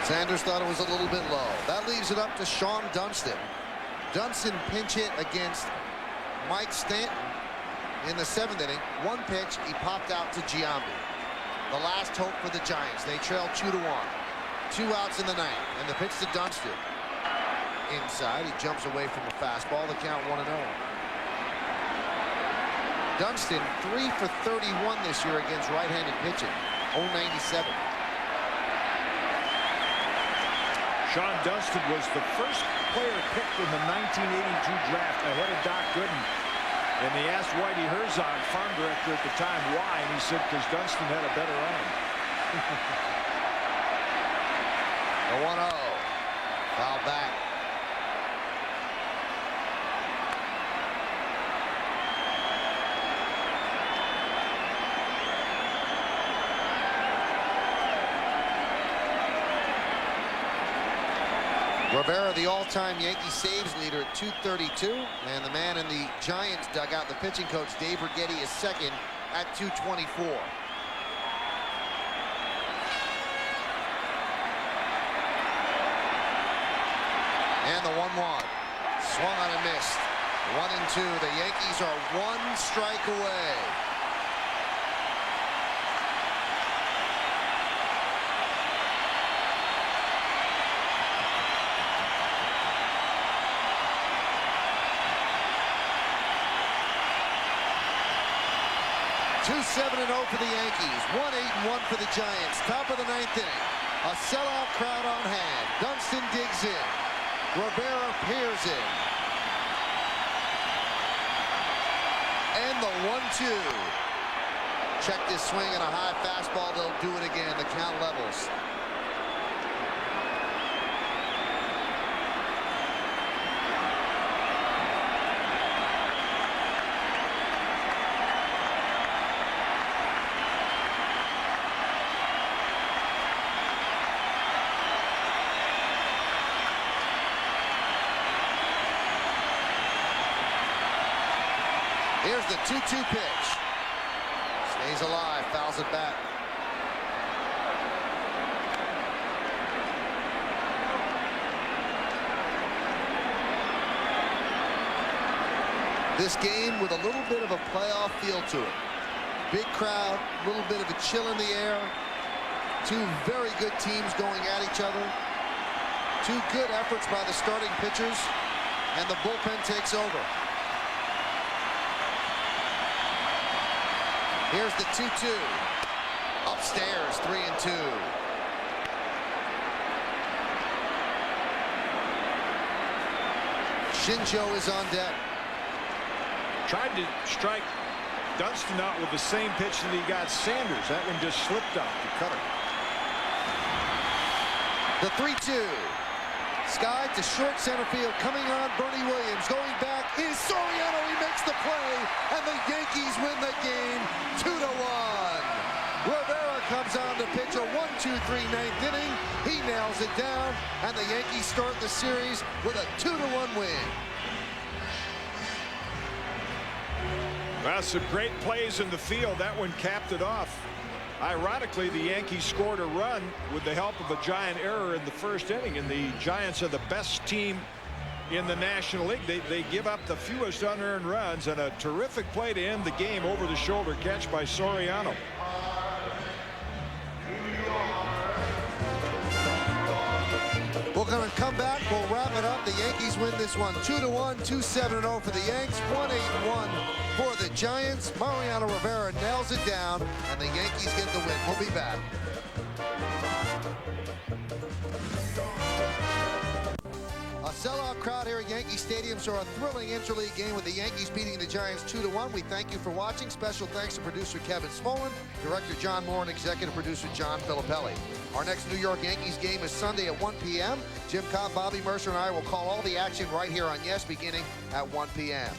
Sanders thought it was a little bit low. That leaves it up to Sean Dunston. Dunston pinch hit against Mike Stanton in the 7th inning. 1 pitch, he popped out to Giambi. The last hope for the Giants. They trail 2-1. 2 outs in the 9th, and the pitch to Dunston. Inside, he jumps away from the fastball. The count 1-0. Dunston 3 for 31 this year against right-handed pitching. 0.97. Sean Dunston was the first player picked in the 1982 draft ahead of Doc Gooden. And they asked Whitey Herzog, farm director at the time, why, and he said because Dunston had a better arm. The 1-0. Foul back. Rivera, the all-time Yankee saves leader at 232, and the man in the Giants dugout, the pitching coach Dave Righetti, is second at 224. And the 1-1. Swung on and missed. 1-2. The Yankees are 1 strike away. 2-7-0 for the Yankees. 1-8-1 for the Giants. Top of the ninth inning. A sellout crowd on hand. Dunston digs in. Rivera peers in. And the 1-2. Check this swing and a high fastball. They'll do it again. The count levels. Here's the 2-2 pitch. Stays alive, fouls it back. This game with a little bit of a playoff feel to it. Big crowd, a little bit of a chill in the air. Two very good teams going at each other. Two good efforts by the starting pitchers, and the bullpen takes over. Here's the 2-2. Upstairs, 3-2. Shinjo is on deck. Tried to strike Dunston out with the same pitch that he got Sanders. That one just slipped out, the cutter. The 3-2. Sky to short center field. Coming on, Bernie Williams. Going back is Soriano. He makes the play, and the Yankees win the game 2-1. Rivera comes on to pitch a 1-2-3 ninth inning. He nails it down, and the Yankees start the series with a 2-1 win. Well, some great plays in the field. That one capped it off. Ironically, the Yankees scored a run with the help of a giant error in the first inning, and the Giants are the best team in the National League. They give up the fewest unearned runs, and a terrific play to end the game over the shoulder catch by Soriano. We're going to come back. We'll wrap it up. The Yankees win this one 2-1, 2-7-0 for the Yanks, 1-8-1 for the Giants. Mariano Rivera nails it down, and the Yankees get the win. We'll be back. A sellout crowd here at Yankee Stadium saw a thrilling interleague game with the Yankees beating the Giants 2-1. We thank you for watching. Special thanks to producer Kevin Smolin, director John Moore, and executive producer John Filippelli. Our next New York Yankees game is Sunday at 1 p.m. Jim Cobb, Bobby Mercer, and I will call all the action right here on Yes beginning at 1 p.m.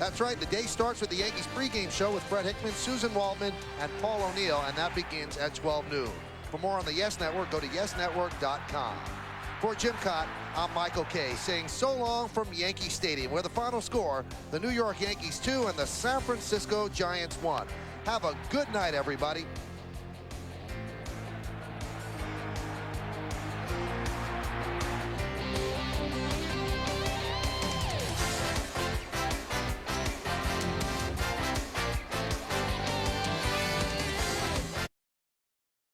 That's right, the day starts with the Yankees pregame show with Fred Hickman, Susan Waldman, and Paul O'Neill, and that begins at 12 noon. For more on the Yes Network, go to yesnetwork.com. For Jim Cott, I'm Michael Kay, saying so long from Yankee Stadium, where the final score, the New York Yankees 2 and the San Francisco Giants 1. Have a good night, everybody.